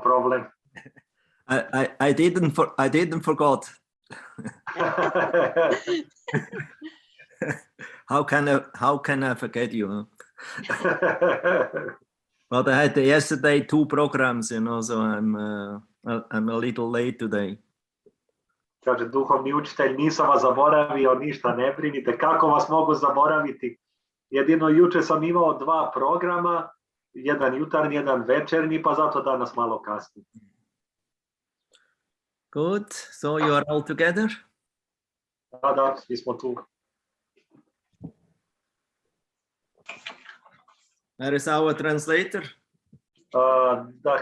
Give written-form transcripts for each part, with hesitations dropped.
problem. I didn't forgot. How can I forget you? But I had yesterday 2 programs, so I'm a little late today. Kaže duhovni učitelj, nisam vas zaboravio, ništa ne brinite. Kako vas mogu zaboraviti? Jedino juče sam imao 2 programa, jedan jutarnji, jedan večernji, pa zato danas malo kasnije. Good, so you are all together? Da, svi smo tu. Where is our translator?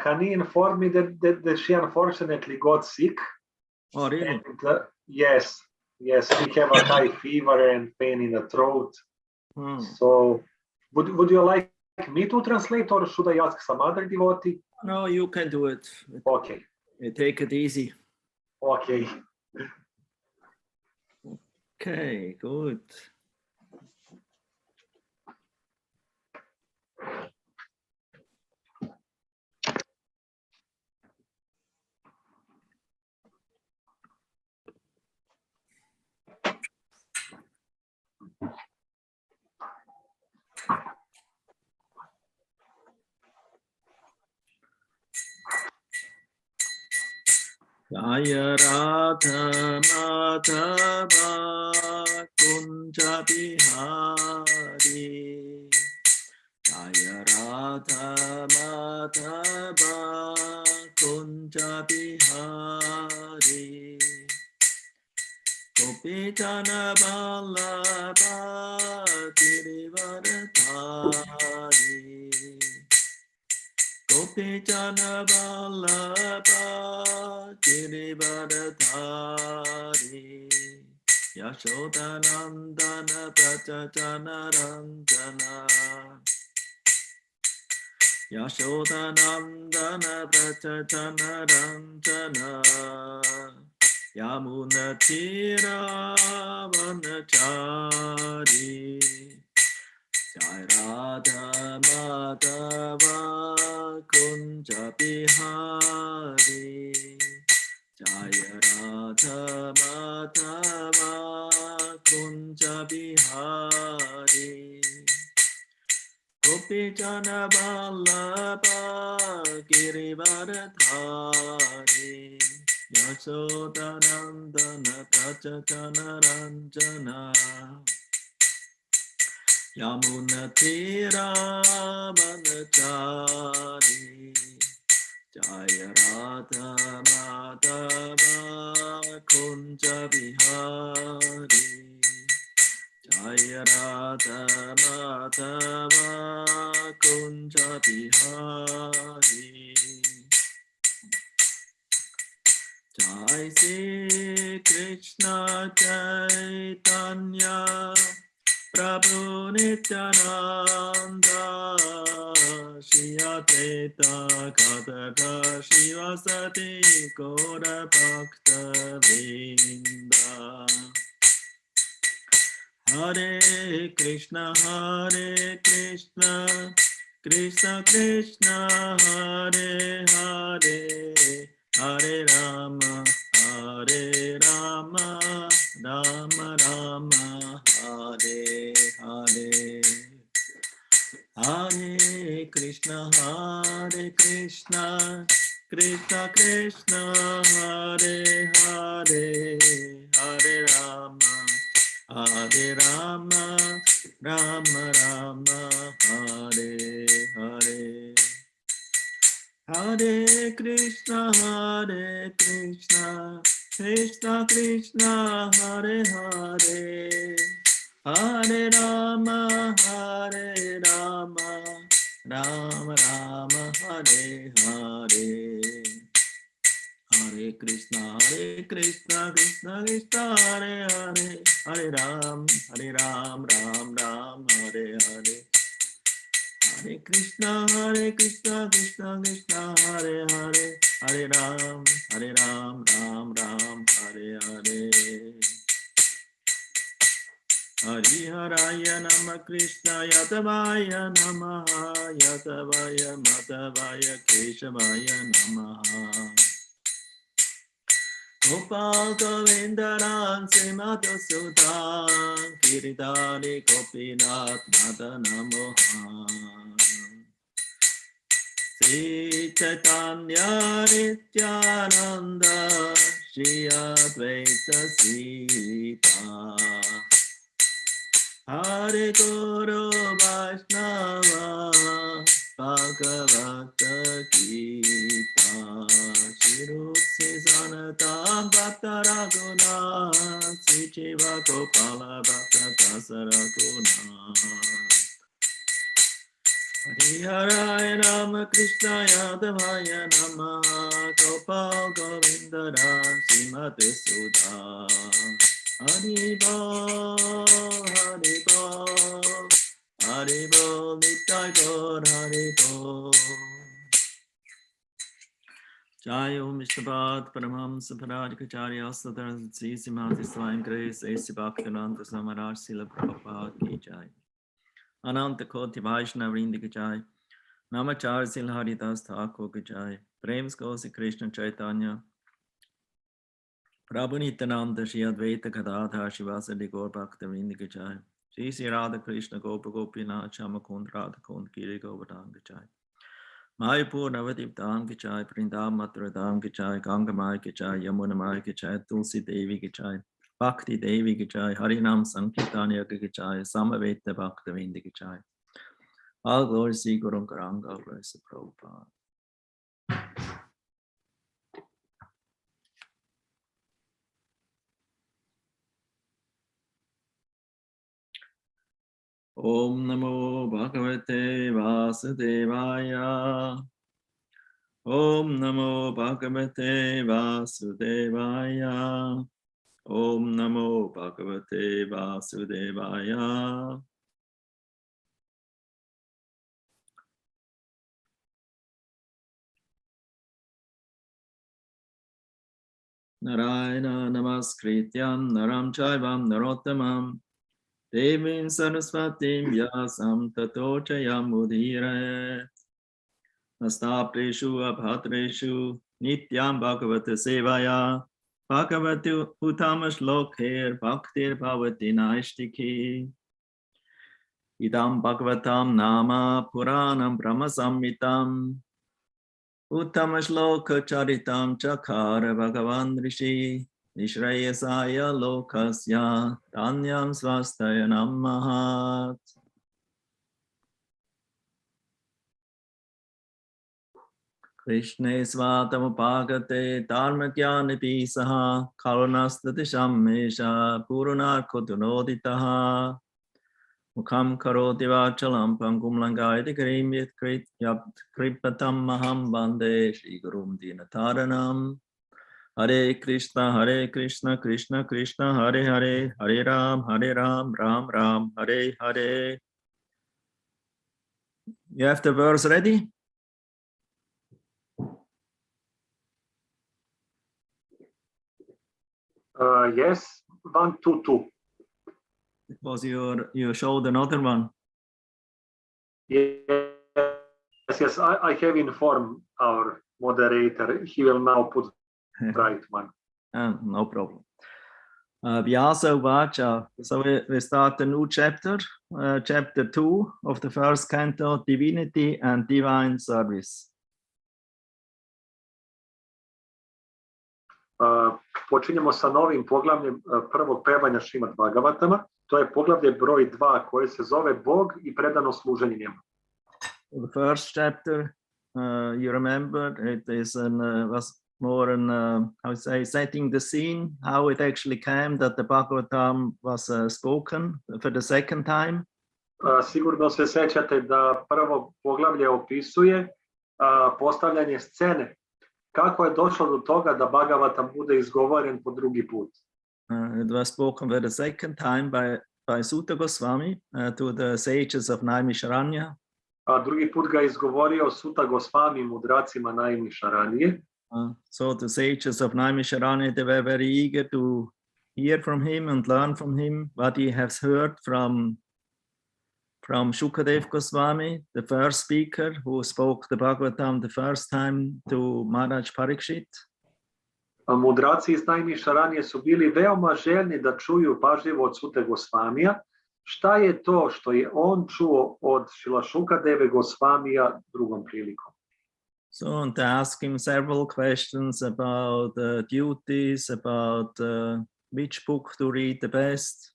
Hani informed me that she unfortunately got sick. Oh, really? And, yes, we have a high fever and pain in the throat. So, would you like me to translate, or should I ask some other devotee? No, you can do it. Okay. Take it easy. Okay. Okay, good. Jaya Radha Madhava Kunja Bihari. Jaya Radha Madhava Kunja Bihari. Gopijana Vallabha Girivardhari. Gopijana Vallabha Girivardhari. Yashodanandana Prajajana Ranjana. Yashodanandana Prajajana Ranjana. Yamunatira Vanachari. Jai Radha Madhava Kunja Bihari. Jaya Radha Madhava Kunja Bihari. Gopijana Vallabha Girivardhari. Yashodanandana Prajajana Ranjana. Yamunatira Vanachari. Jaya Radha Madhava Kunja Bihari. Jaya Radha Madhava Kunja Bihari. Jai Shri Krishna Chaitanya Prabhu Nityananda Shri Advaita Gadadhara Shivasati Gaura Bhakta Vrinda. Hare Krishna Krishna Krishna Hare Hare, Hare Rama Rama Rama Hare Hare. Hare Krishna Krishna Krishna Hare Hare, Hare Rama Rama Rama Hare Hare. Hare Krishna Krishna Krishna Hare Hare, Hare Rama Rama Rama Hare Hare. Hare Krishna Krishna Krishna Hare Hare, Hare Ram Ram Hare Hare. Hare Krishna Krishna Krishna Hare Hare, Hare Ram Ram Hare Hare. Hariharaya Nama Krishna Yadavaya Namaha Yadavaya Madhavaya Keshavaya Namaha Gopal Govindaran Simadhusudan Giridhari Gopinath Madana Mohan Sri Chaitanya Nityananda Shri Advaita Sita Hare Guru Vaishnava Bhagavata Gita Shri Rupsi Sanatam Bhatta Raguna Sri Jiva Gopala Bhatta Dasa Raguna Hariharaya Nama Krishna Yadavaya Namaha Gopal Govindara Srimati Sudha Haribo Haribo Haribo Nitai Gaur Haribo Jai Om Vishnupada Paramhamsa Paradikacharya Sadhara Simati Swayam Grace Esi Bhaktananta Samaraj Srila Prabhupada Ki Jai Ananta Koti Vaishnava Vrindi Ki Jai Namachar Sil Haridas Thakur Ki Jai Prems Gosi Krishna Chaitanya Prabhu Nityananda Shri Advaita Gadadhar Shivasadi Gaur Bhakta Vrindi Ki Jai Shri Sri Radha Krishna Gopa Gopinath Shamakund Radha Kund Giri Govardhan Ki Jai Mayapur Navadip Dham Ki Jai Vrindam Mathura Dham Ki Jai Ganga Mai Ki Jai Yamuna Mai Ki Jai Tulsi Devi Ki Jai Bhakti Devi Ki Jai Harinam Sankirtanya Ki Jai Samaveta Bhakta Vrindi Ki Jai All glory to Guru Garanga, all glory to Prabhupada. Om Namo Bhagavate Vasudevaya. Om Namo Bhagavate Vasudevaya. Om Namo Bhagavate Vasudevaya. Narayana Namaskrityam Naram Chaivam Narottamam Devim Saraswatim Vyasam Tato Chayam Udhire Nastapreshu Abhatreshu Nityam Bhagavata Sevaya Bhagavati Utamash Lokher Bhaktir Bhavati Naishtiki Idam Bhagavatam Nama Puranam Brahma Samhitam Uttama Shloka Charitam Chakara Bhagavan Rishi Nishrayasaya Lokasya Dhanyam Swastaya Namahat. Krishna Svatam Upagate Dharmakyani Pisaha Karunastati Shammesha Purana Kutunoditaha Mukham Karoti Vachalam Pangum Langayati Karim Yat Kripatam Maham Bande Shri Gurum Dinataranam Hare Krishna Krishna Krishna Hare Hare Hare Ram Ram Ram Hare Hare. You have the verse ready? Yes, 1, 2, 2. It was you showed another one. Yes, I have informed our moderator. He will now put the right one. No problem. Vyasa Vacha. So we start a new chapter, chapter 2 of the first canto, Divinity and Divine Service. Počinjemo sa novim poglavljem prvog pevanja Šrimad Bhagavatama. To je poglavlje broj 2 koje se zove Bog i predano služenje njemu. The first chapter, you remember, it is was more how to say, setting the scene, how it actually came that the Bhagavatam was spoken for the second time. Sigurno se sećate da prvo poglavlje opisuje postavljanje scene. Kako je došlo do toga da Bhagavatam bude izgovoren po drugi put? It was spoken for the second time by Suta Goswami to the sages of Naimisharanya. A drugi put ga izgovorio Suta Goswami mudracima Naimisharanje. So the sages of Naimisharanya, they were very eager to hear from him and learn from him what he has heard from Shukadev Goswami, the first speaker who spoke the Bhagavatam the first time to Maharaj Parikshit. Mudraci iz najniža ranije su bili veoma željni da čuju pažljivo od Sute Gosvamija šta je to što je on čuo od Šila Šukadeve Gosvamija drugom prilikom. So, and they ask him several questions about duties, about which book to read the best.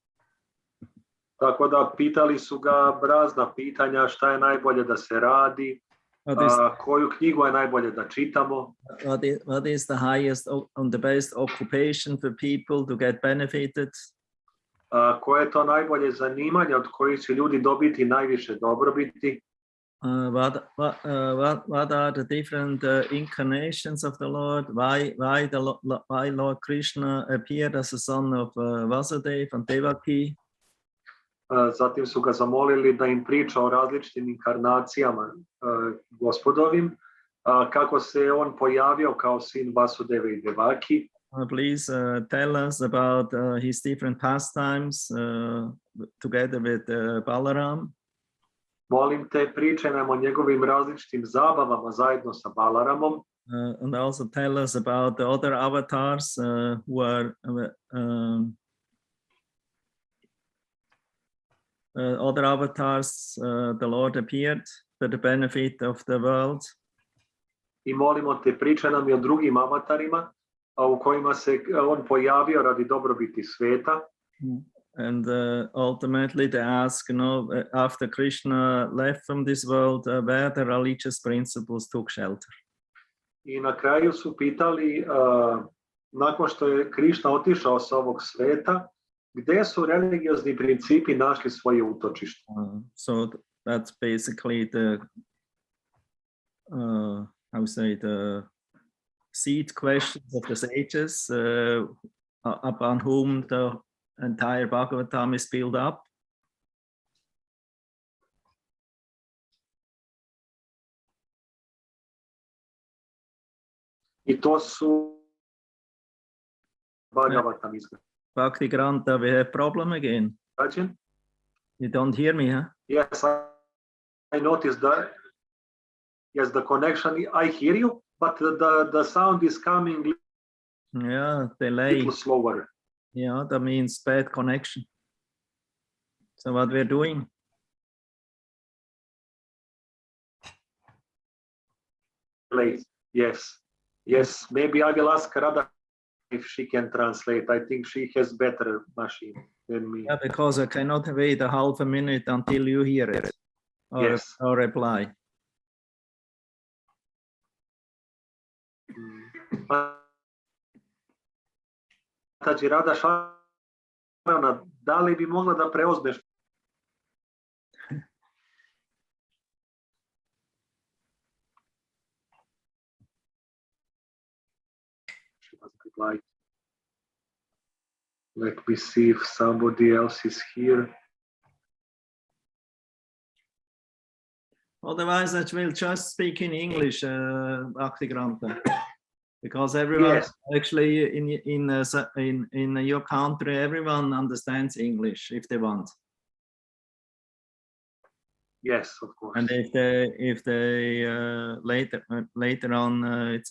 Tako da pitali su ga razna pitanja šta je najbolje da se radi, koju knjigu je najbolje da čitamo. What is the highest and the best occupation for people to get benefited? Koje je to najbolje zanimanje od kojih će ljudi dobiti najviše dobrobiti? What are the different incarnations of the Lord? Why Lord Krishna appeared as a son of Vasudeva and Devaki? Zatim su ga zamolili da im priča o različitim inkarnacijama gospodovim, kako se on pojavio kao sin Vasudeve i Devaki. Please tell us about his different pastimes together with Balaram. Molim te, pričaj nam o njegovim različitim zabavama zajedno sa Balaramom. And also tell us about the other avatars who are other avatars the Lord appeared for the benefit of the world. I molimo te, pričaj nam i o drugim avatarima u kojima se on pojavio radi dobrobiti sveta. And ultimately they ask, after Krishna left from this world, where the religious principles took shelter. I na kraju su pitali, nakon što je Krishna otišao sa ovog sveta, gde su religiozni principi našli svoje utočište? So that's basically the, the seed questions of the sages upon whom the entire Bhagavatam is built up. I to su Bhagavatam izgleda. Bhakti Granta, we have problem again. Rajan? You don't hear me, huh? Yes, I noticed that. Yes, the connection, I hear you, but the sound is coming a delay. little slower. Yeah, that means bad connection. So what we're doing? Yes, maybe I will ask Radha if she can translate. I think she has better machine than me. Yeah, because I cannot wait a half a minute until you hear it or reply. Rada Šarana, da li bi mogla da preuzmeš? Let me see if somebody else is here. Otherwise, I will just speak in English, Bhakti Granta, because everyone actually in your country, everyone understands English if they want. Yes, of course. And if they later on,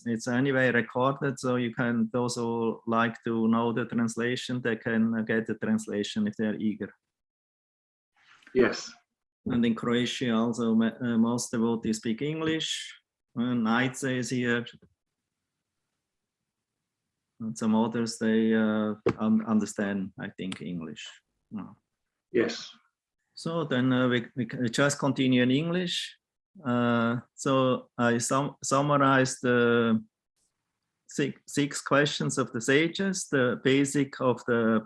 it's anyway recorded, so you can also like to know the translation. They can get the translation if they're eager. Yes. And in Croatia also, most devotees speak English. Knight is here. And some others, they understand, I think, English. No. Yes. So then we just continue in English. So I summarized the six questions of the sages, the basic of the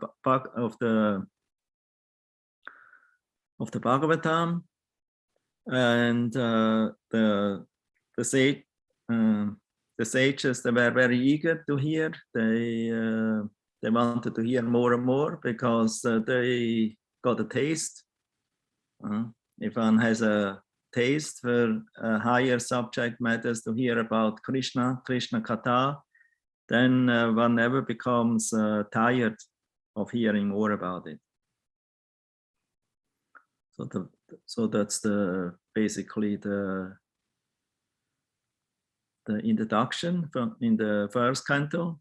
Bhagavatam, and the sages, they were very eager to hear. They wanted to hear more and more because they got a taste. If one has a taste for higher subject matters to hear about Krishna Katha, then one never becomes tired of hearing more about it. So that's basically the introduction in the first canto.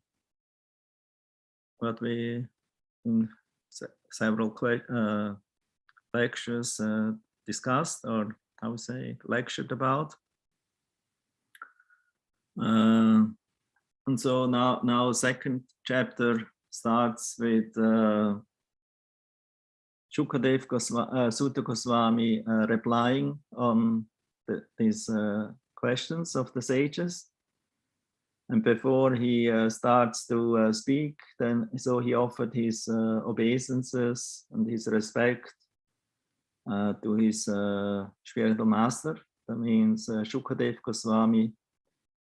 What we in several lectures discussed, or I would say lectured about. And so now second chapter starts with Shukadev Sutta Goswami replying on these questions of the sages. And before he starts to speak, so he offered his obeisances and his respect to his spiritual master. That means Shukadev Goswami,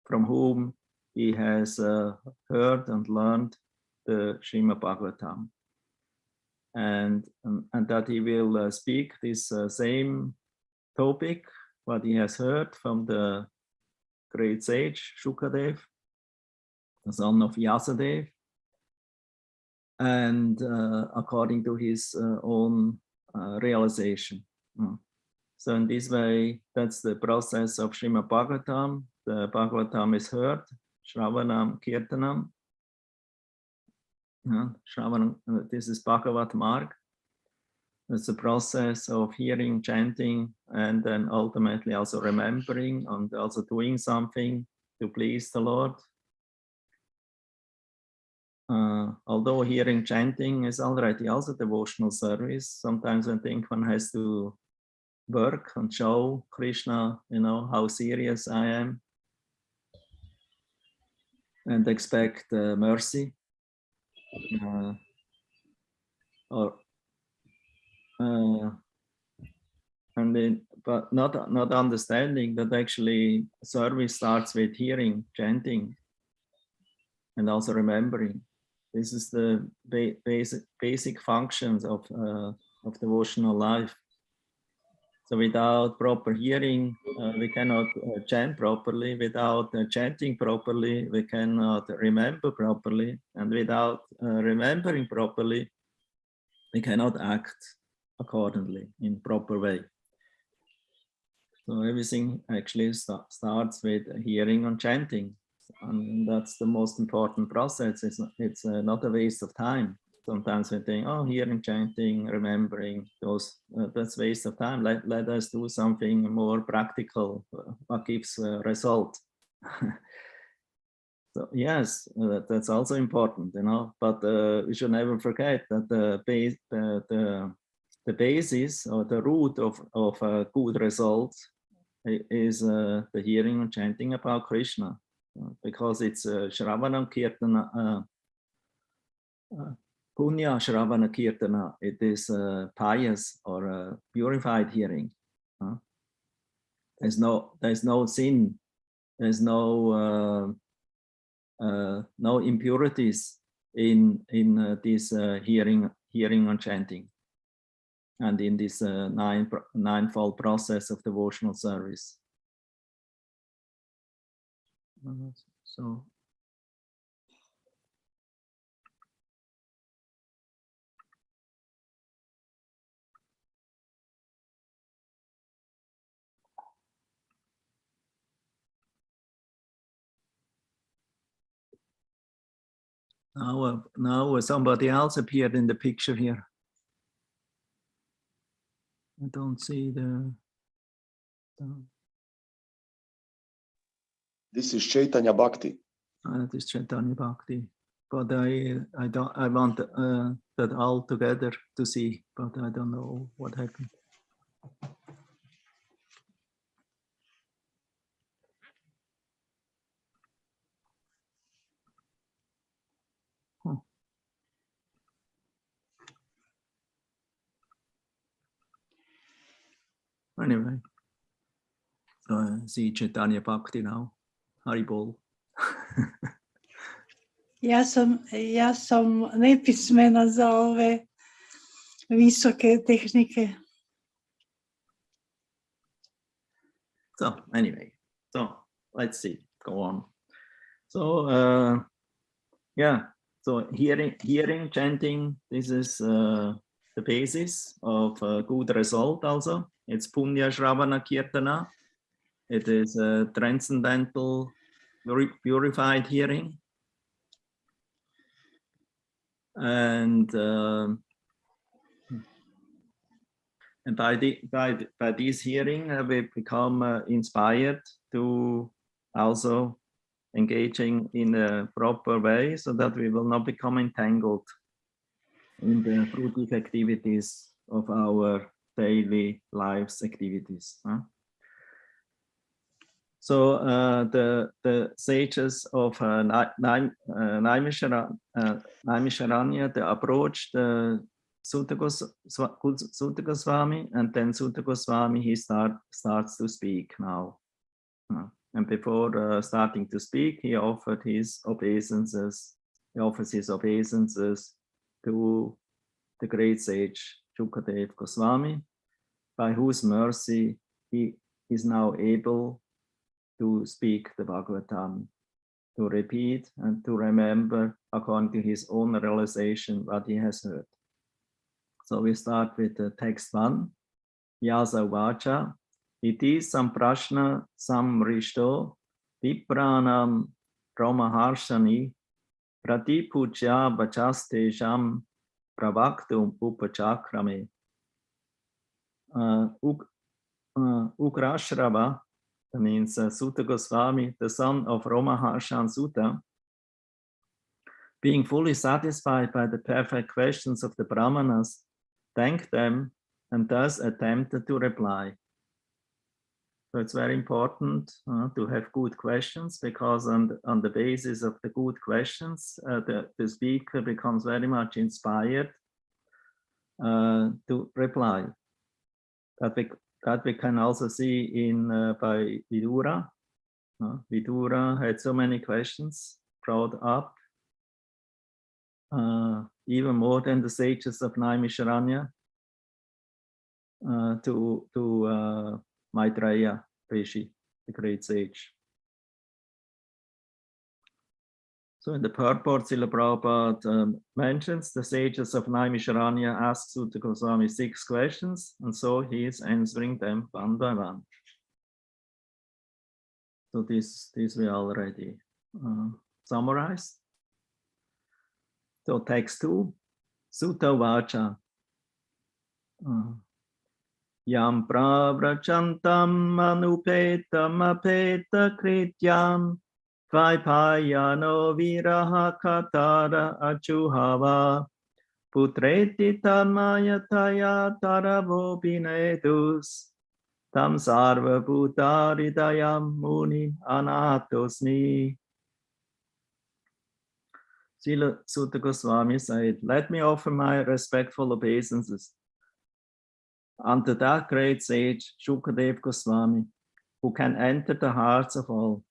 from whom he has heard and learned the Srimad Bhagavatam. And that he will speak this same topic, what he has heard from the great sage Shukadev, the son of Vyasadeva, and according to his own realization. So in this way, that's the process of Srimad Bhagavatam. The Bhagavatam is heard, Shravanam, Kirtanam. Shravanam, this is Bhagavat Marg. It's a process of hearing, chanting, and then ultimately also remembering and also doing something to please the Lord. Although hearing, chanting is already also devotional service, sometimes I think one has to work and show Krishna, how serious I am, and expect mercy. But not understanding that actually service starts with hearing, chanting, and also remembering. This is the basic functions of devotional life. So without proper hearing, we cannot chant properly. Without chanting properly, we cannot remember properly. And without remembering properly, we cannot act accordingly in proper way. So everything actually starts with hearing and chanting. And that's the most important process. It's not a waste of time. Sometimes we think, oh, hearing, chanting, remembering, that's waste of time. Let us do something more practical, what gives result. So yes, that's also important, but we should never forget that the basis or the root of good results is the hearing and chanting about Krishna, because it's Shravanam Kirtana, Punya Shravana Kirtana. It is pious or purified hearing. There's no sin. There's no impurities in this hearing and chanting, and in this ninefold process of devotional service. So. Now somebody else appeared in the picture here. I don't see the. This is Chaitanya Bhakti. That is Chaitanya Bhakti, but I want that all together to see, but I don't know what happened. Anyway, so I see Chaitanya Bhakti now. Haribol. Ja sam nepismena za ove visoke tehnike. So anyway, so let's see, go on. So yeah, So hearing, chanting, this is the basis of a good result also. It's Punya Shravana Kirtana. It is a transcendental, purified hearing. And by this hearing, we become inspired to also engaging in a proper way so that we will not become entangled in the fruitive activities of our daily lives activities. So the sages of Naimisharanya, they approached Sutta Goswami, and then Sutta Goswami, he starts to speak now. And before starting to speak, he offered his obeisances. He offers his obeisances to the great sage Shukadev Goswami, by whose mercy he is now able to speak the Bhagavatam, to repeat and to remember according to his own realization what he has heard. So we start with the text 1. Vyasa Vacha, iti samprashna samrishto vipranam brahmaharshani pratipujya bachastejam pravaktum upachakrame. Ukrashrava, that means Sutta Goswami, the son of Romaharshan Sutta, being fully satisfied by the perfect questions of the Brahmanas, thanked them and thus attempted to reply. So it's very important to have good questions, because on the basis of the good questions, the speaker becomes very much inspired to reply. That we can also see in by Vidura. Vidura had so many questions brought up, even more than the sages of Naimisharanya, to Maitreya Rishi, the great sage. So in the purport, Srila Prabhupada mentions the sages of Naimisharanya asked Sutta Goswami 6 questions, and so he is answering them one by one. So this we already summarized. So text 2, Sutta Vacha. Yam pravrachantam anupetam apeta krityam Vaipayano viraha katara achuhava putreti tamayataya taravo binedus tam sarva bhutaridayam muni anatosmi. Srila Sutta Goswami said, let me offer my respectful obeisances unto that great sage Shukadev Goswami, who can enter the hearts of all.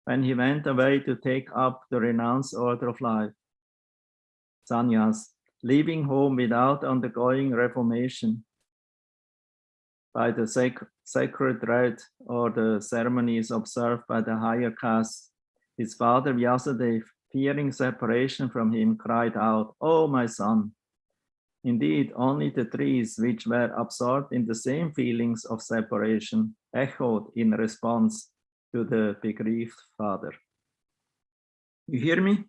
When he went away to take up the renounced order of life, sannyas, leaving home without undergoing reformation by the sacred rite or the ceremonies observed by the higher castes, his father Vyasadeva, fearing separation from him, cried out, "Oh, my son!" Indeed, only the trees which were absorbed in the same feelings of separation echoed in response to the bereaved father. You hear me?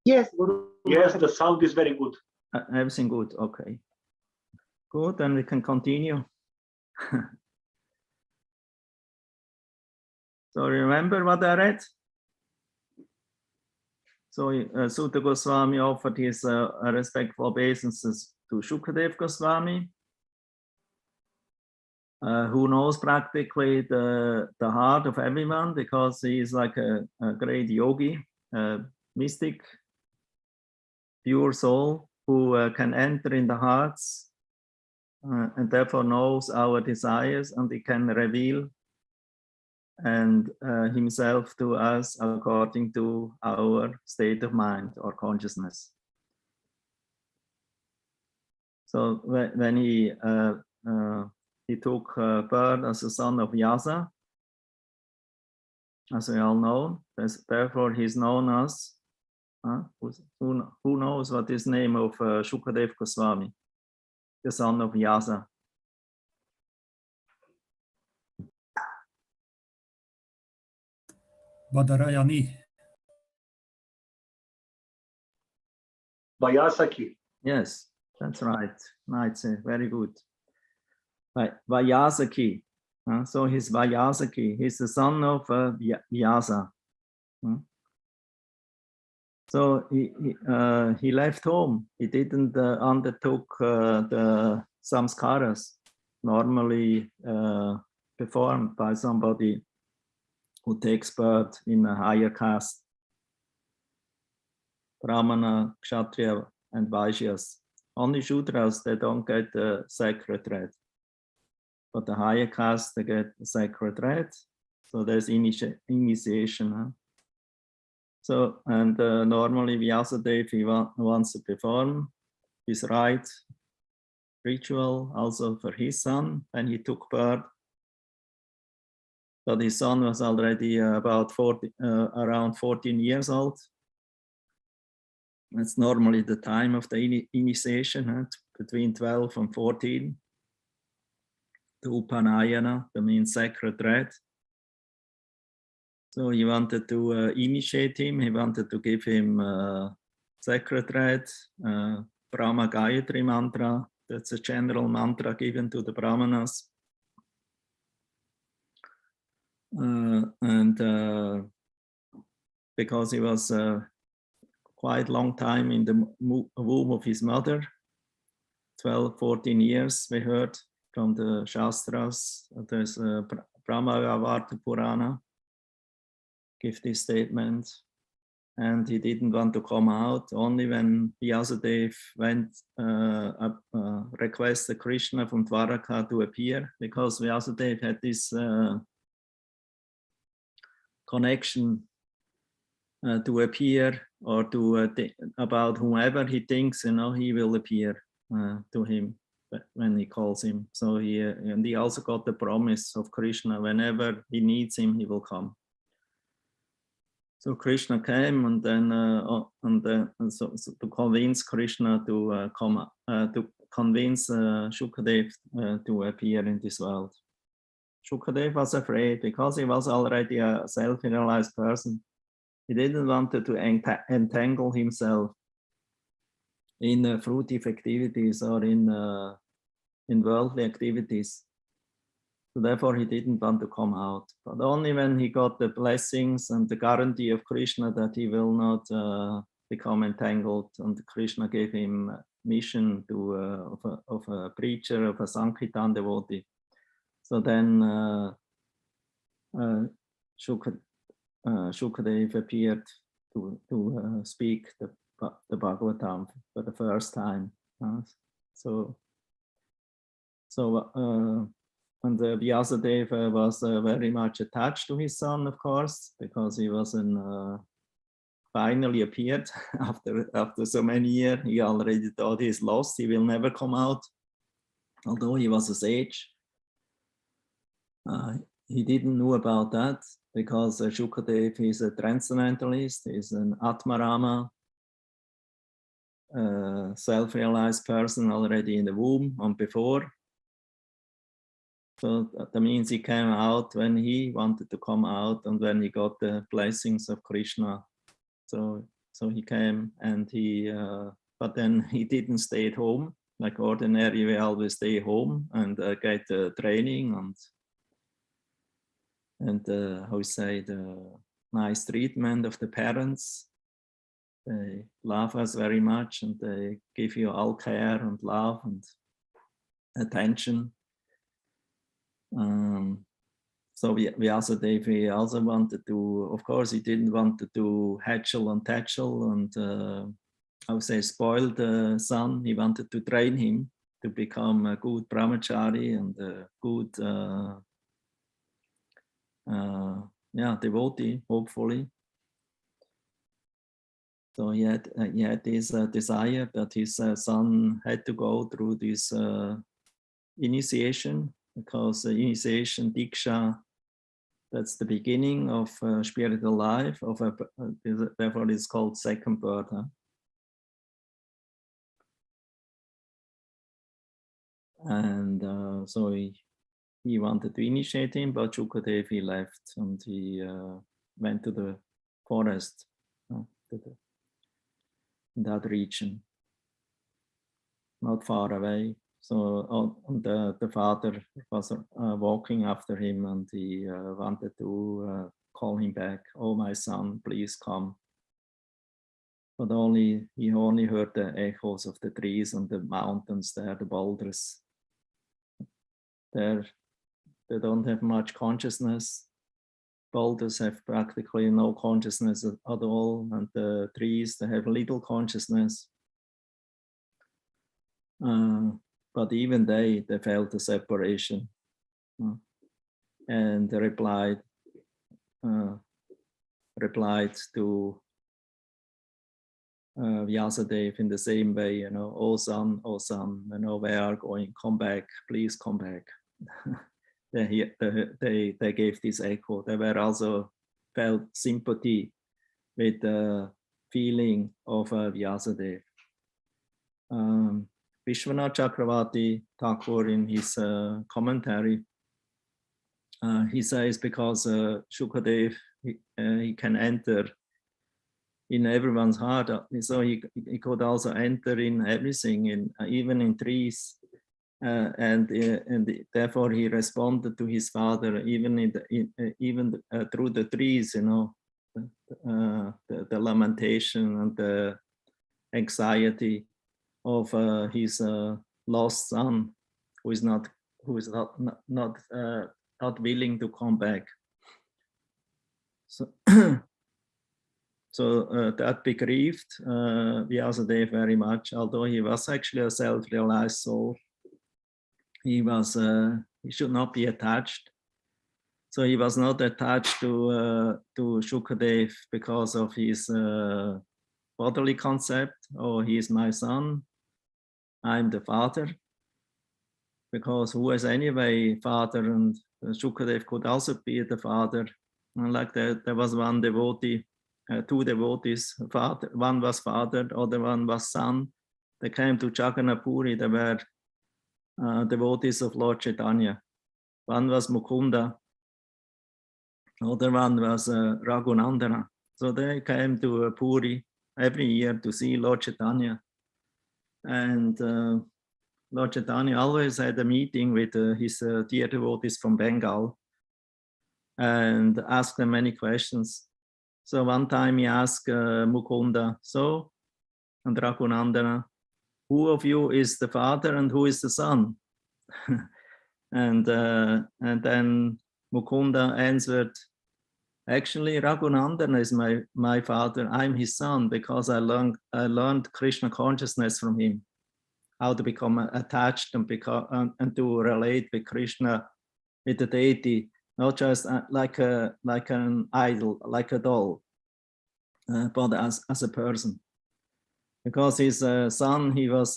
Yes, Guru. Yes, the sound is very good. Everything good, okay. Good, then we can continue. So remember what I read? So Sutta Goswami offered his respectful obeisances to Shukadev Goswami, who knows practically the heart of everyone, because he is like a great yogi, mystic, pure soul, who can enter in the hearts and therefore knows our desires, and he can reveal and himself to us according to our state of mind or consciousness. So when he took birth as a son of Vyasa, as we all know. Therefore, he's known as, who knows what is the name of Shukadev Goswami, the son of Vyasa? Badarayani. Vyasaki. Yes, that's right. Nice, very good. Vyasaki. So he's Vyasaki. He's the son of Vyasa. So he left home. He didn't undertook the samskaras normally performed by somebody who takes birth in a higher caste. Brahmana, Kshatriya, and Vaishyas. Only Shudras, they don't get the sacred thread. But the higher caste, they get the sacred thread. So there's initiation. Huh? So, and normally Vyasadeva, he wants to perform his right ritual also for his son, and he took birth. But his son was already about around 14 years old. That's normally the time of the initiation, between 12 and 14. The Upanayana, the means sacred thread. So he wanted to initiate him. He wanted to give him sacred thread, Brahma Gayatri mantra. That's a general mantra given to the Brahmanas. And because he was quite long time in the womb of his mother, 12, 14 years, we heard from the Shastras. There's Brahmavavarta Purana, give this statement. And he didn't want to come out. Only when Vyasadeva went, requested Krishna from Dwaraka to appear, because Vyasadeva had this connection to appear, or to about whomever he thinks, he will appear to him when he calls him. So and he also got the promise of Krishna, whenever he needs him, he will come. So Krishna came, and then so to convince Krishna to come, to convince Shukadev to appear in this world. Shukadev was afraid because he was already a self-realized person. He didn't want to entangle himself in fruitive activities or in worldly activities. So therefore, he didn't want to come out. But only when he got the blessings and the guarantee of Krishna that he will not become entangled, and Krishna gave him mission to of a preacher, of a Sankirtan devotee. So then Shukadev appeared to speak the Bhagavatam for the first time. And Vyasadeva was very much attached to his son, of course, because he was finally appeared after so many years. He already thought he's lost, he will never come out. Although he was a sage, he didn't know about that, because Shukadev is a transcendentalist, he's an Atmarama, self-realized person already in the womb and before. So that means he came out when he wanted to come out, and when he got the blessings of Krishna. So he came, and but then he didn't stay at home. Like ordinary, we always stay home and get training and how you say, the nice treatment of the parents. They love us very much, and they give you all care and love and attention. So Vyasadeva also wanted to, of course, he didn't want to do hatchel and tatchel and I would say spoil the son. He wanted to train him to become a good brahmachari and a good devotee, hopefully. So he had this desire that his son had to go through this initiation, because initiation, diksha, that's the beginning of spiritual life. Therefore, it's called second birth. Huh? And so he wanted to initiate him, but Shukadev, he left and he went to the forest, in that region, not far away. So the father was walking after him, and he wanted to call him back. Oh, my son, please come. But he only heard the echoes of the trees and the mountains there, the boulders. There, they don't have much consciousness. Boulders have practically no consciousness at all, and the trees, they have little consciousness. But even they felt the separation, and they replied to Vyasadeva in the same way, you know, oh son, you know, where are going? Come back, please come back. They gave this echo. They were also felt sympathy with the feeling of Vyasadeva. Vishwanath Chakravarti Thakur, in his commentary, he says because Shukadev, he can enter in everyone's heart, so he could also enter in everything, even in trees, and therefore he responded to his father even through the trees, you know, the lamentation and the anxiety of his lost son, who is not willing to come back. So. So that begrieved Vyasadeva very much, although he was actually a self-realized soul. He should not be attached. So he was not attached to Shukadev because of his bodily concept, oh, he is my son, I'm the father, because who is anyway father, and Shukadev could also be the father. And like that, there was one devotee, two devotees, one was father, the other one was son. They came to Jagannath-puri. They were devotees of Lord Chaitanya. One was Mukunda, the other one was Raghunandana. So they came to Puri every year to see Lord Chaitanya. And Lord Chaitanya always had a meeting with his dear devotees from Bengal and asked them many questions. So one time he asked Mukunda, so, and Raghunandana, who of you is the father and who is the son? And then Mukunda answered, actually Raghunandana is my father, I'm his son, because I learned Krishna consciousness from him, how to become attached and to relate with Krishna, with the deity, not just like an idol, like a doll, but as a person. Because his son, he was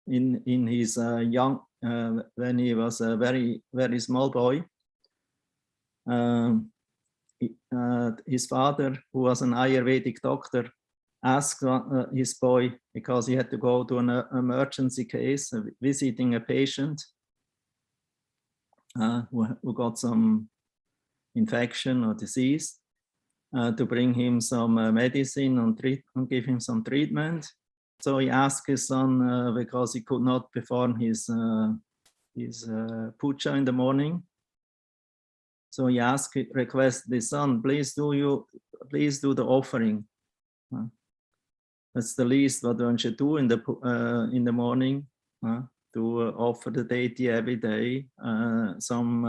in his young, when he was a very, very small boy, his father, who was an Ayurvedic doctor, asked his boy, because he had to go to an emergency case, visiting a patient who got some infection or disease, to bring him some medicine and give him some treatment. So he asked his son, because he could not perform his puja in the morning. So he requested his son, please do the offering. That's the least what one should do in the morning, to offer the deity every day some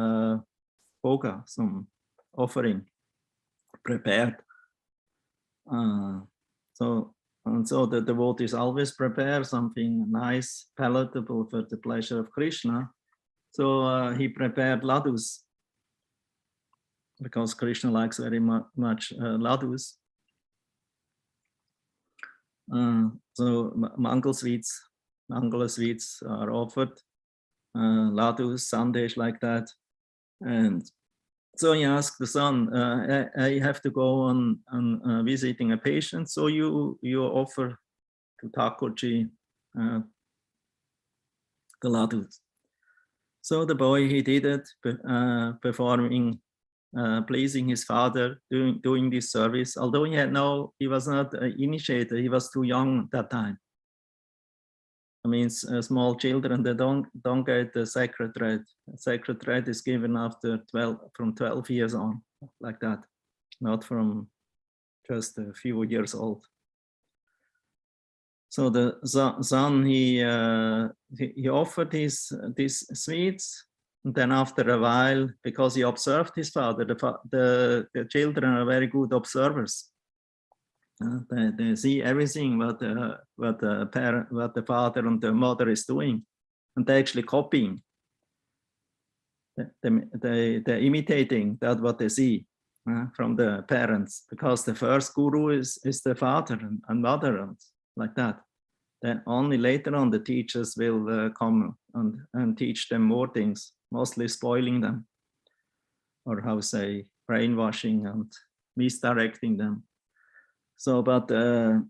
bhoga, some offering prepared. So the devotees always prepare something nice, palatable for the pleasure of Krishna. So he prepared ladus, because Krishna likes very much ladus. So Mangala sweets are offered, ladus, sandesh, like that. And So he asked the son, I have to go on visiting a patient, so you offer to Thakurji the ladus. So the boy, he did it, performing, pleasing his father, doing this service. Although he was not initiated, he was too young at that time. I mean, small children, they don't get the sacred thread. Sacred thread is given after from 12 years on, like that, not from just a few years old. So the son, he offered these sweets, and then after a while, because he observed his father, the children are very good observers. They see everything what the father and the mother is doing, and they're actually copying. They're imitating that what they see from the parents, because the first guru is the father and mother, and like that. Then only later on the teachers will come and teach them more things, mostly spoiling them, or how say, brainwashing and misdirecting them. So, but the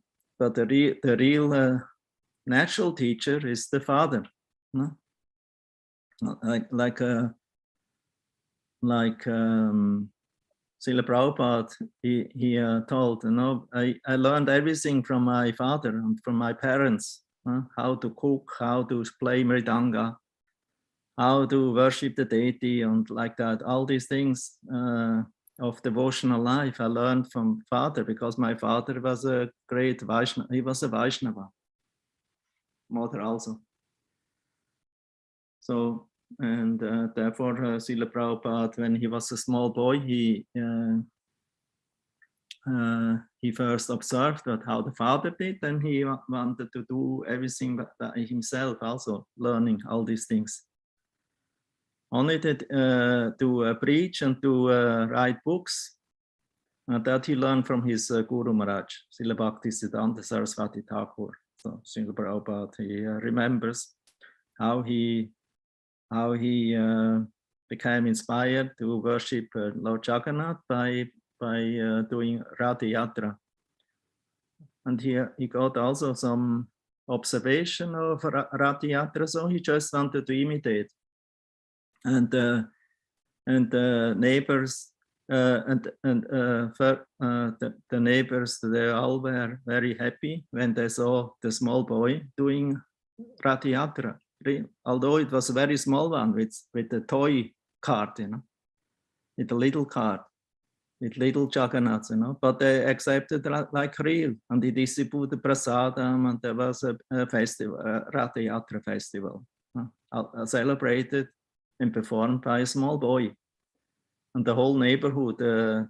real natural teacher is the father, no? like Srila Prabhupada, he told, I learned everything from my father and from my parents, how to cook, how to play mridanga, how to worship the deity, and like that. All these things of devotional life I learned from father, because my father was a great Vaishnava. He was a Vaishnava. Mother also. So, and therefore Srila Prabhupada, when he was a small boy, he first observed how the father did, and he wanted to do everything by himself, also learning all these things. Only to preach and to write books, that he learned from his Guru Maharaj, Srila Bhaktisiddhanta Saraswati Thakur. So Srila Prabhupada, he remembers how he became inspired to worship Lord Jagannath by doing Ratha Yatra. And here he got also some observation of Ratha Yatra, so he just wanted to imitate. And the neighbors the neighbors, they all were very happy when they saw the small boy doing Ratha Yatra. Although it was a very small one with a toy cart, with a little cart, with little Jagannaths, but they accepted like real, and he distributed prasadam, and there was a festival, Ratha Yatra festival, celebrated and performed by a small boy, and the whole neighborhood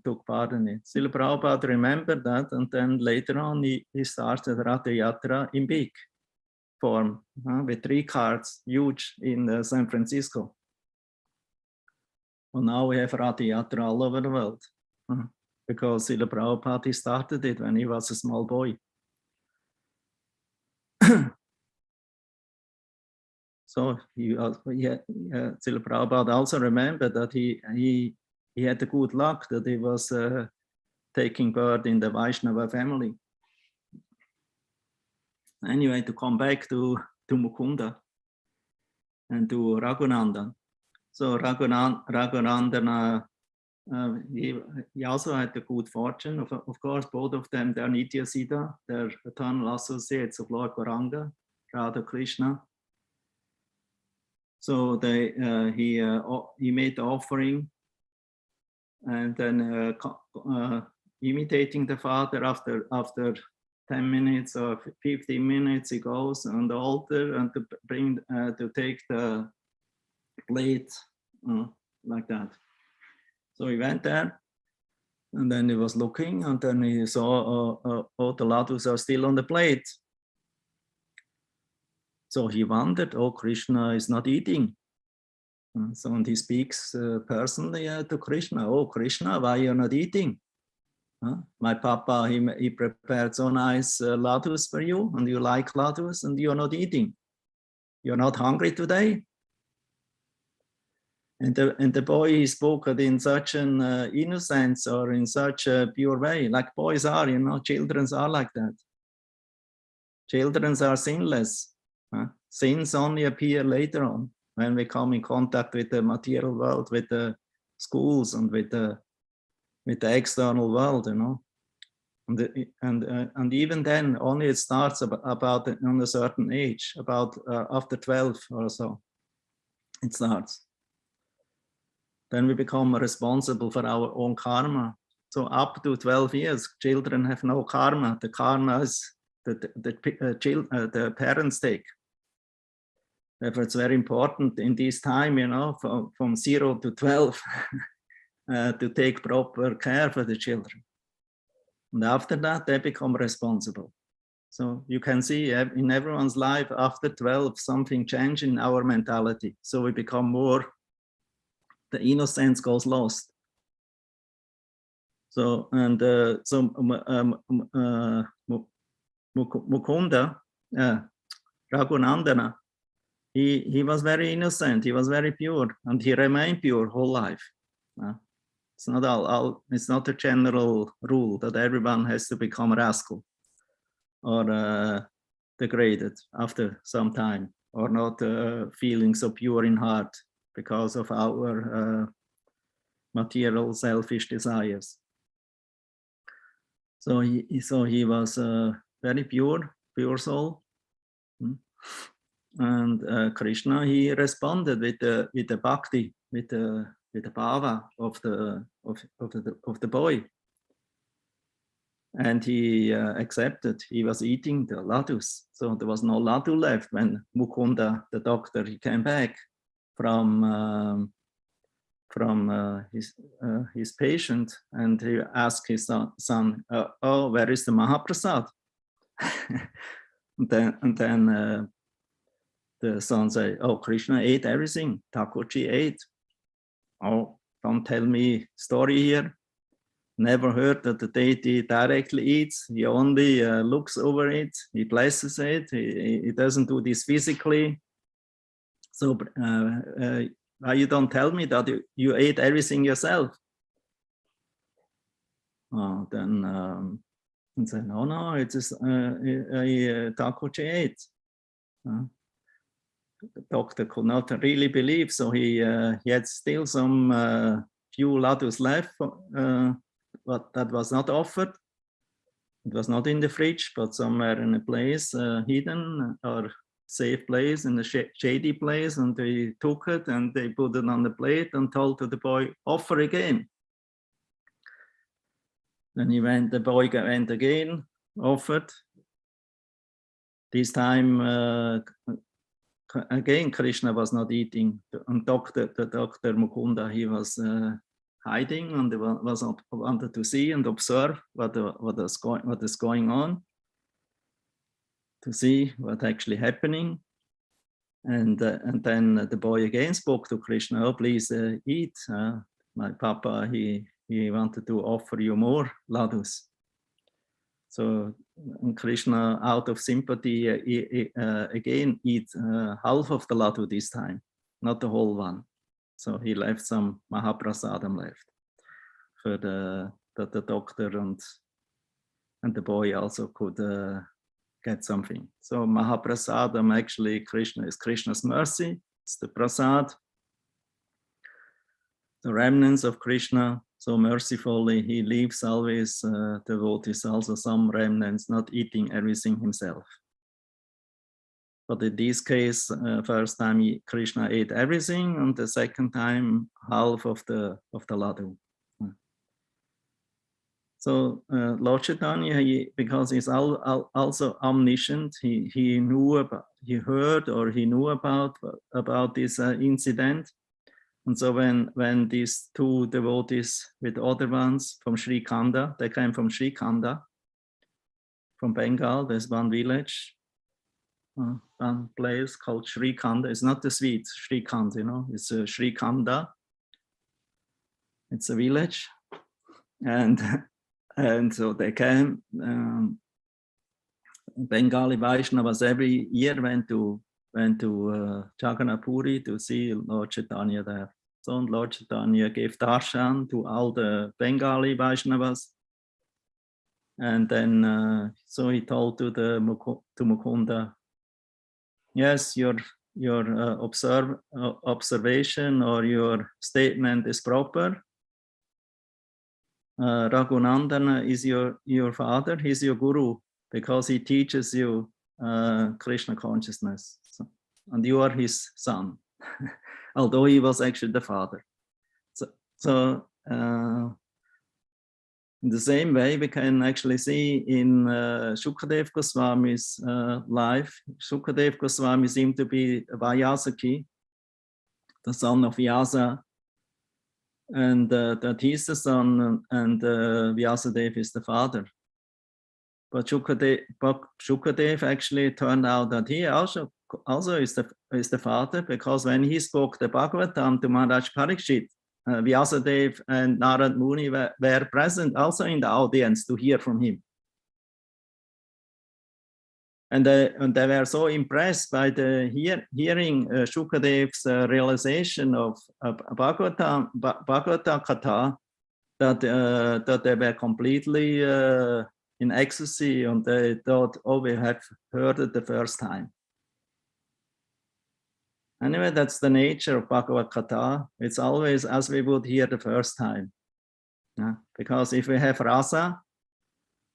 took part in it. Srila Prabhupada remembered that, and then later on he started Ratha Yatra in big form, with 3 carts, huge, in San Francisco. Well, now we have Ratha Yatra all over the world, because Srila Prabhupada, he started it when he was a small boy. So Srila Prabhupada also remembered that he had the good luck that he was taking birth in the Vaishnava family. Anyway, to come back to Mukunda and to Raghunandan. So Raghunandan, he also had the good fortune. Of course, both of them, they're Nitya Siddha, they're eternal associates of Lord Gauranga, Radha Krishna. So he made the offering, and then imitating the father, after 10 minutes or 15 minutes, he goes on the altar and to take the plate, like that. So he went there, and then he was looking, and then he saw all the ladus are still on the plate. So he wondered, Krishna is not eating. So and he speaks personally to Krishna. Krishna, why you're not eating? My papa, he prepared so nice ladus for you, and you like ladus, and you're not eating. You're not hungry today? And the boy, he spoke it in such an innocence or in such a pure way, like boys are, you know, children are like that. Children are sinless. Sins only appear later on when we come in contact with the material world, with the schools and with the external world, you know. And even then, only it starts about on a certain age, about after 12 or so, it starts. Then we become responsible for our own karma. So up to 12 years, children have no karma. The karma is the parents take. Therefore, it's very important in this time, you know, from 0 to 12, to take proper care for the children. And after that, they become responsible. So you can see in everyone's life, after 12, something changes in our mentality. So we become more, the innocence goes lost. So, and Mukunda, Raghunandana, he was very innocent, he was very pure, and he remained pure whole life. It's not it's not a general rule that everyone has to become a rascal or degraded after some time, or not feeling so pure in heart because of our material selfish desires. So he was a very pure soul. And Krishna, he responded with the bhakti, with the bhava of the boy, and he accepted. He was eating the ladus, so there was no laddu left when Mukunda, the doctor, he came back from his patient, and he asked his son, "Oh, where is the Mahaprasad?" and then the son said, "Oh, Krishna ate everything. Thakurji ate." "Oh, don't tell me story here. Never heard that the deity directly eats. He only looks over it. He blesses it. He doesn't do this physically. So why you don't tell me that you ate everything yourself?" Then and said, "No, it is Thakurji ate." The doctor could not really believe, so he had still some few ladus left, but that was not offered. It was not in the fridge, but somewhere in a place hidden or safe place, in a shady place, and they took it and they put it on the plate and told to the boy, "Offer again." Then the boy went again, offered. This time again, Krishna was not eating, and the doctor Mukunda, he was hiding and wanted to see and observe what is going on, to see what actually happening. And then the boy again spoke to Krishna, "Oh, please eat. My papa, he wanted to offer you more ladus." So Krishna, out of sympathy, again eat half of the laddu this time, not the whole one. So he left some Mahaprasadam left for that the doctor and the boy also could get something. So Mahaprasadam, actually Krishna is Krishna's mercy. It's the prasad, the remnants of Krishna. So mercifully, he leaves always devotees, also some remnants, not eating everything himself. But in this case, first time Krishna ate everything, and the second time half of the laddu. So Lord Chaitanya, because he's also omniscient, he heard or he knew about this incident. And so when these two devotees with other ones from Sri Khanda, they came from Sri Khanda, from Bengal. There's one village, one place called Sri Khanda. It's not the sweet Sri Khanda, you know, it's Sri Khanda. It's a village, and so they came. Bengali Vaishnavas every year went to Jagannath Puri to see Lord Chaitanya there. don't Lord Chaitanya gave darshan to all the Bengali Vaishnavas. And then, so he told to Mukunda, yes, your observation or your statement is proper. Raghunandana is your father, he's your guru, because he teaches you Krishna consciousness. So, and you are his son, although he was actually the father. So in the same way, we can actually see in Shukadev Goswami's life, Shukadev Goswami seemed to be Vyasaki, the son of Vyasa, and that he's the son, and Vyasadev is the father. But Shukadev actually turned out that he also is the father, because when he spoke the Bhagavatam to Maharaj Parikshit, Vyasadev and Narad Muni were present also in the audience to hear from him. And they were so impressed by the hearing Shukadev's realization of Bhagavata Katha that they were completely in ecstasy, and they thought, oh, we have heard it the first time. Anyway, that's the nature of Bhagavad Gita. It's always as we would hear the first time. Because if we have rasa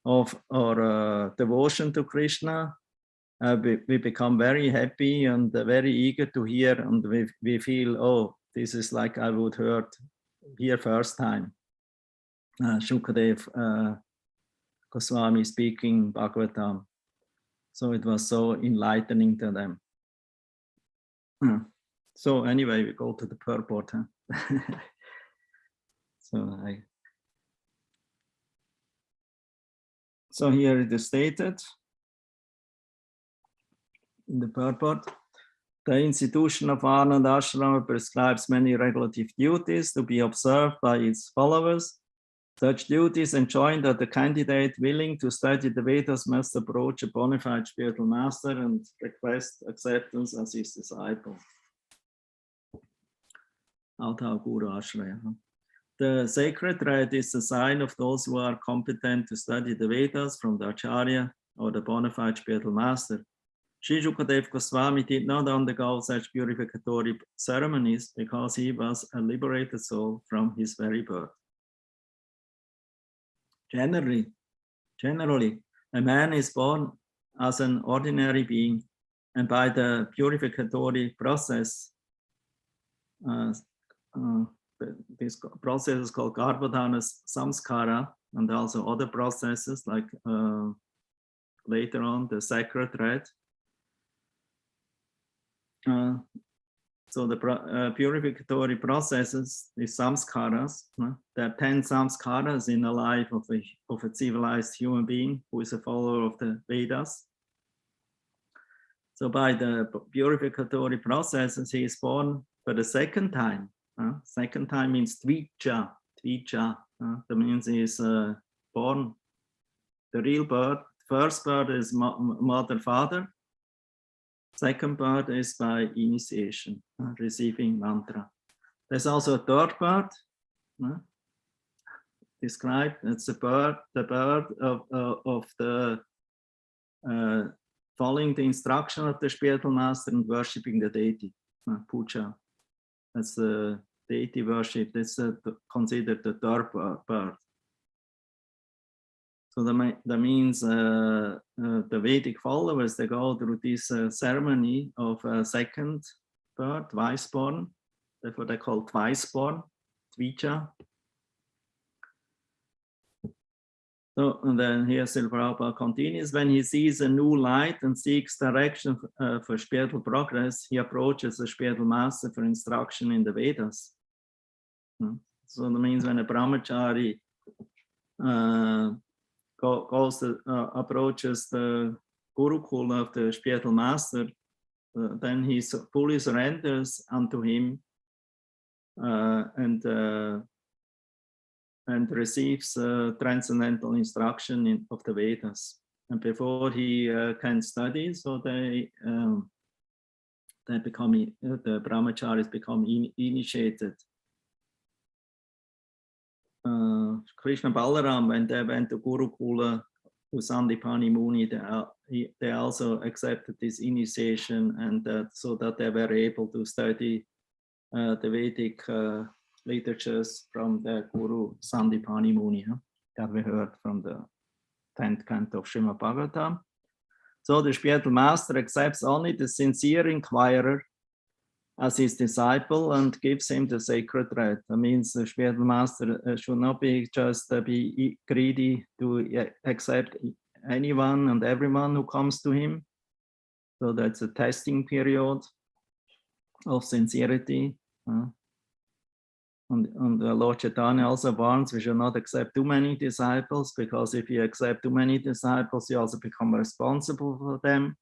or devotion to Krishna, we become very happy and very eager to hear, and we feel, oh, this is like I would hear first time. Shukadev Goswami speaking Bhagavatam. So it was so enlightening to them. So anyway, we go to the purport. So here it is stated in the purport: the institution of Ananda Ashrama prescribes many regulative duties to be observed by its followers. Such duties enjoin that the candidate willing to study the Vedas must approach a bona fide spiritual master and request acceptance as his disciple. Guru Ashraya. The sacred thread is a sign of those who are competent to study the Vedas from the Acharya or the bona fide spiritual master. Sri Shukadev Goswami did not undergo such purificatory ceremonies because he was a liberated soul from his very birth. Generally, a man is born as an ordinary being, and by the purificatory process, this process is called Garbhodhana Samskara, and also other processes like later on the sacred thread. So the purificatory processes, the samskaras, there are 10 samskaras in the life of a civilized human being who is a follower of the Vedas. So by the purificatory processes, he is born for the second time. Second time means tvija. That means he is born, the real birth. First birth is mother, father. Second birth is by initiation, receiving mantra. There's also a third birth described. It's the birth of the following the instruction of the spiritual master and worshipping the deity, puja. That's the deity worship. That's considered the third birth. So that means the Vedic followers, they go through this ceremony of second birth, twice born. Therefore, they call twice born, tvija. So, and then here Srila Prabhupada continues: when he sees a new light and seeks direction for spiritual progress, he approaches the spiritual master for instruction in the Vedas. So that means when a brahmachari approaches the Gurukula of the spiritual master, then he fully surrenders unto him and receives transcendental instruction of the Vedas. And before he can study, so the brahmacharis become initiated Krishna Balaram, when they went to Gurukula, to Sandipani Muni, they also accepted this initiation, and so that they were able to study the Vedic literatures from the Guru Sandipani Muni, that we heard from the 10th canto of Srimad Bhagavatam. So the spiritual master accepts only the sincere inquirer as his disciple and gives him the sacred thread. That means the spiritual master should not be just be greedy to accept anyone and everyone who comes to him. So that's a testing period of sincerity. And Lord Chaitanya also warns we should not accept too many disciples, because if you accept too many disciples, you also become responsible for them,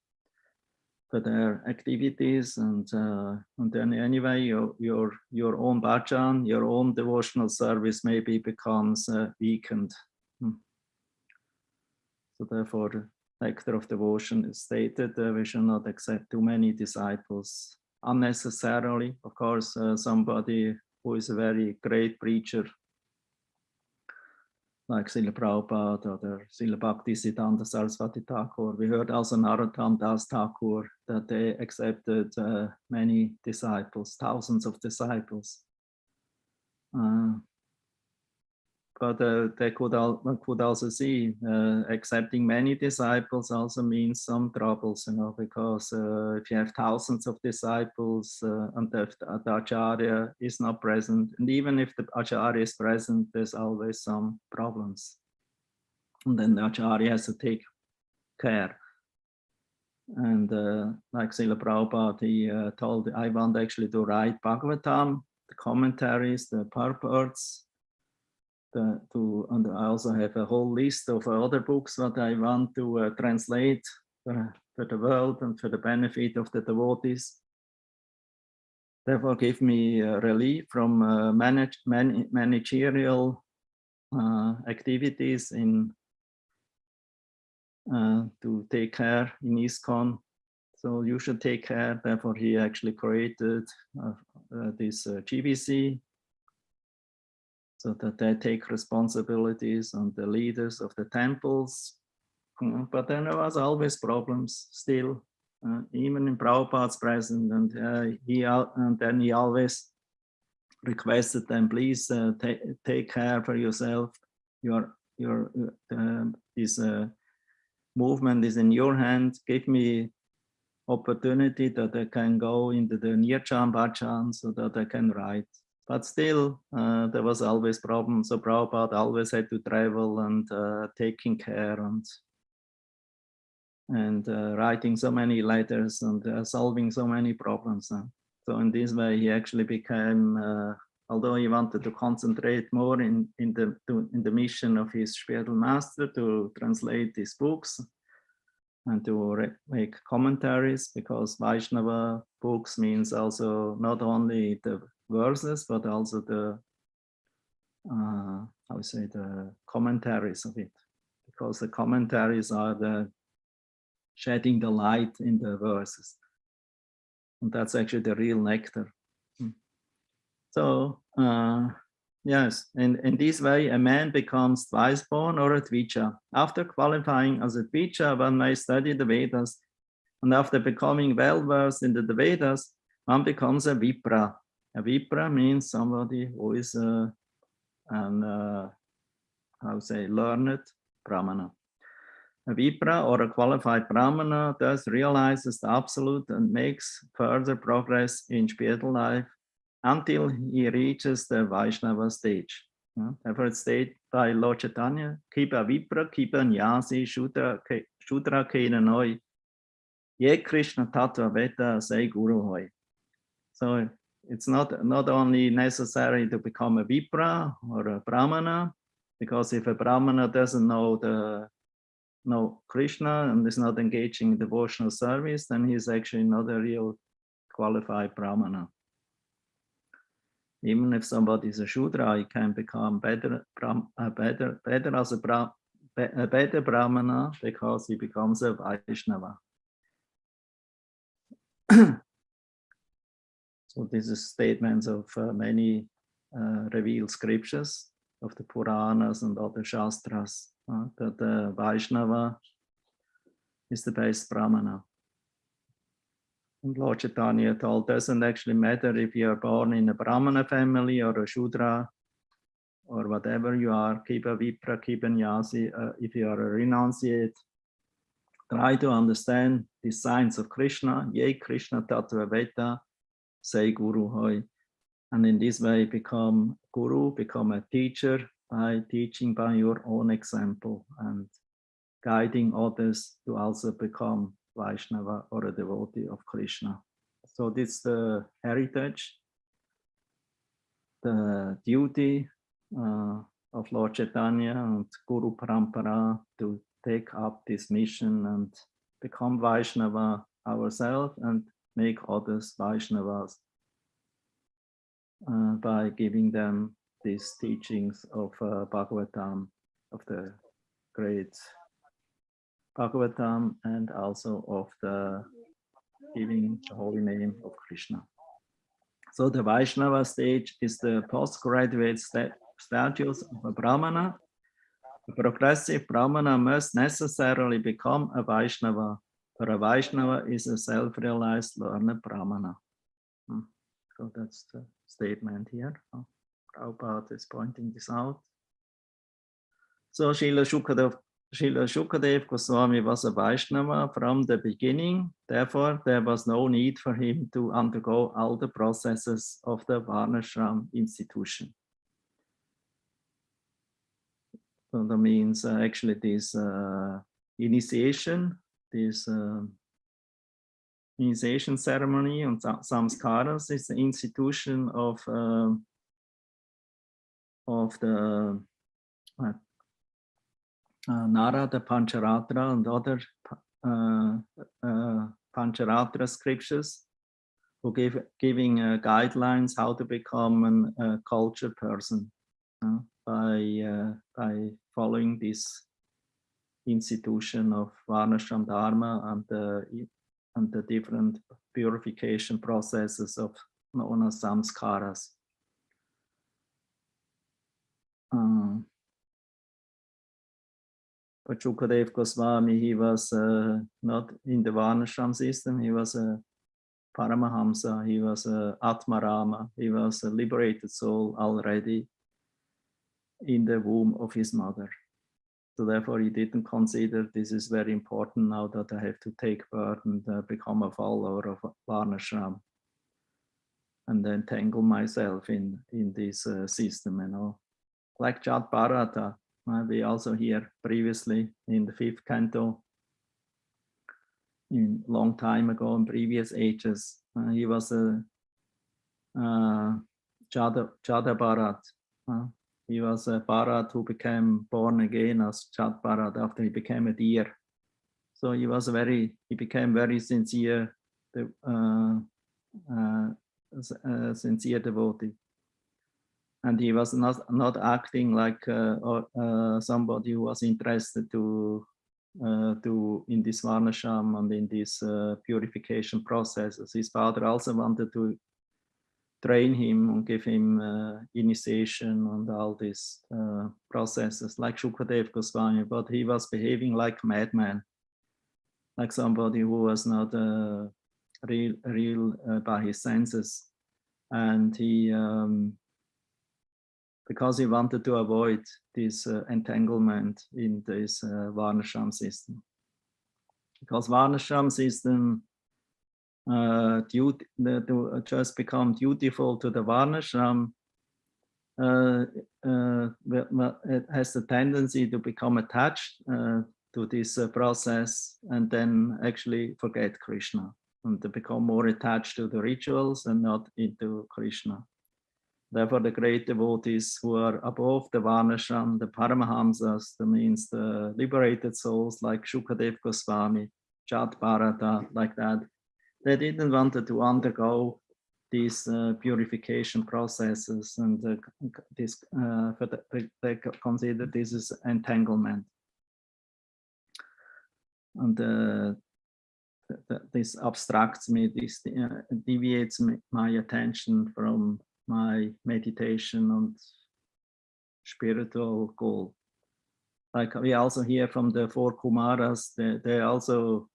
for their activities, and then anyway your own bhajan, your own devotional service maybe becomes weakened. So therefore the nectar of devotion is stated we should not accept too many disciples unnecessarily. Of course, somebody who is a very great preacher, like Srila Prabhupada or Srila Bhaktisiddhanta Saraswati Thakur. We heard also Narottam Das Thakur that they accepted many disciples, thousands of disciples. But they could also see accepting many disciples also means some troubles, because if you have thousands of disciples and the Acharya is not present, and even if the Acharya is present, there's always some problems. And then the Acharya has to take care. And like Srila Prabhupada, he told, I want actually to write Bhagavatam, the commentaries, the purports, and I also have a whole list of other books that I want to translate for the world and for the benefit of the devotees. Therefore, give me relief from managerial activities to take care in ISKCON. So you should take care. Therefore, he actually created this GBC, so that they take responsibilities on the leaders of the temples. But then there was always problems still, even in Prabhupada's presence, and then he always requested them, please take care for yourself. This movement is in your hand. Give me opportunity that I can go into the Nirjan Bhajan so that I can write. But still, there was always problems. So Prabhupada always had to travel and taking care and writing so many letters and solving so many problems. So in this way, he actually became, although he wanted to concentrate more in the mission of his spiritual master to translate his books and to make commentaries, because Vaishnava books means also not only the verses, but also the the commentaries of it, because the commentaries are the shedding the light in the verses, and that's actually the real nectar. So yes, in this way a man becomes twice born or a Dvija. After qualifying as a Dvija, one may study the Vedas, and after becoming well versed in the Vedas, one becomes a Vipra. A Vipra means somebody who is learned Brahmana. A Vipra or a qualified Brahmana thus realizes the absolute and makes further progress in spiritual life until he reaches the Vaishnava stage. Therefore it's stated by Lord Chaitanya, Kipa Vipra, Kipa Nyasi, Shudra Kena Noi, Ye Krishna Tattva Veta, Say Guru Hoi. So it's not only necessary to become a Vipra or a Brahmana, because if a Brahmana doesn't know Krishna and is not engaging in devotional service, then he's actually not a real qualified Brahmana. Even if somebody is a Shudra, he can become better Brahmana because he becomes a Vaishnava. So this is statements of many revealed scriptures of the Puranas and other Shastras, that the Vaishnava is the best Brahmana. And Lord Chaitanya told, doesn't actually matter if you are born in a Brahmana family or a Shudra or whatever you are, Kipa Vipra, Kipa Nyasi, if you are a renunciate, try to understand the signs of Krishna, Ye Krishna Tattva Veta, say Guru Hoy. And in this way become Guru, become a teacher by teaching by your own example and guiding others to also become Vaishnava or a devotee of Krishna. So this is the heritage, the duty of Lord Chaitanya and Guru Parampara to take up this mission and become Vaishnava ourselves and make others Vaishnavas by giving them these teachings of Bhagavatam, of the great Bhagavatam, and also of the giving the holy name of Krishna. So the Vaishnava stage is the postgraduate status of a Brahmana. A progressive Brahmana must necessarily become a Vaishnava, for a Vaishnava is a self-realized learned Brahmana. So that's the statement here. Prabhupada is pointing this out. So Srila Shukadev Goswami was a Vaishnava from the beginning. Therefore, there was no need for him to undergo all the processes of the Varnashram institution. So that means actually this initiation, this initiation ceremony and samskaras is the institution of the Narada Pancharatra and other Pancharatra scriptures, who giving guidelines how to become a cultured person by following this institution of Varnashram Dharma and the different purification processes of known as samskaras. But Shukadev Goswami, he was not in the Varnashram system, he was a Paramahamsa, he was a Atmarama, he was a liberated soul already in the womb of his mother. So therefore he didn't consider this is very important now that I have to take birth and become a follower of Varnashram and then tangle myself in this system, you know. Like Jat Bharata, we also hear previously in the 5th canto, in long time ago in previous ages, he was a Jada Bharat. He was a Bharat who became born again as Jat Bharat after he became a deer. So he became very sincere, sincere devotee. And he was not acting like somebody who was interested to in this Varnashram and in these purification processes. His father also wanted to train him and give him initiation and all these processes, like Shukadev Goswami, but he was behaving like a madman, like somebody who was not real by his senses, and he. Because he wanted to avoid this entanglement in this Varnashram system. Because Varnashram system, to just become dutiful to the Varnashram, it has the tendency to become attached to this process and then actually forget Krishna and to become more attached to the rituals and not into Krishna. Therefore, the great devotees who are above the Varnashram, the Paramahamsas, that means the liberated souls like Shukadev Goswami, Jat Bharata, like that, they didn't want to undergo these purification processes, and they consider this as entanglement. And this abstracts me, this deviates my attention from my meditation and spiritual goal. Like we also hear from the 4 Kumaras, they also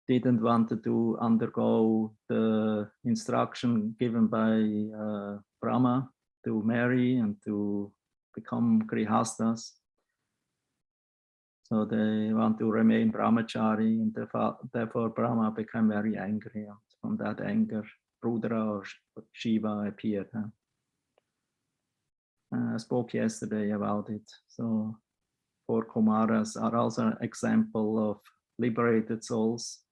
didn't want to undergo the instruction given by Brahma to marry and to become grihastas. So they want to remain brahmachari, and therefore Brahma became very angry. And from that anger, Rudra or Shiva appeared. I spoke yesterday about it. So 4 Kumaras are also an example of liberated souls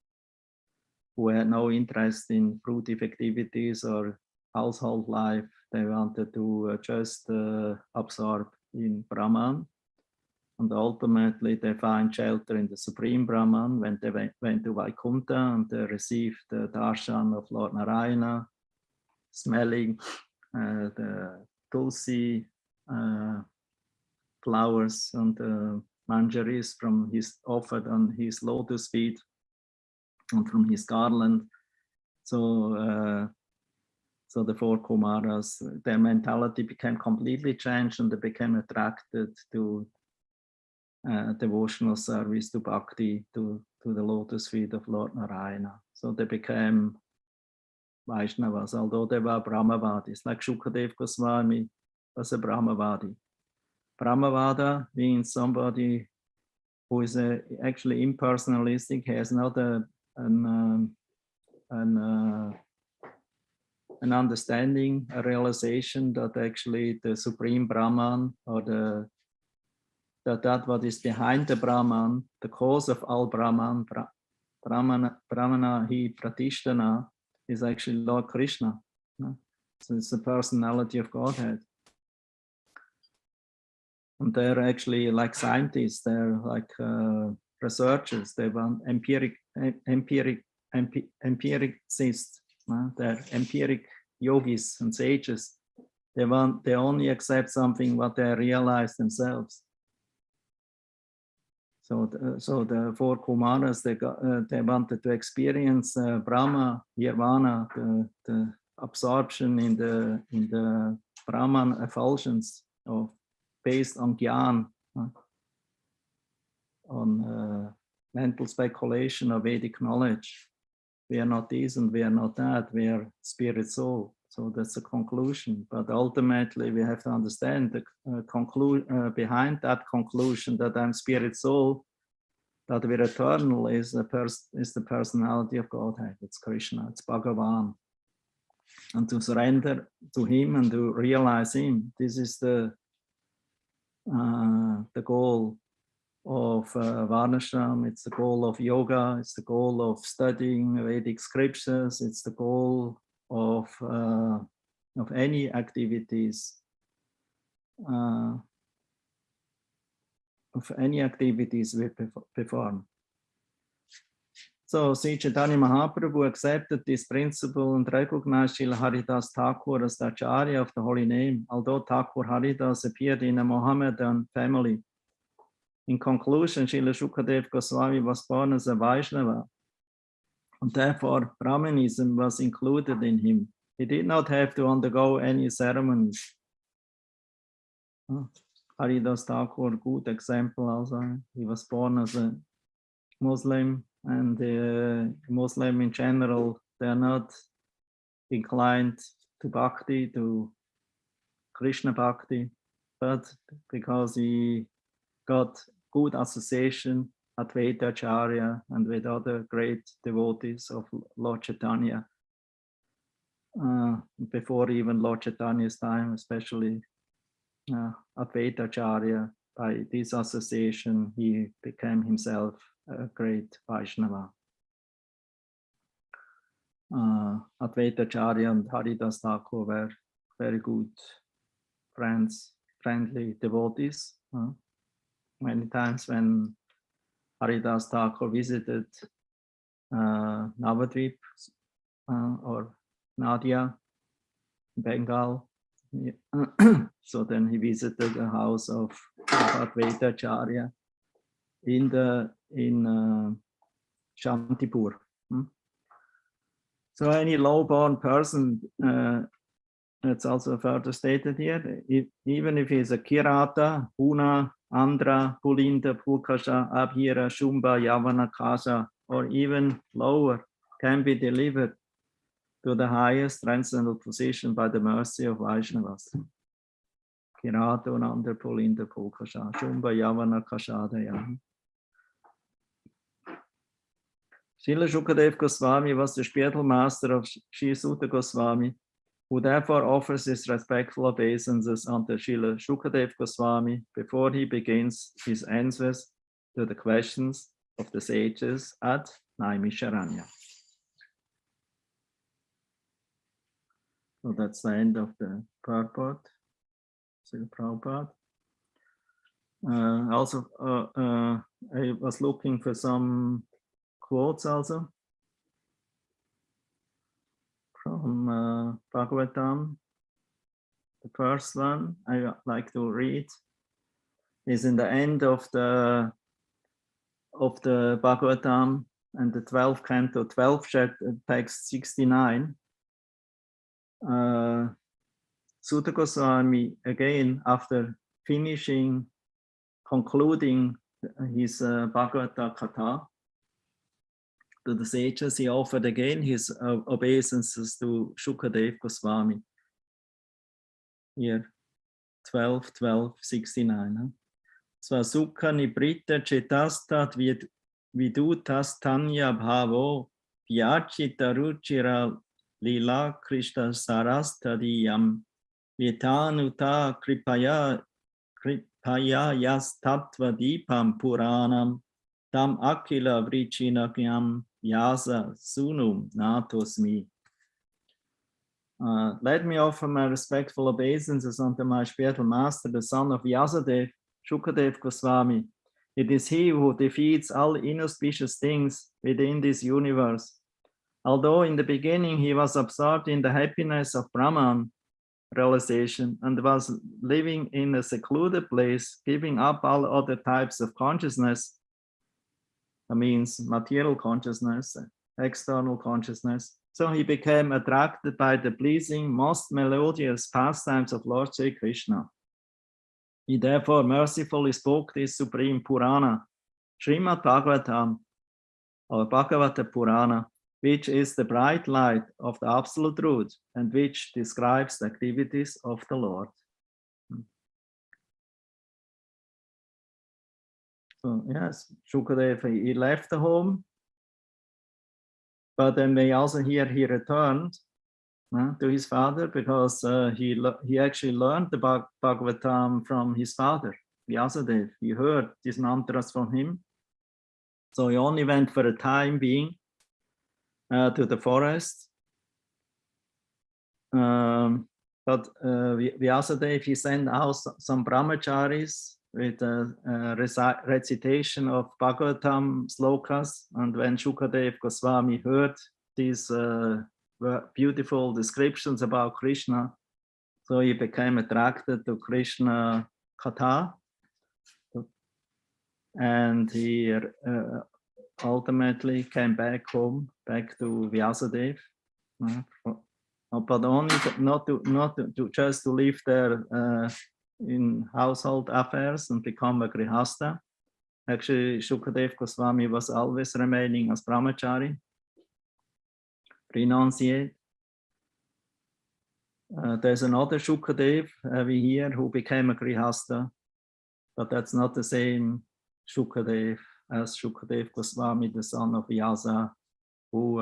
who had no interest in fruitive activities or household life. They wanted to just absorb in Brahman. And ultimately they find shelter in the Supreme Brahman when they went to Vaikuntha and they received the darshan of Lord Narayana, smelling the tulsi flowers and manjaris from his offered on his lotus feet and from his garland. So so the 4 Kumaras, their mentality became completely changed and they became attracted to devotional service, to bhakti, to the lotus feet of Lord Narayana. So they became Vaishnavas, although they were Brahmavadis, like Shukadev Goswami was a Brahmavadi. Brahmavada means somebody who is actually impersonalistic, has not an understanding, a realization that actually the Supreme Brahman or that what is behind the Brahman, the cause of all Brahman, Brahmana hi Pratishtana, is actually Lord Krishna. So it's the personality of Godhead. And they're actually like scientists, they're like researchers, they want empiricists, they're empiric yogis and sages. They only accept something what they realize themselves. So the 4 Kumaras, they wanted to experience Brahma, Nirvana, the absorption in the Brahman effulgence of based on Gyan, on mental speculation of Vedic knowledge. We are not this and we are not that, we are spirit soul. So that's the conclusion. But ultimately we have to understand the behind that conclusion that I'm spirit soul, that we're eternal is the personality of Godhead. It's Krishna, it's Bhagavan. And to surrender to him and to realize him, this is the goal of Varnashram, it's the goal of yoga, it's the goal of studying Vedic scriptures, it's the goal of any activities, we perform. So Sri Chaitanya Mahaprabhu accepted this principle and recognized Srila Haridas Thakur as the Acharya of the Holy Name, although Thakur Haridas appeared in a Mohammedan family. In conclusion, Srila Shukadev Goswami was born as a Vaishnava, and therefore Brahmanism was included in him. He did not have to undergo any ceremonies. Haridas Thakur, good example also. He was born as a Muslim, and Muslim in general, they are not inclined to bhakti, to Krishna bhakti, but because he got good association at Advaita Acharya and with other great devotees of Lord Chaitanya, before even Lord Chaitanya's time, especially Advaita Acharya, by this association, he became himself a great Vaishnava. Advaita Acharya and Haridas Thakur were very good friends, friendly devotees. Many times when Haridas Thakur visited Navadvip or Nadia, Bengal, so then he visited the house of Advaita Acharya in Shantipur. So any low-born person it's also further stated here, even if he's a Kirata, Puna, Andhra, Pulinda, Pulkasha, Abhira, Shumba, Yavana, Kasa, or even lower, can be delivered to the highest transcendental position by the mercy of Vaishnavas. Kirata, Andhra, Pulinda, Pulkasha, Shumba, Yavana, Kashada. Srila Shukadev Goswami was the spiritual master of Sri Suta Goswami, who therefore offers his respectful obeisances unto Srila Shukadev Goswami before he begins his answers to the questions of the sages at Naimisharanya. So that's the end of the purport. Srila Prabhupada. I was looking for some quotes also from Bhagavatam. The first one I like to read is in the end of the Bhagavatam and the 12th canto, 12th chapter, text 69. Suta Goswami, again, after concluding his Bhagavata Katha to the sages, he offered again his obeisances to Shukadev Goswami. Here, 12:12:69. Swasukha nibrita chetastat vidutas tanya bhavo vyachita ruchira lila krishna sarastadiyam vitanuta kripaya yas tattva dipam puranam tam akila vrichinakam yasa sunum natosmi. Let me offer my respectful obeisances unto my spiritual master, the son of Vyasadev, Shukadev Goswami. It is he who defeats all inauspicious things within this universe. Although in the beginning he was absorbed in the happiness of Brahman realization and was living in a secluded place, giving up all other types of consciousness, that means material consciousness, external consciousness. So he became attracted by the pleasing, most melodious pastimes of Lord Sri Krishna. He therefore mercifully spoke this supreme Purana, Srimad Bhagavatam, or Bhagavata Purana, which is the bright light of the absolute truth and which describes the activities of the Lord. So yes, Shukadev, he left the home, but then he also he returned to his father because he actually learned the Bhagavatam from his father, Vyasadev. He heard these mantras from him. So he only went for a time being to the forest. But Vyasadev, he sent out some brahmacharis with a recitation of Bhagavatam slokas. And when Shukadev Goswami heard these beautiful descriptions about Krishna, so he became attracted to Krishna Katha. And he ultimately came back home, back to Vyasadev, but only not to just to live there in household affairs and become a grihasta. Actually, Shukadev Goswami was always remaining as brahmachari, renunciate. There's another Shukadev we hear who became a grihasta, but that's not the same Shukadev as Shukadev Goswami, the son of Vyasa, who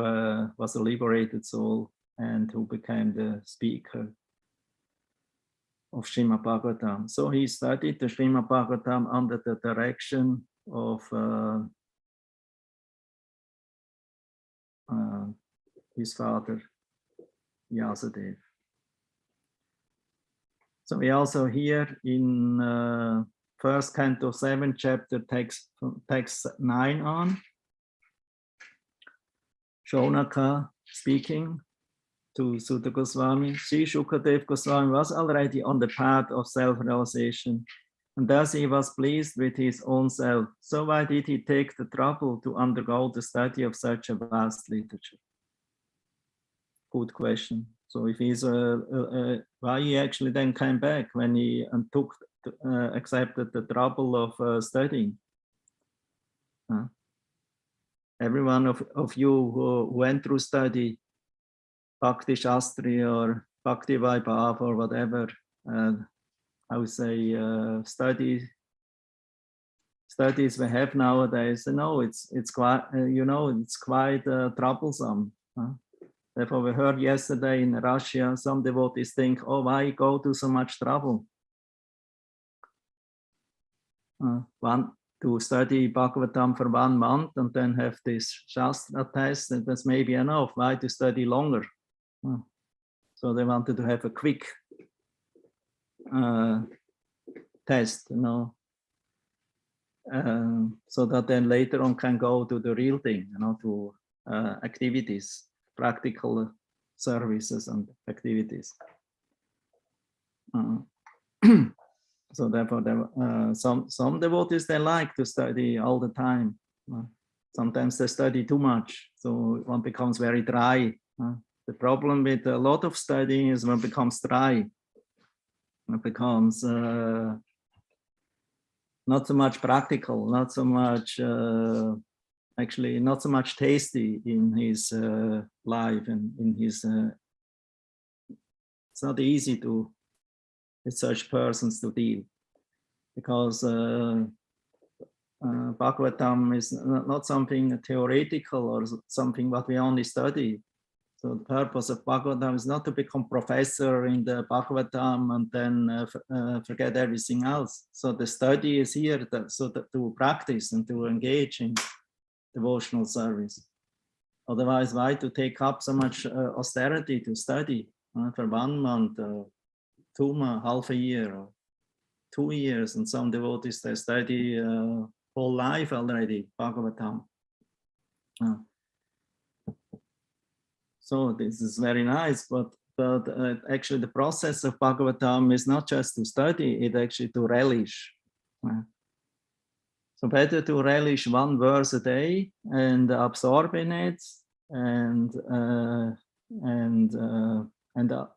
was a liberated soul and who became the speaker of Srimad Bhagavatam. So he studied the Srimad Bhagavatam under the direction of his father, Vyasadev. So we also hear in first canto 7 chapter text 9 on, Shonaka speaking to Suta Goswami. Sri Shukadev Goswami was already on the path of self-realization, and thus he was pleased with his own self. So why did he take the trouble to undergo the study of such a vast literature? Good question. So if he's why he actually then came back when he accepted the trouble of studying. Every one of you who went through study, Bhakti Shastri or Bhakti Vaibhav or whatever, I would say studies we have nowadays. No, it's quite it's quite troublesome. Therefore, we heard yesterday in Russia, some devotees think, "Oh, why go to so much trouble? To study Bhagavatam for 1 month and then have this Shastra test, and that's maybe enough. Why to study longer?" So they wanted to have a quick test, so that then later on can go to the real thing, to activities, practical services and activities. So therefore, some devotees, they like to study all the time. Sometimes they study too much, so one becomes very dry. The problem with a lot of studying is when it becomes dry. It becomes not so much practical, not so much, actually not so much tasty in his life and in his, it's not easy to, with such persons to deal, because Bhagavatam is not something theoretical or something what we only study. So the purpose of Bhagavatam is not to become professor in the Bhagavatam and then forget everything else. So the study is here to practice and to engage in devotional service. Otherwise, why to take up so much austerity to study for 1 month, 2 months, half a year, or 2 years, and some devotees, they study whole life already, Bhagavatam. So this is very nice, but actually the process of Bhagavatam is not just to study, it actually to relish. So better to relish 1 verse a day and absorb in it, and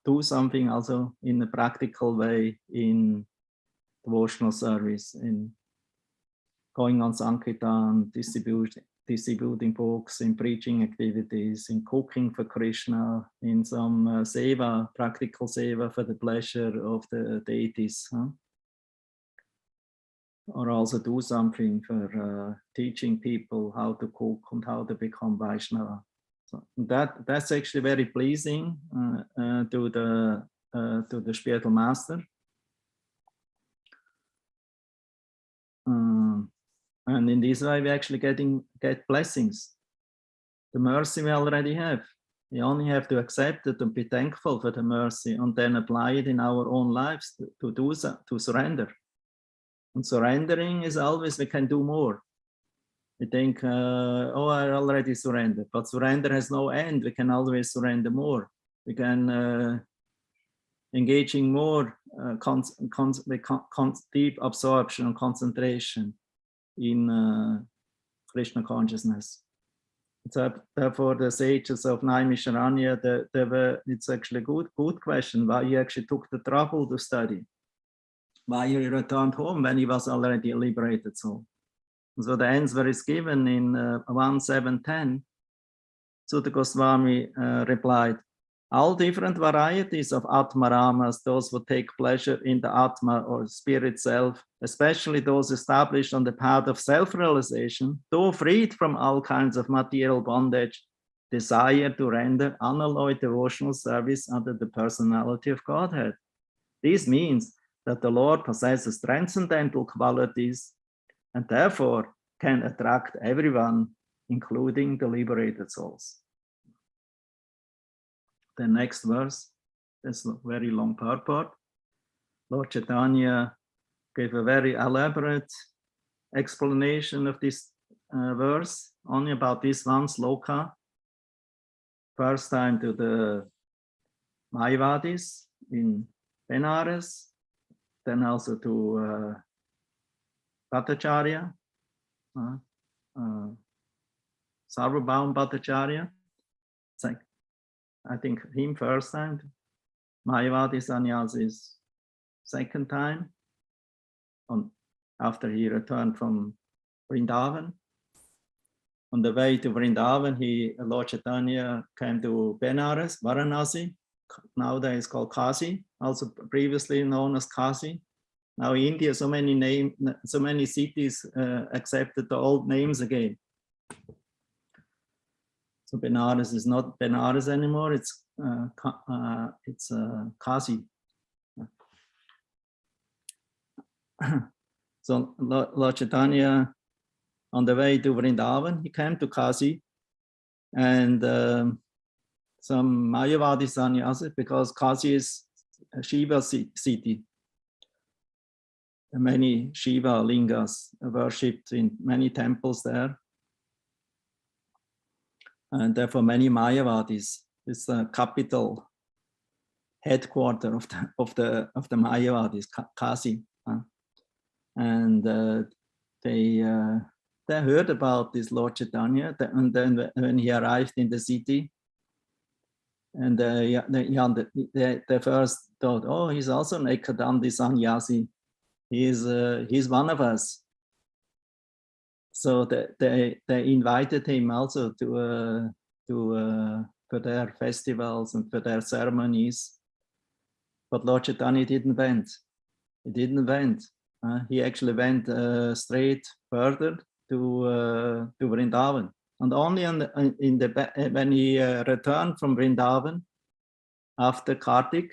do something also in a practical way in devotional service, in going on Sankirtan, distributing books, in preaching activities, in cooking for Krishna, in some seva, practical seva for the pleasure of the deities. Or also do something for teaching people how to cook and how to become Vaishnava. So that's actually very pleasing to the spiritual master. And in this way, we actually get blessings. The mercy we already have. We only have to accept it and be thankful for the mercy, and then apply it in our own lives to surrender. And surrendering is always we can do more. We think, oh, I already surrendered, but surrender has no end. We can always surrender more. We can engage in more deep absorption and concentration in Krishna consciousness. So therefore, the sages of Naimisharanya, it's actually a good question why he actually took the trouble to study, why he returned home when he was already a liberated soul. So the answer is given in 1.7.10. Sutta Goswami replied, all different varieties of Atmaramas, those who take pleasure in the Atma or spirit self, especially those established on the path of self-realization, though freed from all kinds of material bondage, desire to render unalloyed devotional service under the personality of Godhead. This means that the Lord possesses transcendental qualities and therefore can attract everyone, including the liberated souls. The next verse, that's a very long purport. Lord Chaitanya gave a very elaborate explanation of this verse, only about this one sloka. First time to the Mayavadis in Benares, then also to Bhattacharya, Sarvabhauma Bhattacharya, I think him first time. Mayavadi sannyasi is second time. After he returned from Vrindavan. On the way to Vrindavan, Lord Chaitanya came to Benares, Varanasi, nowadays called Kashi, also previously known as Kashi. Now in India, so many cities accepted the old names again. So Benares is not Benares anymore, it's Kashi. So Lord Chaitanya, on the way to Vrindavan, he came to Kashi, and some Mayavadi sannyasi, because Kashi is a Shiva city. Many Shiva lingas are worshipped in many temples there, and therefore many Mayavadis. It's the capital headquarter of the Mayavadis, Kashi, and they heard about this Lord Chaitanya, and then when he arrived in the city, and they first thought, oh, he's also an Ekadandi sannyasi. He's one of us. So they invited him also to for their festivals and for their ceremonies. But Lord Chaitanya didn't went. He didn't went. He actually went straight further to Vrindavan. And only when he returned from Vrindavan after Kartik,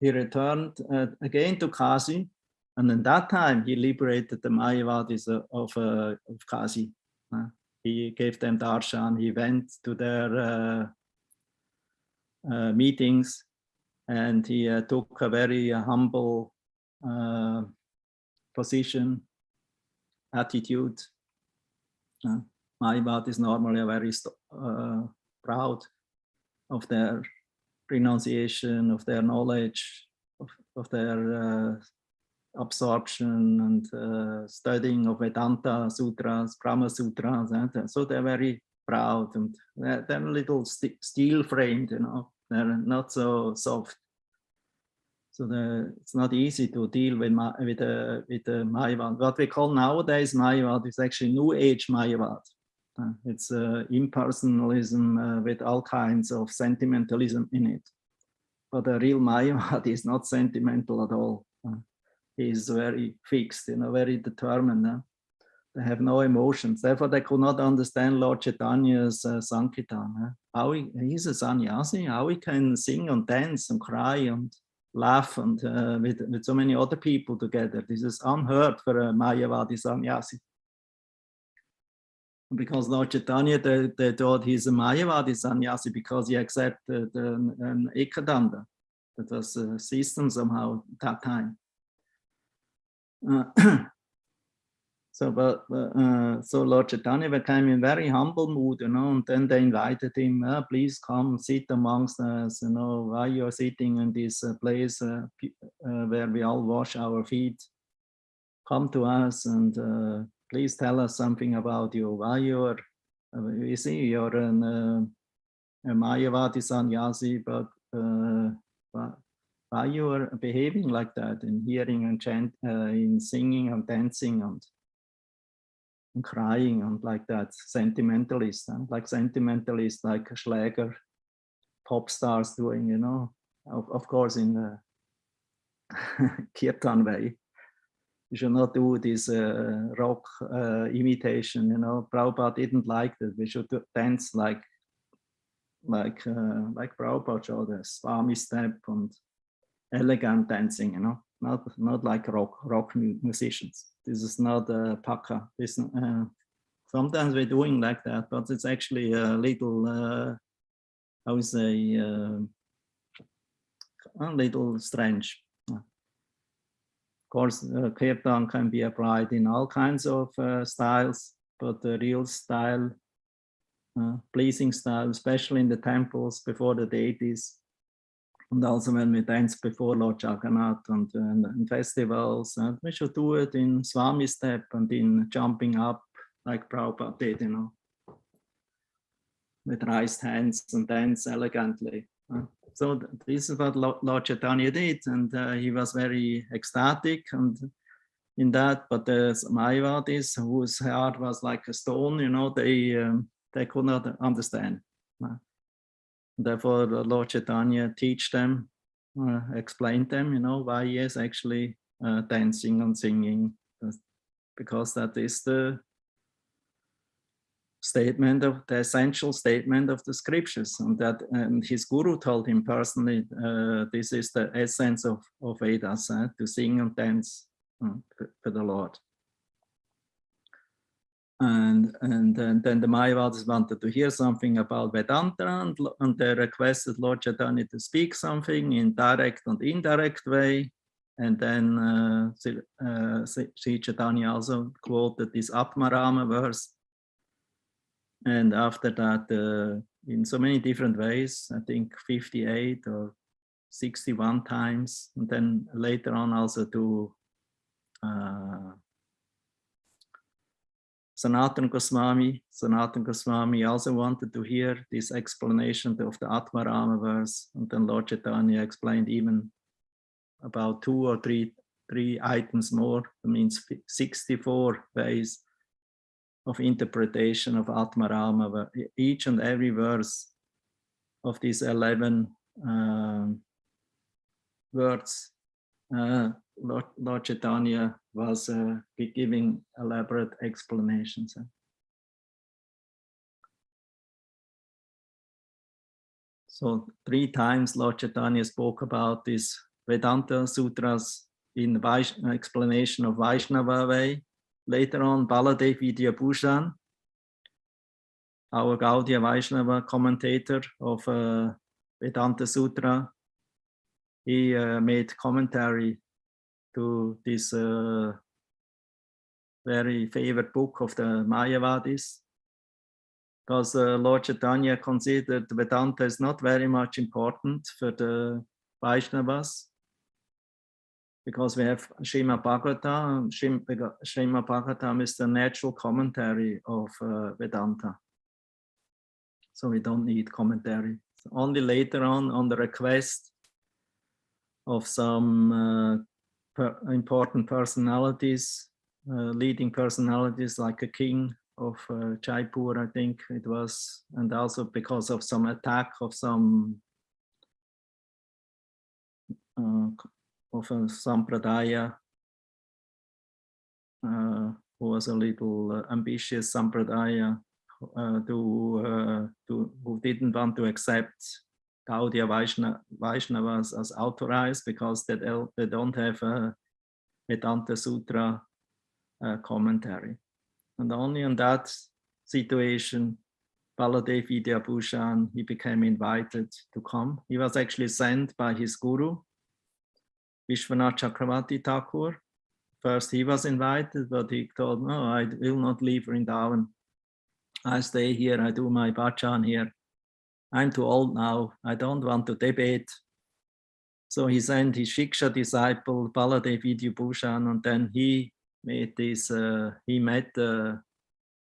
he returned again to Kashi, and in that time he liberated the Mayavadis of Kashi. He gave them darshan. He went to their meetings, and he took a very humble position, attitude. Mayavadis normally are very proud of their renunciation, of their knowledge, of their absorption and studying of Vedanta sutras, Brahma sutras, and so they're very proud, and they're a little steel framed, you know, they're not so soft. So it's not easy to deal with the Mayavad. What we call nowadays Mayavad is actually New Age Mayavad. It's impersonalism with all kinds of sentimentalism in it. But the real Mayavad is not sentimental at all. He's very fixed, you know, very determined. They have no emotions. Therefore, they could not understand Lord Chaitanya's Sankirtan. How he's a sannyasi, how he can sing and dance and cry and laugh and with so many other people together. This is unheard for a Mayavadi sannyasi. Because Lord Chaitanya, they thought he's a Mayavadi sannyasi because he accepted an Ekadanda. That was a system somehow at that time. So Lord Chaitanya became in very humble mood, you know, and then they invited him, please come sit amongst us, you know, why you're sitting in this place where we all wash our feet. Come to us and please tell us something about you. Why you're, you see, you're a Mayavadi sannyasi, but why you are behaving like that in hearing and in singing and dancing and crying and like that, sentimentalist, like Schlager, pop stars doing, you know, of course in the Kirtan way. You should not do this rock imitation, you know. Prabhupada didn't like that. We should dance like Prabhupada showed us, Swami step and elegant dancing, you know, not like rock musicians. This is not a paka. Sometimes we're doing like that, but it's actually a little, I would say, a little strange. Of course, Kirtan can be applied in all kinds of styles, but the real style, pleasing style, especially in the temples before the deities, and also when we dance before Lord Jagannath and festivals, and we should do it in Swami step and in jumping up like Prabhupada did, you know, with raised hands and dance elegantly. So this is what Lord Chaitanya did, and he was very ecstatic and in that. But the Mayavadis, whose heart was like a stone, you know, they could not understand. Therefore, Lord Chaitanya teach them, explain them, you know, why he is actually dancing and singing, because that is the statement of the essential statement of the scriptures, and that his guru told him personally, this is the essence of Vedas, to sing and dance for the Lord. And then the Mayavadis wanted to hear something about Vedanta, and they requested Lord Chaitanya to speak something in direct and indirect way. And then Sri Chaitanya also quoted this Atmarama verse. And after that, in so many different ways, I think 58 or 61 times, and then later on also to Sanatana Goswami. Sanatana Goswami also wanted to hear this explanation of the Atmarama verse, and then Lord Chaitanya explained even about 2 or 3 items more. That means 64 ways of interpretation of Atmarama. Each and every verse of these 11 words, Lord Chaitanya was giving elaborate explanations. So 3 times Lord Chaitanya spoke about these Vedanta Sutras in explanation of Vaishnava way. Later on, Baladev Vidyabhushan, our Gaudiya Vaishnava commentator of Vedanta Sutra, he made commentary to this very favorite book of the Mayavadis, because Lord Chaitanya considered Vedanta is not very much important for the Vaishnavas, because we have Srimad Bhagavatam. Srimad Bhagavatam is the natural commentary of Vedanta. So we don't need commentary. So only later on the request of some important personalities, leading personalities like a king of Jaipur, I think it was, and also because of some attack of some of a sampradaya who was a little ambitious sampradaya who didn't want to accept Gaudiya Vaishnavas as authorized, because they don't have a Vedanta Sutra commentary. And only in that situation, Baladev Vidyabhushan, he became invited to come. He was actually sent by his guru, Vishwanath Chakravarti Thakur. First he was invited, but he told, no, I will not leave Vrindavan. I stay here, I do my bhajan here. I'm too old now, I don't want to debate. So he sent his Shiksha disciple, Baladev Vidyabhushan, and then he made this, he met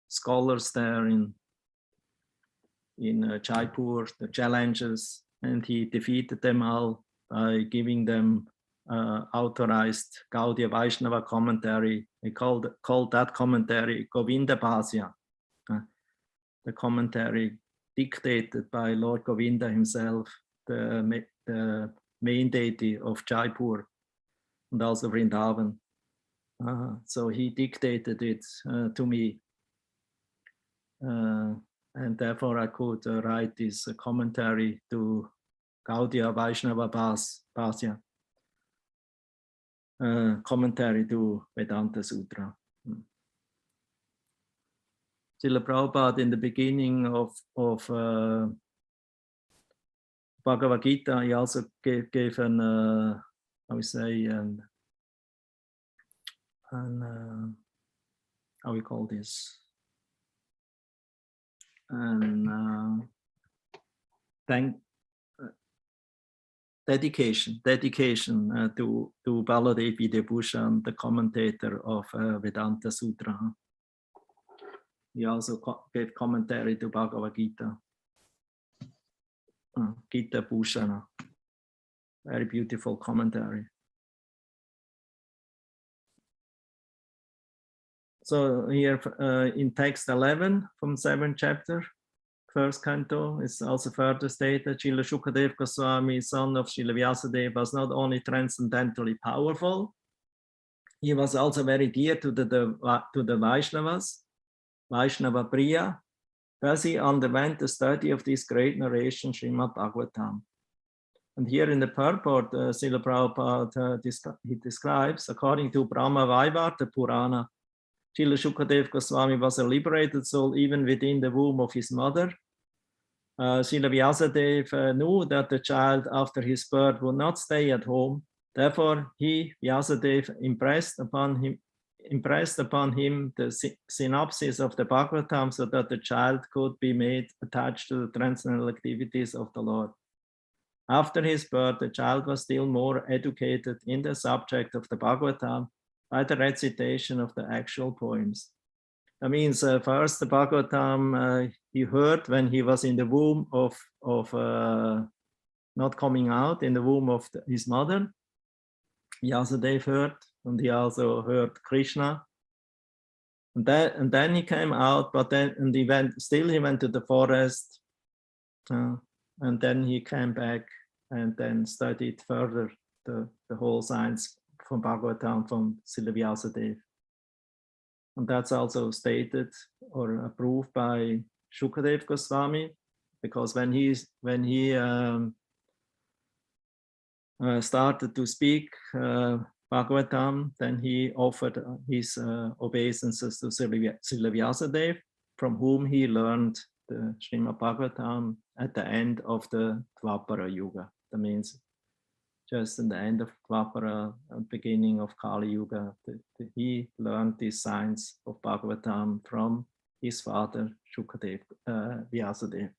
scholars there in Jaipur, the challengers, and he defeated them all by giving them authorized Gaudiya Vaishnava commentary. He called that commentary Govinda Bhasya, the commentary dictated by Lord Govinda himself, the main deity of Jaipur and also Vrindavan. So he dictated it to me, and therefore I could write this commentary to Gaudiya Vaishnava Bhasya, commentary to Vedanta Sutra. Srila Prabhupada, in the beginning of Bhagavad Gita, he also gave an, how we say, how we call this, and dedication to Baladev Vidyabhushan, the commentator of Vedanta Sutra. He also gave commentary to Bhagavad Gita. Gita Bhushana. Very beautiful commentary. So here in text 11 from 7th chapter, 1st canto, it's also further stated that Srila Shukadeva Goswami, son of Srila Vyasadeva, was not only transcendentally powerful, he was also very dear to the Vaishnavas, Vaishnava Priya. Thus he underwent the study of this great narration, Srimad Bhagavatam. And here in the purport, Srila Prabhupada, he describes, according to Brahma Vaivarta Purana, Srila Shukadeva Goswami was a liberated soul even within the womb of his mother. Srila Vyasadeva knew that the child after his birth would not stay at home. Therefore, he, Vyasadeva, impressed upon him the synopsis of the Bhagavatam so that the child could be made attached to the transcendental activities of the Lord. After his birth, the child was still more educated in the subject of the Bhagavatam by the recitation of the actual poems. That means first the Bhagavatam he heard when he was in the womb of not coming out, in the womb of his mother. Vyasadeva heard, and he also heard Krishna. And then he came out, but then he went to the forest, and then he came back and then studied further the whole science from Bhagavatam from Srila Vyasadeva. And that's also stated or approved by Shukadeva Goswami, because when he started to speak Bhagavatam, then he offered his obeisances to Srila Vyasadeva, from whom he learned the Srimad Bhagavatam at the end of the Dvapara Yuga. That means just in the end of Dvapara, beginning of Kali Yuga, he learned this science of Bhagavatam from his father, Shukadeva Vyasadeva.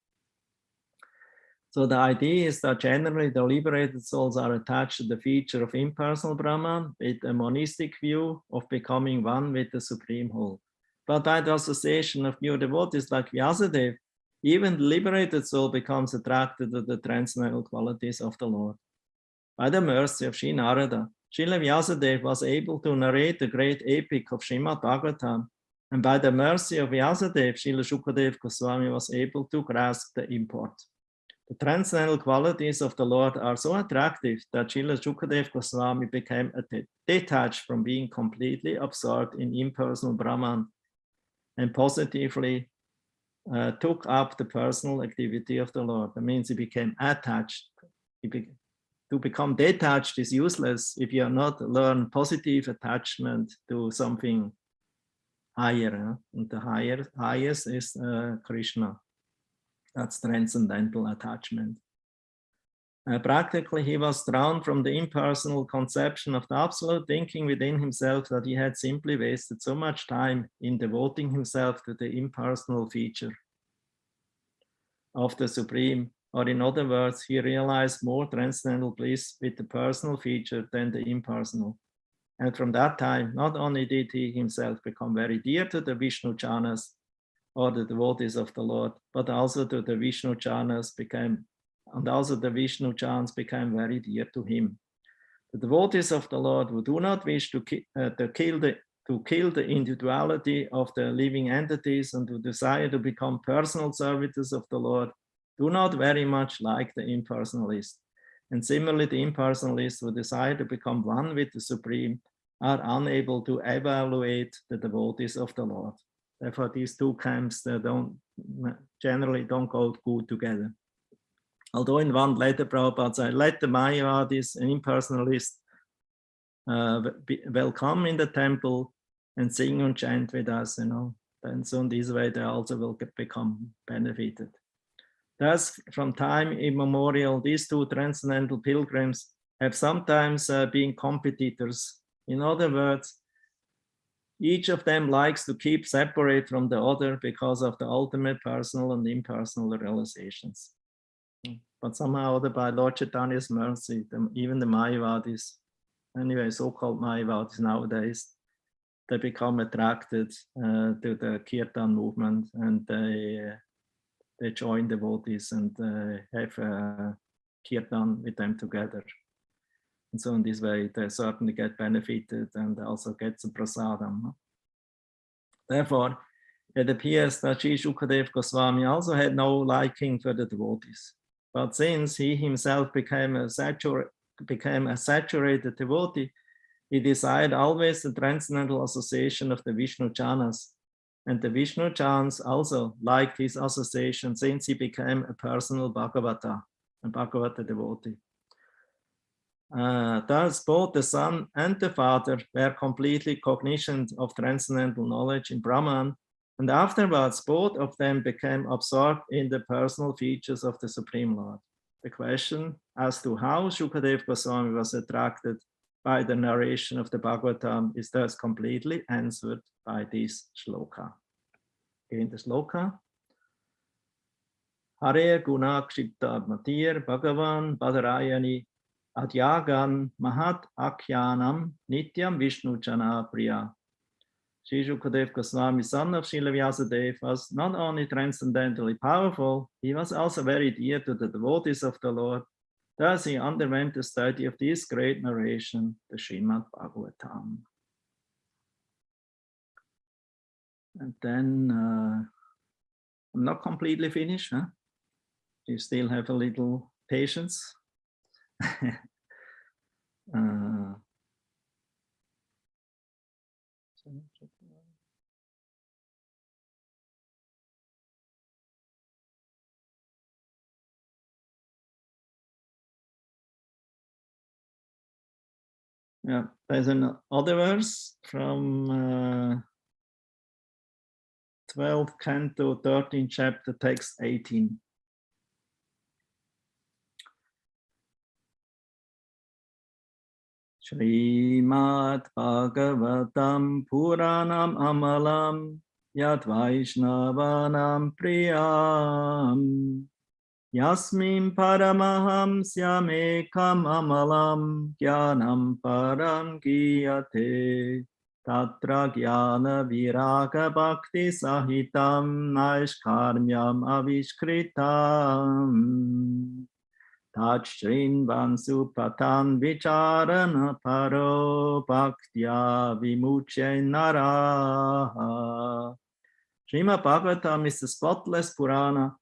So the idea is that generally the liberated souls are attached to the feature of impersonal Brahman with a monistic view of becoming one with the Supreme Whole. But by the association of pure devotees like Vyasadeva, even the liberated soul becomes attracted to the transcendental qualities of the Lord. By the mercy of Sri Narada, Srila Vyasadeva was able to narrate the great epic of Srimad Bhagavatam, and by the mercy of Vyasadeva, Srila Shukadeva Goswami was able to grasp the import. The transcendental qualities of the Lord are so attractive that Srila Shukadeva Goswami became detached from being completely absorbed in impersonal Brahman and positively took up the personal activity of the Lord. That means he became attached. To become detached is useless if you are not learn positive attachment to something higher. And the highest is Krishna. That's transcendental attachment. Practically, he was drawn from the impersonal conception of the Absolute, thinking within himself that he had simply wasted so much time in devoting himself to the impersonal feature of the Supreme. Or in other words, he realized more transcendental bliss with the personal feature than the impersonal. And from that time, not only did he himself become very dear to the Vishnu Chanas, or the devotees of the Lord, but also to the Vishnu Chanas became very dear to him. The devotees of the Lord who do not wish to kill the individuality of the living entities and who desire to become personal servitors of the Lord do not very much like the impersonalists. And similarly, the impersonalists who desire to become one with the Supreme are unable to evaluate the devotees of the Lord. Therefore, these two camps generally don't go good together. Although in one letter, Prabhupada said, let the Mayavadis and impersonalists welcome in the temple and sing and chant with us, then soon this way they also will become benefited. Thus, from time immemorial, these two transcendental pilgrims have sometimes been competitors. In other words, each of them likes to keep separate from the other because of the ultimate personal and impersonal realizations. But somehow, other by Lord Chaitanya's mercy, even the Mayavadis, anyway, so-called Mayavadis nowadays, they become attracted to the Kirtan movement, and they join devotees and have kirtan with them together. And so in this way, they certainly get benefited and also get some prasadam. Therefore, it appears that Sri Shukadev Goswami also had no liking for the devotees. But since he himself became a saturated devotee, he desired always the transcendental association of the Vishnu Janas. And the Vishnu Jans also liked his association since he became a personal Bhagavata, a Bhagavata devotee. Thus, both the son and the father were completely cognizant of transcendental knowledge in Brahman, and afterwards both of them became absorbed in the personal features of the Supreme Lord. The question as to how Shukadev Goswami was attracted by the narration of the Bhagavatam is thus completely answered by this shloka. In the shloka, Hare Gunakshipta Matir Bhagavan Badarayani Adyagan Mahat Akhyanam Nityam Vishnu Jana Priya. Sri Shukadev Goswami, son of Srila Vyasadeva, was not only transcendently powerful, he was also very dear to the devotees of the Lord. Thus he underwent the study of this great narration, the Srimad Bhagavatam. And then I'm not completely finished. Huh? You still have a little patience. Yeah, there's another verse from 12th canto, 13th chapter, text 18. Srimad Bhagavatam Puranam Amalam Yad Vaishnavanam Priyam Yasmin Paramaham Syamekam Amalam Jnanam Param Giyate Tatra Jnana Viraga Bhakti Sahitam Naishkarmyam Avishkritam Tajrin Vansu Patan Vicharana Paro Bhaktya Vimuche Naraha. Srimad Bhagavatam is the spotless Purana.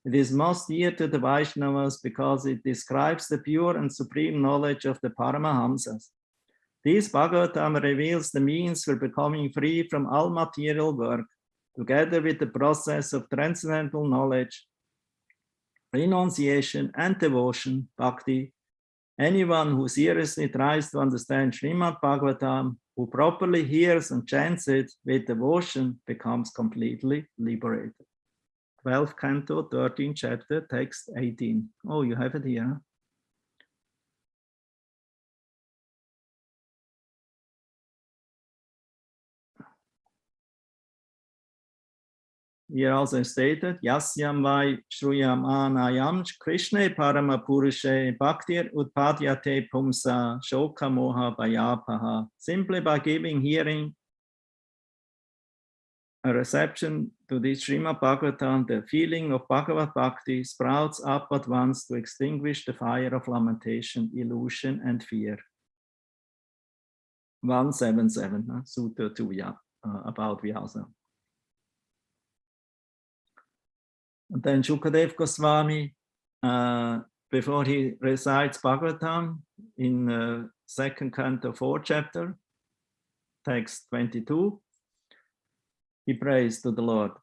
It is most dear to the Vaishnavas because it describes the pure and supreme knowledge of the Paramahamsas. This Bhagavatam reveals the means for becoming free from all material work, together with the process of transcendental knowledge, renunciation and devotion, bhakti. Anyone who seriously tries to understand Srimad Bhagavatam, who properly hears and chants it with devotion, becomes completely liberated. 12th canto, 13th chapter, text 18. Oh, you have it here. Here also stated, Yasyam vai shruyam anayam Krishna parama purushe bhaktir utpadyate pumsa shoka moha vayapaha. Simply by giving hearing a reception to this Srimad Bhagavatam, the feeling of Bhagavad Bhakti sprouts up at once to extinguish the fire of lamentation, illusion, and fear. 177, Sutta 2, about Vyasa. And then Shukadev Goswami, before he recites Bhagavatam in 2nd canto, 4th chapter, text 22, he prays to the Lord.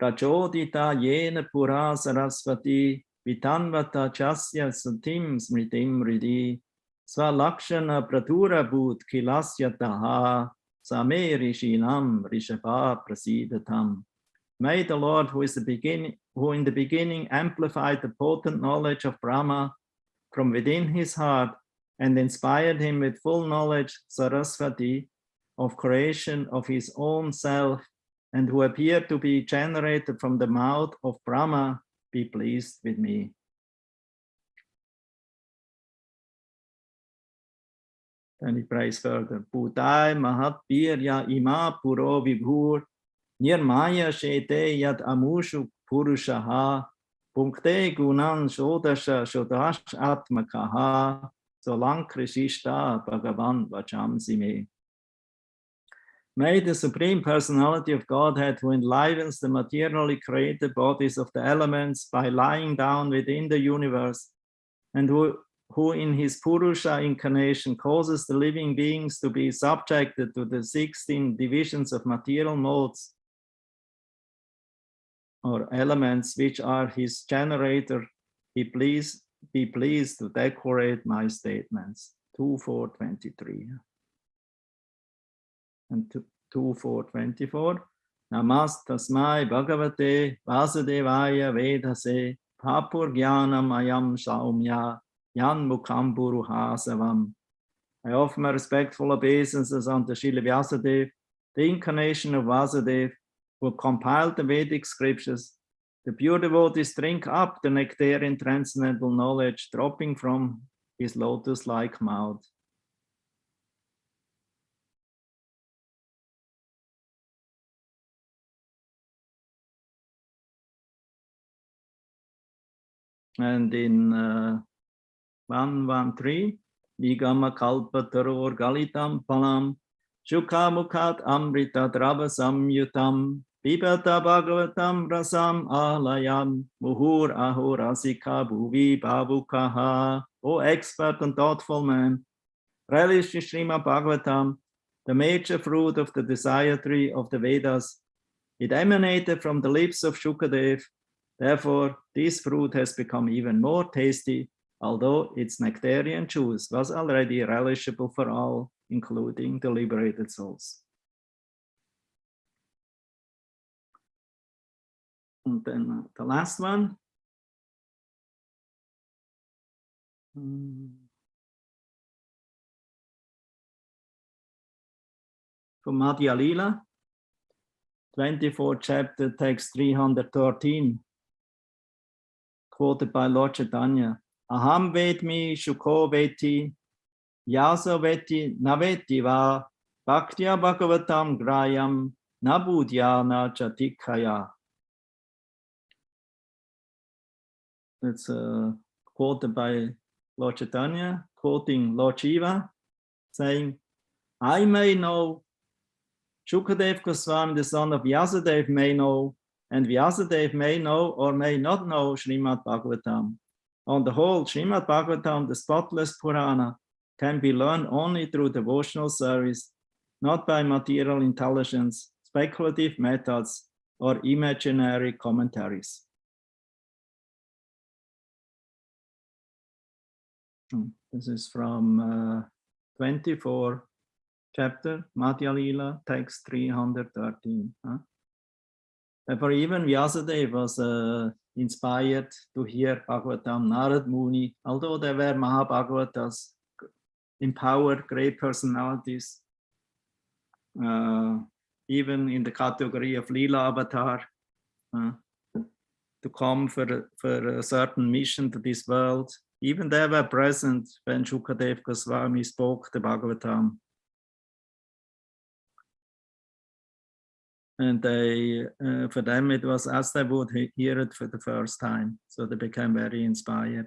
Prajodita yena pura sarasvati vitanvata chasya satim smritim ridi svalakshana pratura bhut kilasya taha same rishinam rishabha prasidatam. May the Lord, who in the beginning amplified the potent knowledge of Brahma from within his heart and inspired him with full knowledge, Sarasvati, of creation of his own self, and who appeared to be generated from the mouth of Brahma, be pleased with me. Then he prays further. Bhutai mahatvirya ima puro vibhur nirmaya shete yad amushu Purushaha Punkte Gunan Shodasha Shodash Atmakaha Solang Krishishta Bhagavan Vachamsi Me. May the Supreme Personality of Godhead, who enlivens the materially created bodies of the elements by lying down within the universe, and who in his Purusha incarnation causes the living beings to be subjected to the 16 divisions of material modes or elements which are his generator, be pleased to decorate my statements. 2.4.23. And 2.4.24. Namastasmai Bhagavate Vasudevaya Vedase Papur Jnanam Ayam Saumya Yan Mukham Buruhasavam. I offer my respectful obeisances unto Srila Vyasadeva, the incarnation of Vasudev, who compiled the Vedic scriptures. The pure devotees drink up the nectarian transcendental knowledge dropping from his lotus-like mouth. And in 113, Vigama Kalpa Taror Galitam Palam Shukha Mukhat Amrita Drava Samyutam Pipata Bhagavatam Rasam Alayam Muhur Ahur Asika Bhuvi Bhavukaha. O expert and thoughtful man, relish Srimad Bhagavatam, the major fruit of the desire tree of the Vedas. It emanated from the lips of Shukadev. Therefore, this fruit has become even more tasty, although its nectarian juice was already relishable for all, including the liberated souls. And then the last one. From Madhya Lila, 24th chapter, text 313. Quoted by Lord Chaitanya. Aham vedmi shuko veti, yasa veti naveti va, bhaktya bhagavatam grayam, nabudhyana chatikaya. It's quoted by Lord Chaitanya, quoting Lord Shiva, saying, I may know, Shukadev Goswami, the son of Vyasadeva, may know, and Vyasadeva may know or may not know Srimad Bhagavatam. On the whole, Srimad Bhagavatam, the spotless Purana, can be learned only through devotional service, not by material intelligence, speculative methods, or imaginary commentaries. This is from 24 chapter, Madhya Lila, text 313. Therefore, even Vyasadeva was inspired to hear Bhagavatam. Narad Muni, although there were Mahabhagavatas, empowered great personalities, even in the category of Leela Avatar, to come for a certain mission to this world. Even they were present when Shukadev Goswami spoke the Bhagavatam. And they, for them, it was as they would hear it for the first time. So they became very inspired.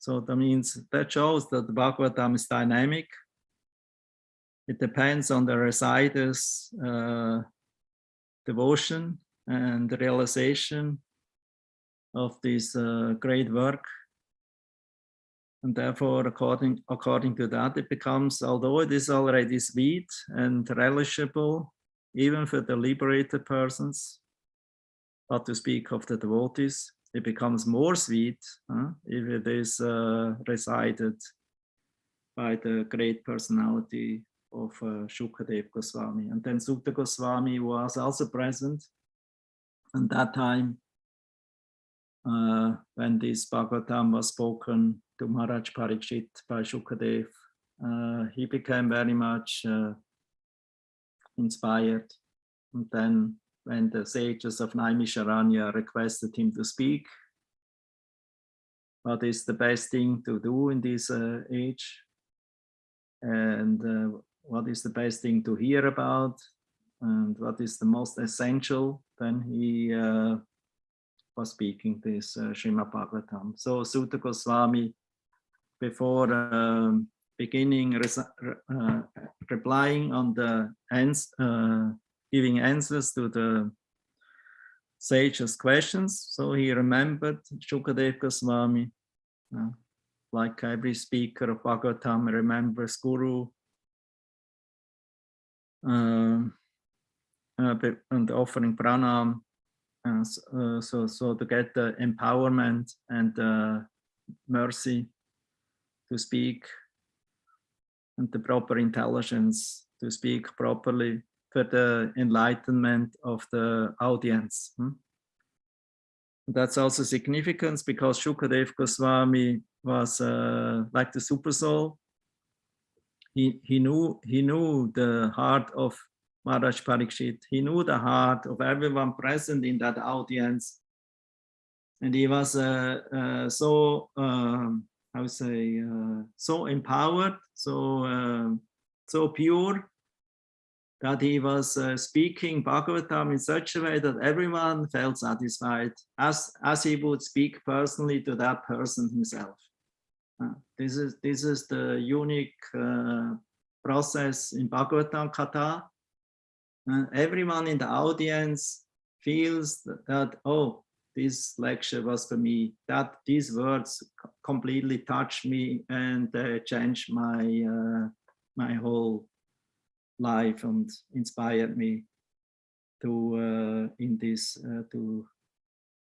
So that means, that shows that the Bhagavatam is dynamic. It depends on the reciter's devotion and the realization of this great work. And therefore, according to that, it becomes, although it is already sweet and relishable, even for the liberated persons, but to speak of the devotees, it becomes more sweet if it is recited by the great personality of Shukadev Goswami. And then Sutta Goswami was also present at that time when this Bhagavatam was spoken to Maharaj Parikshit by Shukadev. He became very much inspired. And then when the sages of Naimisharanya requested him to speak, what is the best thing to do in this age? And what is the best thing to hear about? And what is the most essential? Then he was speaking this Srimad Bhagavatam. So Sutta Goswami, before beginning replying on the giving answers to the sages' questions, so he remembered Shukadev Goswami, like every speaker of Bhagavatam remembers Guru, and offering pranam, so to get the empowerment and the mercy to speak, and the proper intelligence to speak properly for the enlightenment of the audience. That's also significant because Shukadev Goswami was like the super soul. He knew the heart of Maharaj Parikshit. He knew the heart of everyone present in that audience, and he was so so empowered, so pure, that he was speaking Bhagavatam in such a way that everyone felt satisfied, as he would speak personally to that person himself. This is the unique process in Bhagavatam Katha. Everyone in the audience feels that, oh, this lecture was for me, that these words completely touched me and changed my whole life and inspired me to to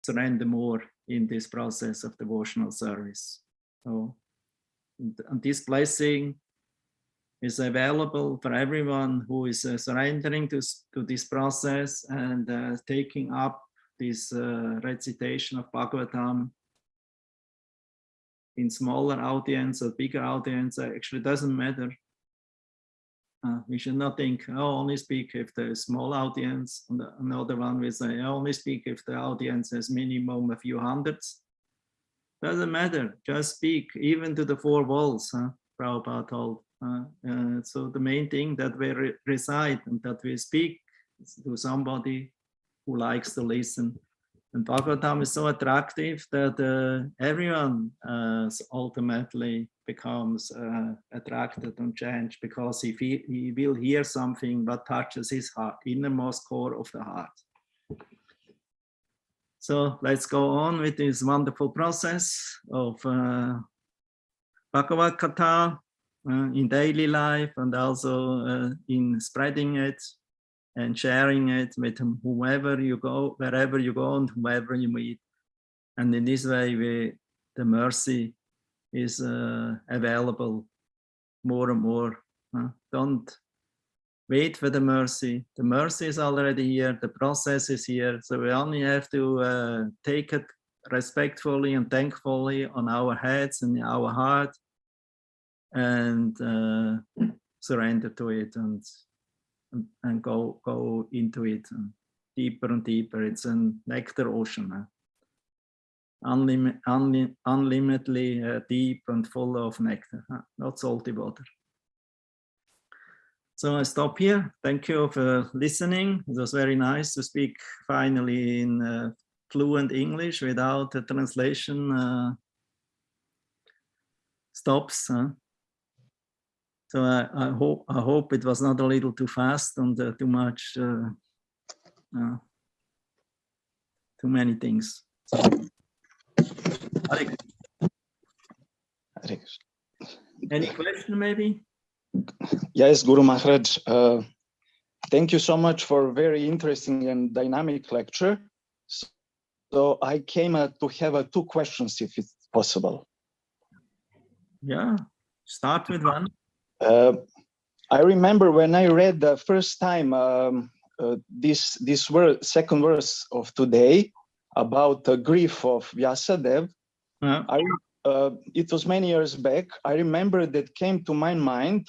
surrender more in this process of devotional service. So, and this blessing is available for everyone who is surrendering to this process and taking up this recitation of Bhagavatam in smaller audience or bigger audience. Actually doesn't matter. We should not think, oh, only speak if there is small audience. And another one will say, only speak if the audience has minimum a few hundreds. Doesn't matter, just speak, even to the four walls, Prabhupada told. So the main thing that we recite and that we speak to somebody who likes to listen. And Bhagavatam is so attractive that everyone ultimately becomes attracted and changed, because he will hear something that touches his heart, innermost core of the heart. So let's go on with this wonderful process of Bhagavad Gita in daily life, and also in spreading it and sharing it with whomever you go, wherever you go, and whoever you meet. And in this way, the mercy is available more and more. Don't wait for the mercy. The mercy is already here. The process is here. So we only have to take it respectfully and thankfully on our heads and our heart, and surrender to it and go into it deeper and deeper. It's a nectar ocean, unlimitedly deep and full of nectar, not salty water. So I stop here. Thank you for listening. It was very nice to speak finally in fluent English without the translation stops. So I hope it was not a little too fast and too much, too many things. So, any question maybe? Yes, Guru Maharaj. Thank you so much for a very interesting and dynamic lecture. So I came to have 2 questions, if it's possible. Yeah, start with one. I remember when I read the first time this second verse of today about the grief of Vyasadeva. It was many years back. I remember that came to my mind,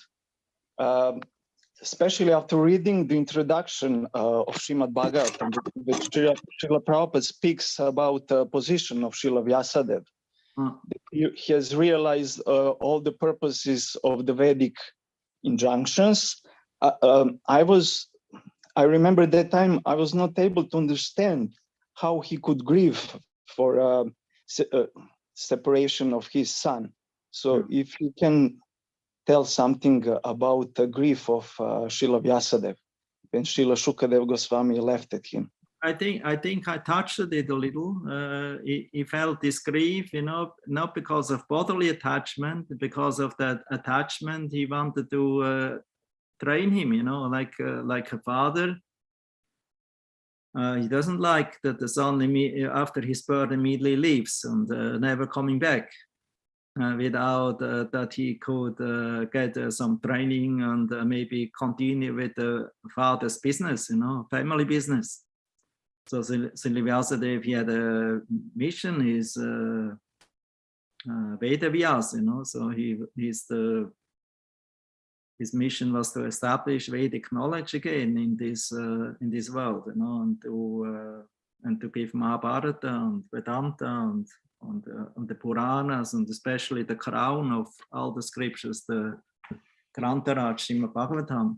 especially after reading the introduction of Srimad Bhagavatam, which Srila Prabhupada speaks about the position of Srila Vyasadeva. He has realized all the purposes of the Vedic injunctions. I remember that time I was not able to understand how he could grieve for separation of his son. So if you can tell something about the grief of Srila Vyasadeva when Srila Shukadev Goswami left at him. I think I touched it a little. He felt this grief, you know, not because of bodily attachment, because of that attachment. He wanted to train him, you know, like a father. He doesn't like that the son after his birth immediately leaves and never coming back without that he could get some training and maybe continue with the father's business, you know, family business. So Srila Vyasadeva, he had a mission, is Veda Vyas, you know, so his mission was to establish Vedic knowledge again in this world, you know, and to give Mahabharata and Vedanta and the Puranas, and especially the crown of all the scriptures, the Grantaraj Srimad Bhagavatam.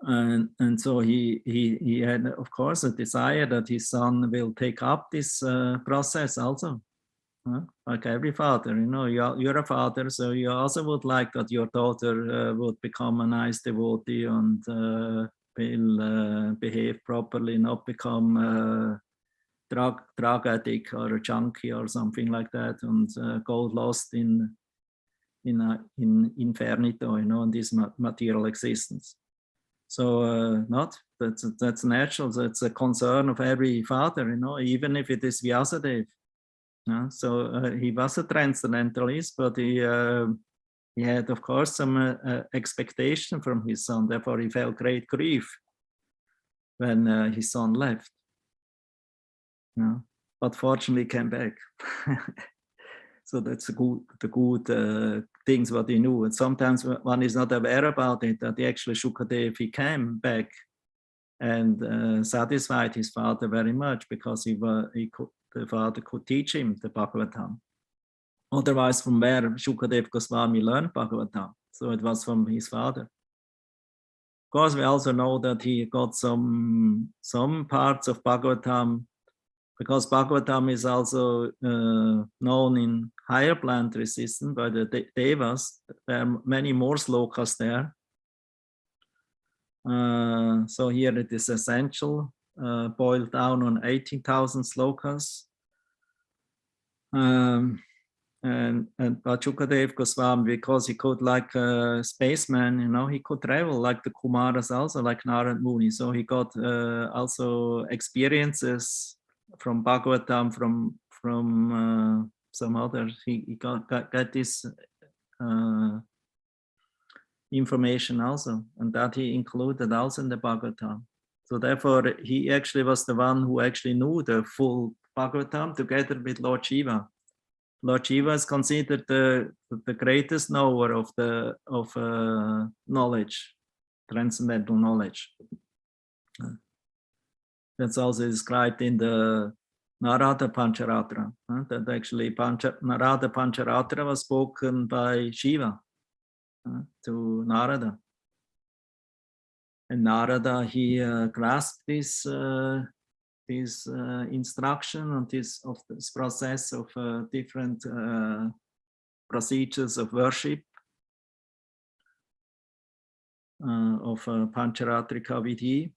And so he had, of course, a desire that his son will take up this process also. Like every father, you know, you're a father, so you also would like that your daughter would become a nice devotee and will behave properly, not become a drug addict or a junkie or something like that, and go lost in infernito, you know, in this material existence. So that's natural. That's a concern of every father, you know, even if it is Vyasadeva. So he was a transcendentalist, but he had, of course, some expectation from his son. Therefore, he felt great grief when his son left. But fortunately, came back. So that's the good things what he knew. And sometimes one is not aware about it, that actually Shukadev, he came back and satisfied his father very much, because the father could teach him the Bhagavatam. Otherwise, from where Shukadev Goswami learned Bhagavatam? So it was from his father. Of course, we also know that he got some parts of Bhagavatam, because Bhagavatam is also known in higher planetary system by the Devas. There are many more slokas there. So here it is essential, boiled down on 18,000 slokas. And Shukadev Goswami, because he could, like a spaceman, you know, he could travel like the Kumaras also, like Narad Muni. So he got also experiences from Bhagavatam, from some others. He got this information also, and that he included also in the Bhagavatam. So therefore, he actually was the one who actually knew the full Bhagavatam together with Lord Shiva. Lord Shiva is considered the greatest knower of knowledge, transcendental knowledge. That's also described in the Narada Pancharatra. That actually Narada Pancharatra was spoken by Shiva to Narada. And Narada, he grasped this instruction and this process of different procedures of worship of Pancharatrika Vidhi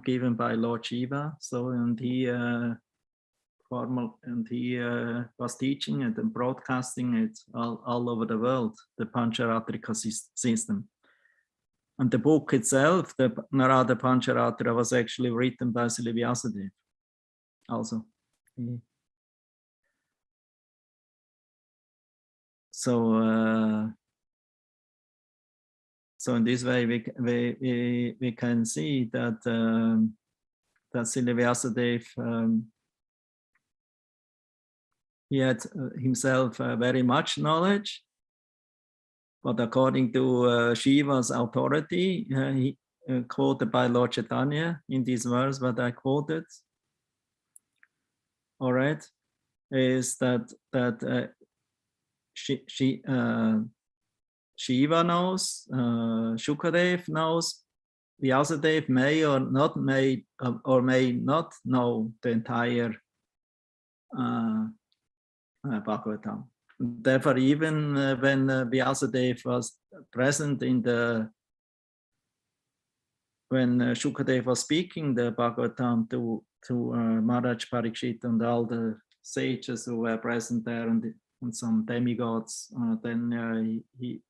given by Lord Shiva. So, and he was teaching it and broadcasting it all over the world, the Pancharatrika system. And the book itself, the Narada Pancharatra, was actually written by Srila Vyasadeva also. So in this way, we can see that that Srila Vyasadeva, he had himself very much knowledge. But according to Shiva's authority, he quoted by Lord Chaitanya in this verse, what I quoted, all right, is that Shiva knows, Shukadev knows, Vyasadeva may or may not know the entire Bhagavatam. Therefore, even when Vyasadeva was present in when Shukadeva was speaking the Bhagavatam to Maharaj Parikshit and all the sages who were present there and some demigods, then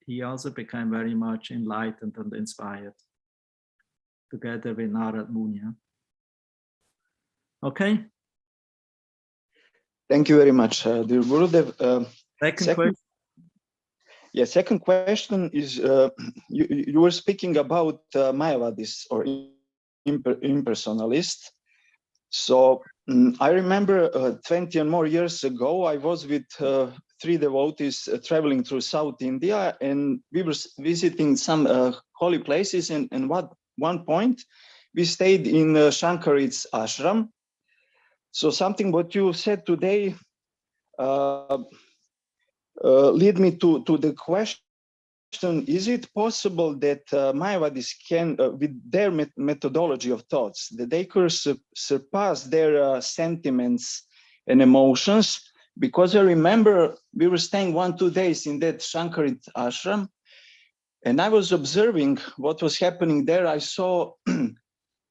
he also became very much enlightened and inspired, together with Narad Muni. Okay. Thank you very much, dear Gurudev. Second question. Yeah, second question is, you were speaking about Mayavadis or impersonalists. So I remember 20 and more years ago, I was with 3 devotees traveling through South India, and we were visiting some holy places. And one point, we stayed in Shankarit's ashram. So something what you said today lead me to the question, is it possible that Mayavadis can, with their methodology of thoughts, that they could surpass their sentiments and emotions? Because I remember we were staying 1-2 days in that Shankarit ashram, and I was observing what was happening there. I saw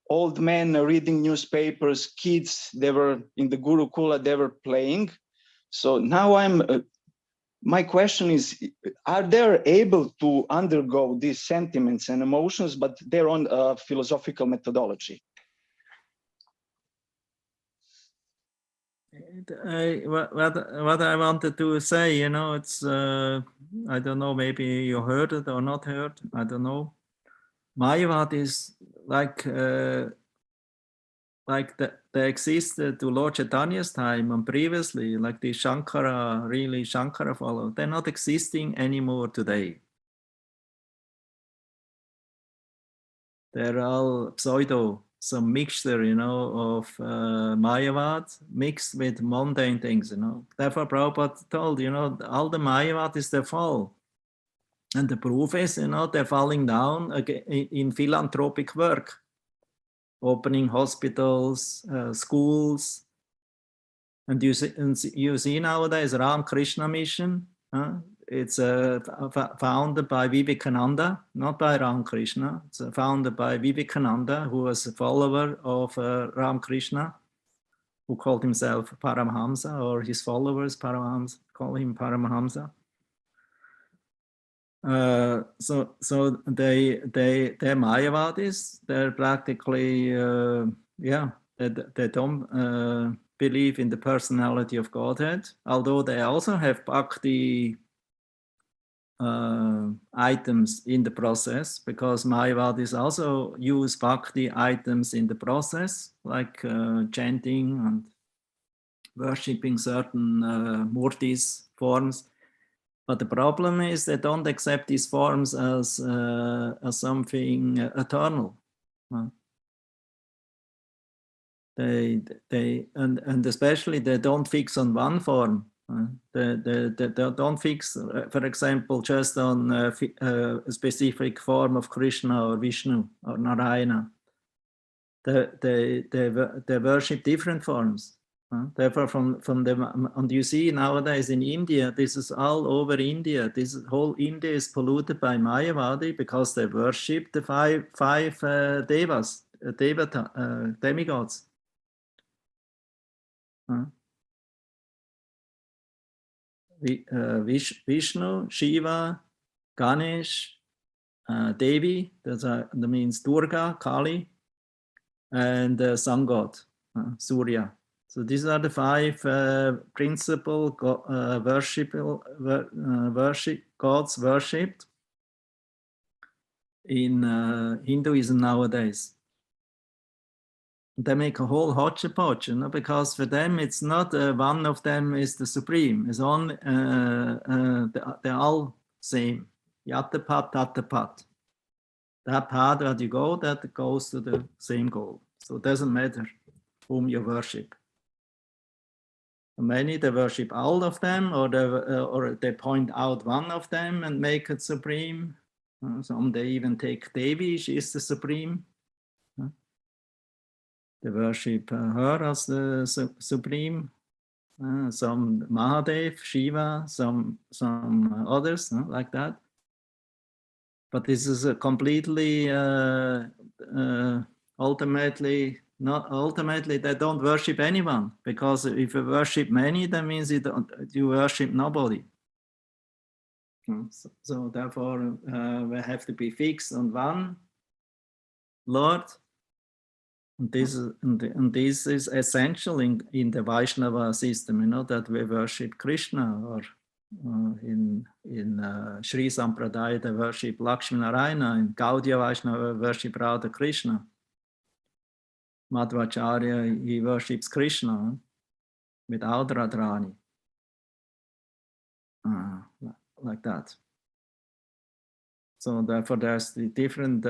old men reading newspapers, kids, they were in the Gurukula, they were playing. So now my question is, are they able to undergo these sentiments and emotions, but their own philosophical methodology? What I wanted to say, it's, I don't know, maybe you heard it or not heard, I don't know. Mayavad is like they existed to Lord Chaitanya's time and previously, like the Shankara follow, they're not existing anymore today. They're all pseudo, some mixture, of Mayavad mixed with mundane things, Therefore, Prabhupada told, all the Mayavad is their fall. And the proof is, they're falling down in philanthropic work. Opening hospitals, schools, and you see nowadays Ram Krishna Mission. It's founded by Vivekananda, not by Ram Krishna. It's founded by Vivekananda, who was a follower of Ram Krishna, who called himself Paramahamsa, or his followers Paramahamsa call him Paramahamsa. So they're Mayavadis. They're practically they don't believe in the personality of Godhead, although they also have bhakti items in the process, because Mayavadis also use bhakti items in the process, like chanting and worshipping certain murtis forms. But the problem is they don't accept these forms as something eternal. And especially they don't fix on one form. They don't fix, for example, just on a specific form of Krishna or Vishnu or Narayana. They worship different forms. Therefore, from the, and you see nowadays in India, this is all over India. This whole India is polluted by Mayavadi because they worship the five devas, demigods. Vishnu, Shiva, Ganesh, Devi, that means Durga, Kali, and sun god, Surya. So these are the 5 principal gods worshipped in Hinduism nowadays. They make a whole hodgepodge, because for them it's not one of them is the supreme. It's only they're all same. Yatapat, tatapat. That path that you go, that goes to the same goal. So it doesn't matter whom you worship. Many they worship all of them, or they point out one of them and make it supreme. Some they even take Devi, she is the supreme. They worship her as the supreme. Some Mahadev, Shiva, some others like that. But this is a completely ultimately they don't worship anyone, because if you worship many, that means you worship nobody. So therefore we have to be fixed on one Lord. And this is essential in the Vaishnava system, you know, that we worship Krishna, or in Sri Sampradaya they worship Lakshmi Narayana, in Gaudiya Vaishnava worship Radha Krishna. Madhvacharya, he worships Krishna without Radharani, like that. So therefore there's the different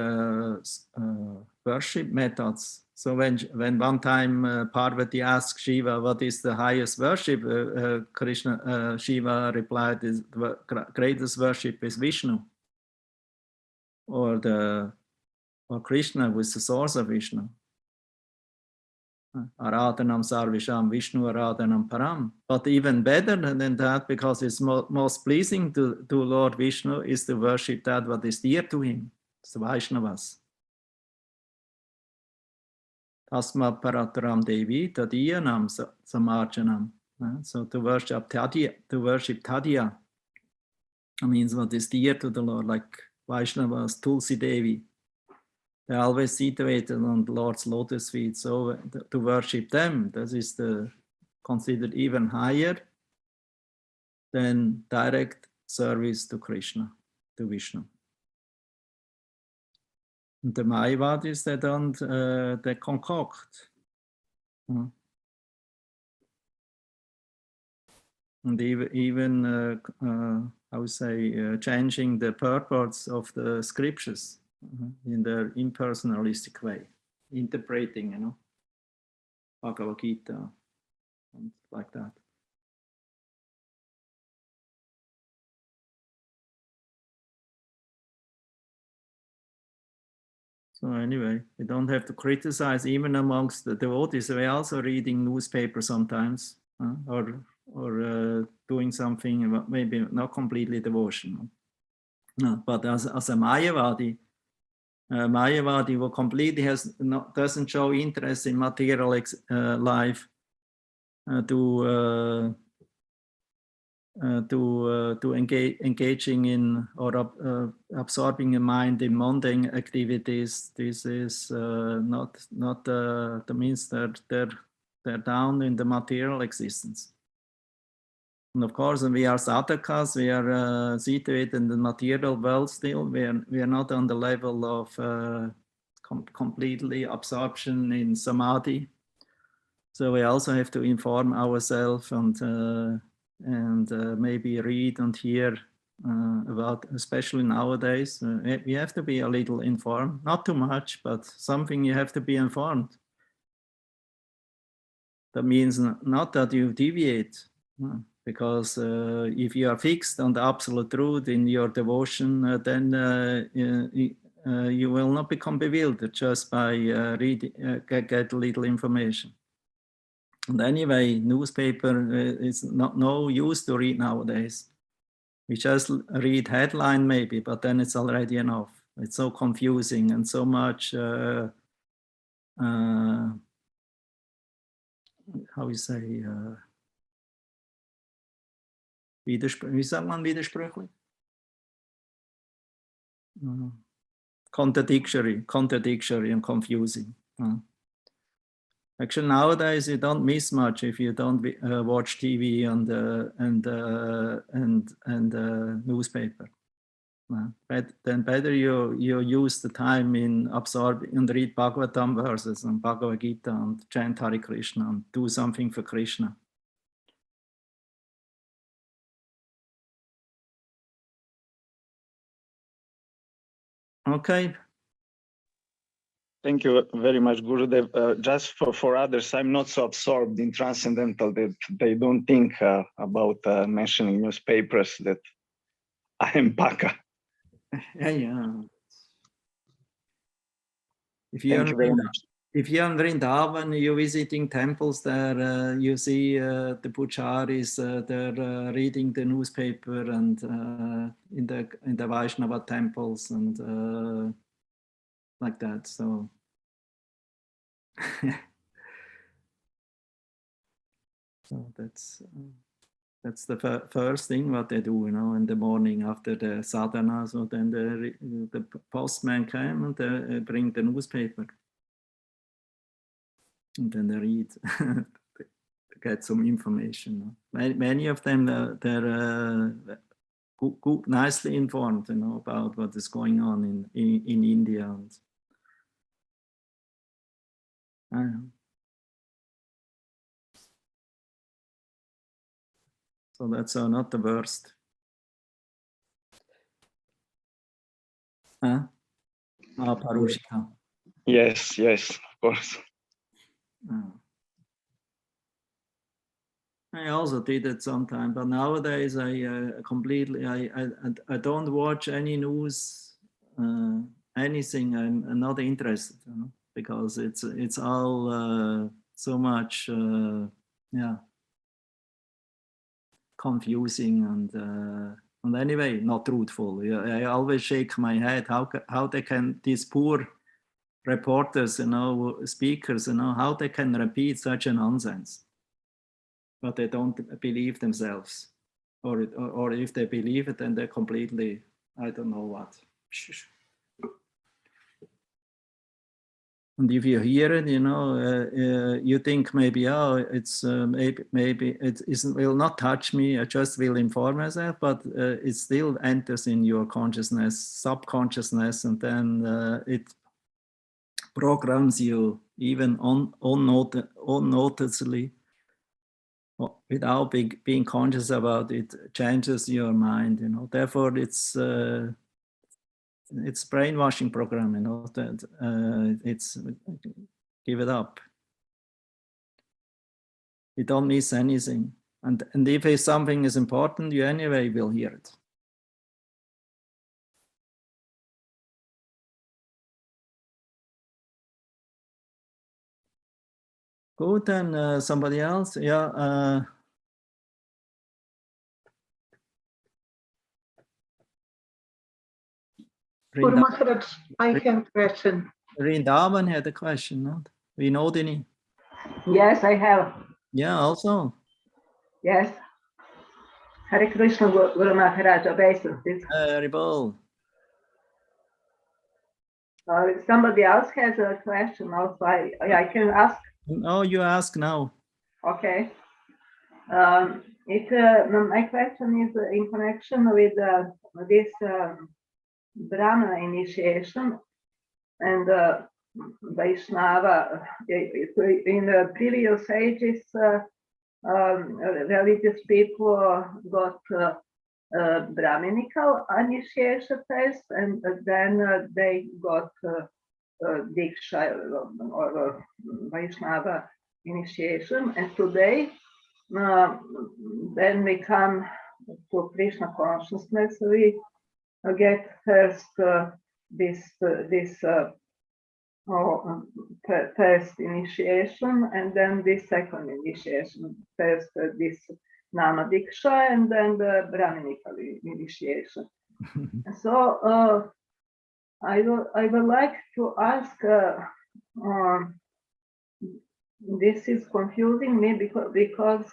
worship methods. So when one time Parvati asked Shiva, what is the highest worship? Shiva replied, the greatest worship is Vishnu, or Krishna was the source of Vishnu. Aradhanam sarvisham Vishnu aradhanam param. But even better than that, because it's most pleasing to Lord Vishnu, is to worship that what is dear to him. It's the Vaishnavas. Tasma parataram devi tadiyanam samarjanam. So to worship Tadiya means what is dear to the Lord, like Vaishnavas, Tulsi Devi. They're always situated on the Lord's lotus feet. So to worship them, this is considered even higher than direct service to Krishna, to Vishnu. And the Mayavadis, they concoct. And even I would say, changing the purports of the scriptures in their impersonalistic way, interpreting, you know, Bhagavad Gita and like that. So anyway, we don't have to criticize even amongst the devotees. We're also reading newspapers sometimes, or doing something maybe not completely devotional. But as a Mayavadi, who completely doesn't show interest in material life, to engaging in or absorbing a mind in mundane activities. This is not that means that they're down in the material existence. And of course, when we are sadhakas, we are situated in the material world still. We are not on the level of completely absorption in samadhi. So we also have to inform ourselves and maybe read and hear about, especially nowadays, we have to be a little informed, not too much, but something you have to be informed. That means not that you deviate, because if you are fixed on the absolute truth in your devotion, then you will not become bewildered just by reading, get little information. And anyway, newspaper is no use to read nowadays. We just read headline maybe, but then it's already enough. It's so confusing and so much, how we say, wie sagt man widersprüchlich? Contradictory and confusing. Actually, nowadays you don't miss much if you don't watch TV and newspaper. But then better you use the time in absorbing and read Bhagavatam verses and Bhagavad Gita and chant Hare Krishna and do something for Krishna. Okay. Thank you very much, Gurudev. Just for others, I'm not so absorbed in transcendental that they don't think about mentioning newspapers that I am Baka. Yeah. If Thank you very much. If you're in Vrindavan, you're visiting temples there, you see the pujaris, they're reading the newspaper, and in the Vaishnava temples and like that. So, so that's the first thing what they do, you know, in the morning after the sadhana. So then the postman came and they bring the newspaper. And then they read, get some information. Many of them, they're good, nicely informed, you know, about what is going on in India. And, I don't know. So that's not the worst. Huh? Parushika. Yes, yes, of course. I also did it sometime, but nowadays I don't watch any news, anything. I'm not interested, you know, because it's all so much, yeah, confusing and anyway not truthful. I always shake my head. How they can, these poor reporters, you know, speakers, you know, how they can repeat such a nonsense. But they don't believe themselves, or if they believe it, then they're completely, I don't know what. And if you hear it, you know, you think maybe, oh, it's maybe will not touch me. I just will inform myself, but it still enters in your consciousness, subconsciousness, and then it programs you even unnoticeably. Without being conscious about it, changes your mind, you know. Therefore, it's brainwashing program, you know. That it's give it up. You don't miss anything, and if something is important, you anyway will hear it. Good, and somebody else, yeah. Guru Maharaj, I have a question. Rindavan had a question, not Vinodini. Yes, I have. Yeah, also. Yes. Hare Krishna, Guru Maharaj, obeisance. Ribol. Somebody else has a question also. I can ask. Oh, you ask now. Okay. My question is in connection with this Brahma initiation and Vaishnava. In the previous ages, religious people got Brahminical initiation first, and then they got Diksha or Vaishnava initiation. And today, when we come to Krishna consciousness, we get first this first initiation, and then this second initiation. First this Nama Diksha, and then the Brahminical initiation. So I would like to ask. This is confusing me because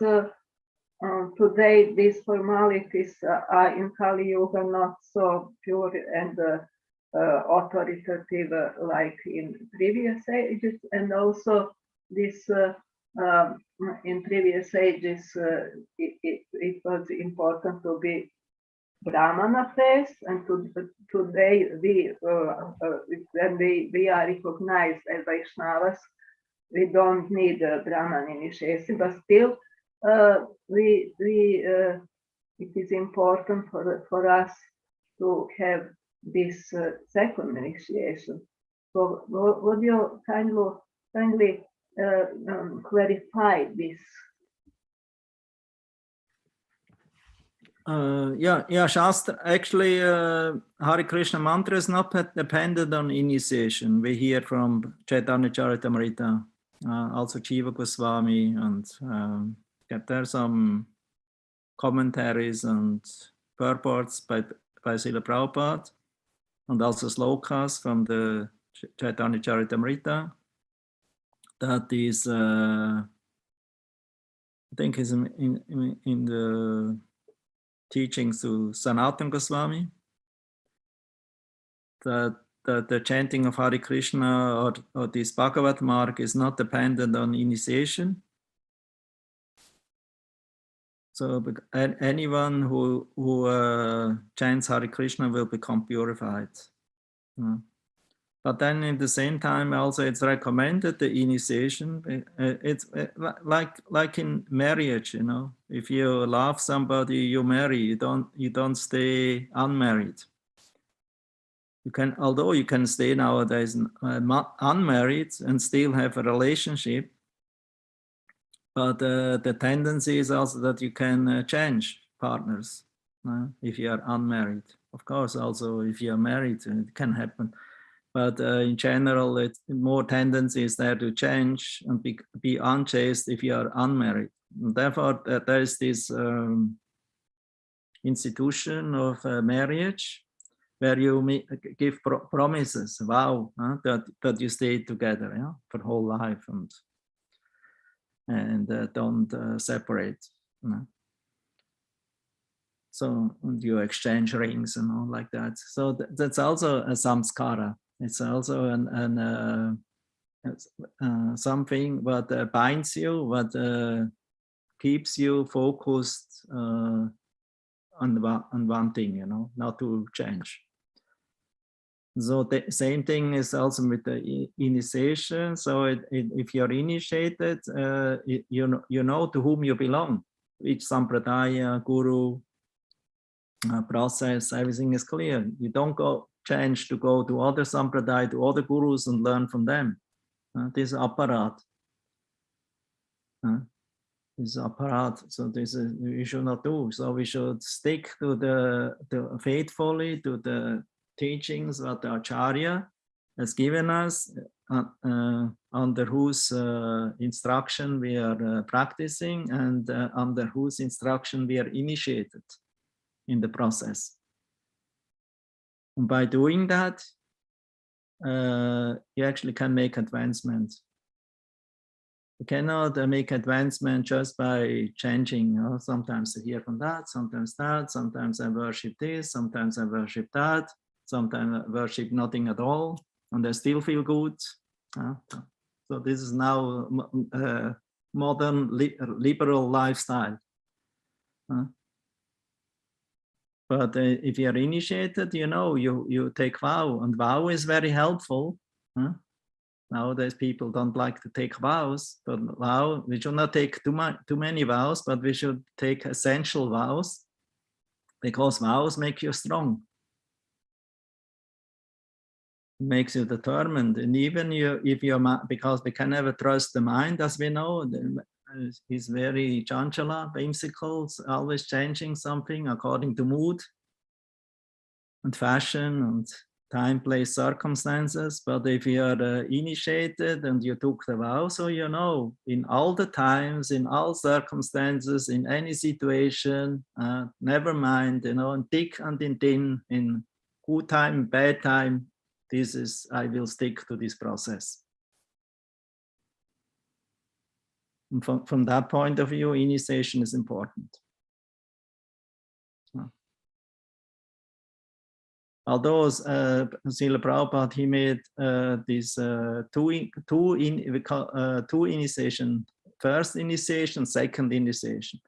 today these formalities are in Kali Yuga not so pure and authoritative like in previous ages, and also this in previous ages it was important to be Brahmana first, and today when we are recognized as Vaishnavas, we don't need a Brahman initiation, but still it is important for us to have this second initiation. So would you kindly clarify this? Yeah, Shastra. Actually, Hare Krishna mantra is not dependent on initiation. We hear from Chaitanya Charitamrita, also Jiva Goswami, and there are some commentaries and purports by Srila Prabhupada, and also slokas from the Chaitanya Charitamrita. That is, I think, is in the teachings to Sanatana Goswami, that the chanting of Hare Krishna or this Bhagavad mark is not dependent on initiation. So anyone who chants Hare Krishna will become purified. But then at the same time, also it's recommended the initiation. It's like in marriage, you know. If you love somebody, you marry. You don't stay unmarried. You can, although you can stay nowadays unmarried and still have a relationship, but the tendency is also that you can change partners if you are unmarried. Of course, also if you are married, it can happen. But in general, it's more tendency is there to change and be unchaste if you are unmarried. And therefore, there is this institution of marriage where you give promises, vow that you stay together for whole life and don't separate. So you exchange rings and all like that. So that's also a samskara. It's also something what binds you, what keeps you focused on one thing, you know, not to change. So the same thing is also with the initiation. So if you're initiated, you know to whom you belong, which sampradaya, guru, process, everything is clear. You don't change to go to other sampradaya, to other gurus and learn from them. This is aparat. This is aparat. So this is we should not do. So we should stick to the faithfully to the teachings that the Acharya has given us, under whose instruction we are practicing and under whose instruction we are initiated in the process. And by doing that, you actually can make advancement. You cannot make advancement just by changing. Sometimes I hear from that, sometimes I worship this, sometimes I worship that, sometimes I worship nothing at all, and I still feel good. So this is now modern liberal lifestyle. But if you are initiated, you know, you take vow, and vow is very helpful. Nowadays, people don't like to take vows, but vow, we should not take too many vows, but we should take essential vows, because vows make you strong. It makes you determined, and even if you're, because we can never trust the mind, as we know, is very chanchala, whimsical, always changing something according to mood and fashion and time, place, circumstances. But if you are initiated and you took the vow, so you know, in all the times, in all circumstances, in any situation, never mind, you know, in thick and in thin, in good time, bad time, this is, I will stick to this process. And from that point of view, initiation is important. Although Srila Prabhupada, he made these two initiation, first initiation, second initiation.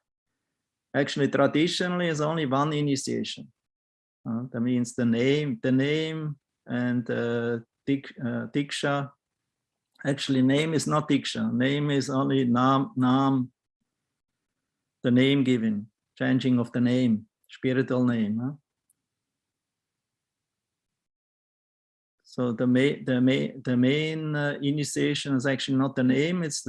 Actually, traditionally, is only one initiation. That means the name and diksha. Actually, name is not diksha. Name is only nam, the name giving, changing of the name, spiritual name. So the main initiation is actually not the name. It's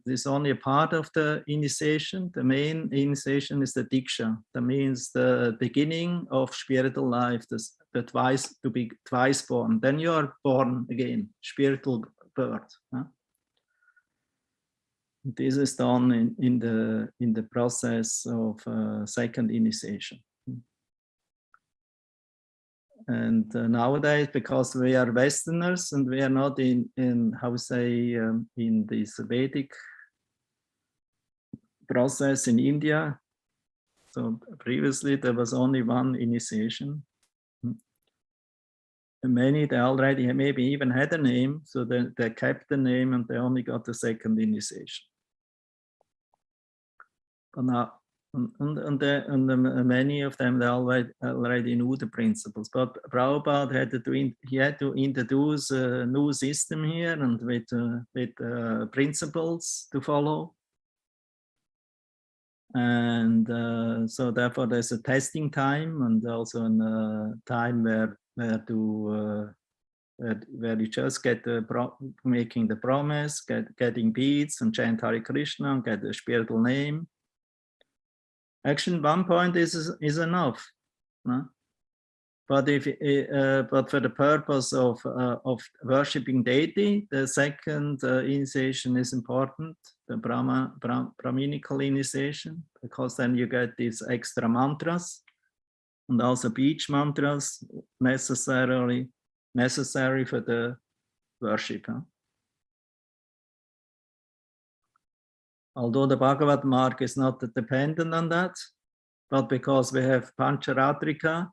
it's only a part of the initiation. The main initiation is the diksha. That means the beginning of spiritual life. To be twice born. Then you are born again, spiritual birth. Huh? This is done in the process of second initiation. And nowadays, because we are Westerners and we are not in how say in this Vedic process in India, so previously there was only one initiation. And many they already maybe even had a name, so they kept the name and they only got the second initiation. But now, and many of them they already knew the principles. But Prabhupada had to introduce a new system here and with principles to follow. And so therefore there's a testing time and also a time where you just get making the promise, getting beads and chant Hare Krishna and get a spiritual name. Actually, one point is enough, no? But but for the purpose of worshiping deity, the second initiation is important, the Brahminical initiation, because then you get these extra mantras and also beach mantras necessary for the worship. Huh? Although the Bhagavad mark is not dependent on that, but because we have Pancharatrika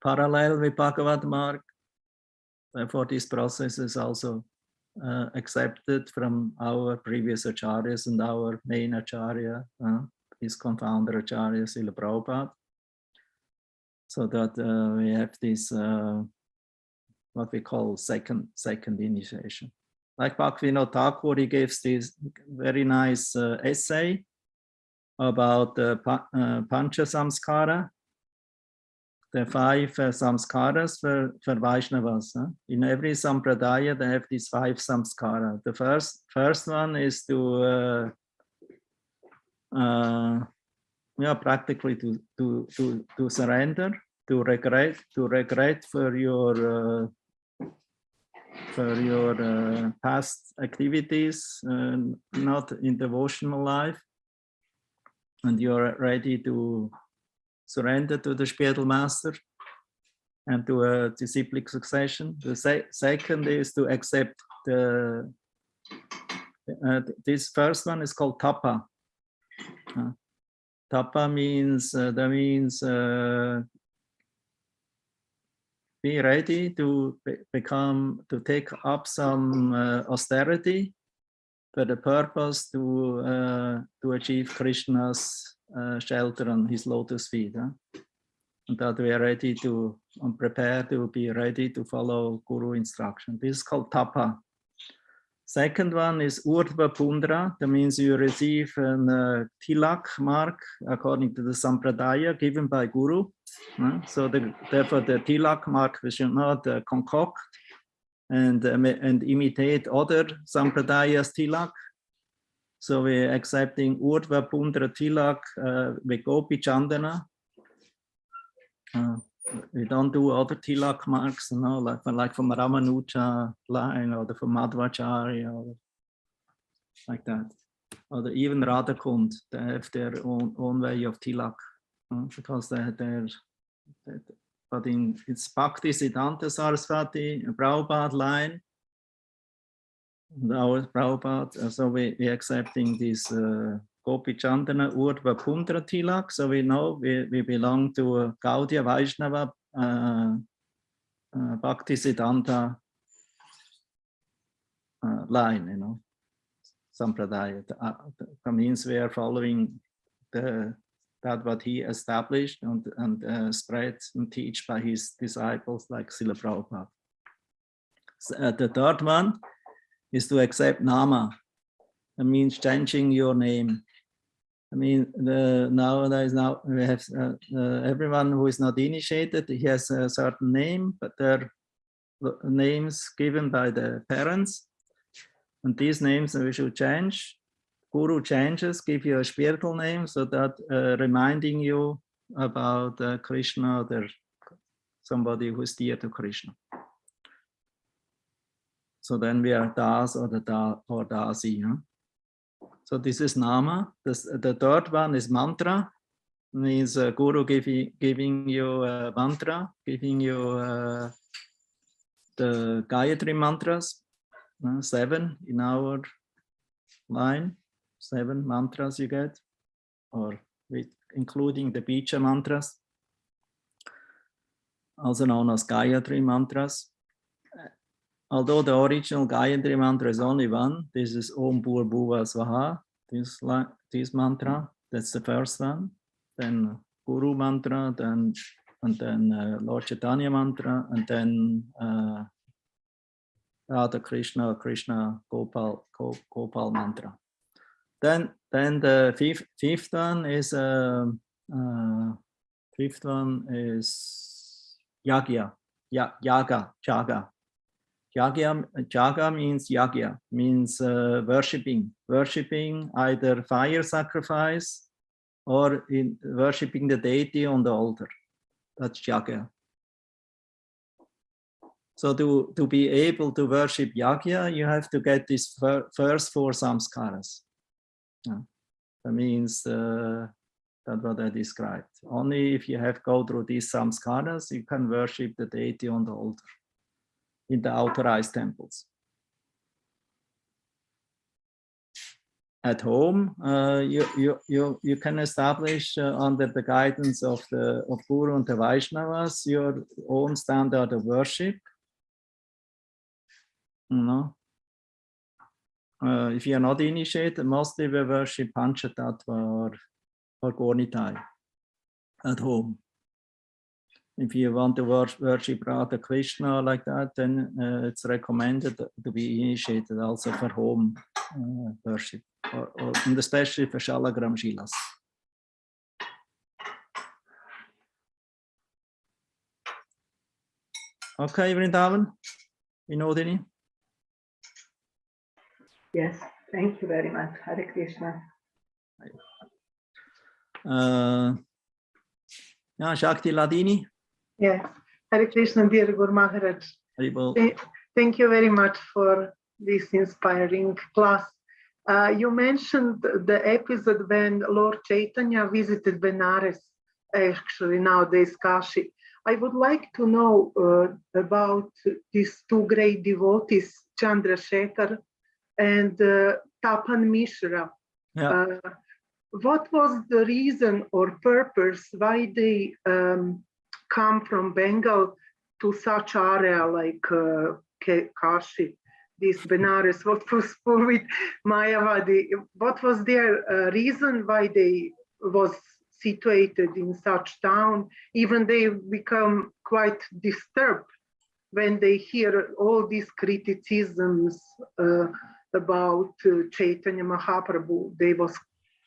parallel with Bhagavad mark, therefore this process is also accepted from our previous acharyas and our main acharya, his confounder acharya Srila Prabhupada, so that we have this what we call second initiation. Like Bhaktivinoda Thakur, he gives this very nice essay about Pancha Samskara, the 5 samskaras for Vaishnavas. Huh? In every sampradaya, they have these 5 samskara. The first one is to practically to surrender, to regret for your past activities, not in devotional life, and you're ready to surrender to the spiritual master and to a disciplic succession. The second is to accept this first one is called tapa. Tapa means be ready to take up some austerity for the purpose to achieve Krishna's shelter on his lotus feet. Huh? And that we are ready to prepare to be ready to follow Guru instruction. This is called tapa. Second one is urdhva pundra. That means you receive a tilak mark according to the sampradaya given by Guru. So therefore the tilak mark we should not concoct and imitate other sampradayas tilak. So we're accepting urdhva pundra tilak with gopi chandana. We don't do other tilak marks, you know, like from Ramanuja line or from Madhvacharya or like that. Or even Radhakund, they have their own way of tilak, because but it's Bhakti Siddhanta Saraswati, Prabhupada line, our Prabhupada, so we're accepting this Gopi Chandana Urdhva Pundra Tilak, so we know we belong to Gaudiya Vaishnava Bhakti Siddhanta line, you know, Sampradaya. That means we are following that what he established and spread and teach by his disciples like Srila Prabhupada. So, the third one is to accept nama. That means changing your name. I mean, nowadays we have everyone who is not initiated, he has a certain name, but they're names given by the parents. And these names we should change. Guru changes, give you a spiritual name, so that reminding you about Krishna or somebody who is dear to Krishna. So then we are Das or or Dasi. Huh? So this is Nama. The third one is Mantra. Means Guru giving you a mantra, giving you the Gayatri mantras, 7 in our line, 7 mantras you get, or including the Bija mantras, also known as Gayatri mantras. Although the original Gayatri mantra is only one, this is Om Bhur Bhuva Swaha, this mantra, that's the first one. Then Guru mantra, and then Lord Chaitanya mantra, and then Radha Krishna, Krishna Gopal mantra. Then the fifth one is Yagya, Jaga. Jaga means Yagya, means worshipping either fire sacrifice or in worshipping the deity on the altar. That's Yagya. So to be able to worship Yagya, you have to get these first 4 samskaras. That means that's what I described. Only if you go through these samskaras, you can worship the deity on the altar in the authorized temples. At home, you can establish under the guidance of Guru and the Vaishnavas your own standard of worship. If you are not initiated, mostly we worship Panchatattva or Gornitai at home. If you want to worship Radha Krishna like that, then it's recommended to be initiated also for home worship, and especially for Shalagram Shilas. Okay, Vrindavan, Vinodini? Yes, thank you very much. Hare Krishna. Shakti Ladini? Yes, Hare Krishna, dear Guru Maharaj. Thank you very much for this inspiring class. You mentioned the episode when Lord Chaitanya visited Benares, actually nowadays Kashi. I would like to know about these 2 great devotees, Chandrasekhar and Tapan Mishra. Yeah. What was the reason or purpose why they come from Bengal to such area like Kashi, this Benares, what was with Mayavadi? What was their reason why they was situated in such town? Even they become quite disturbed when they hear all these criticisms about Chaitanya Mahaprabhu. They was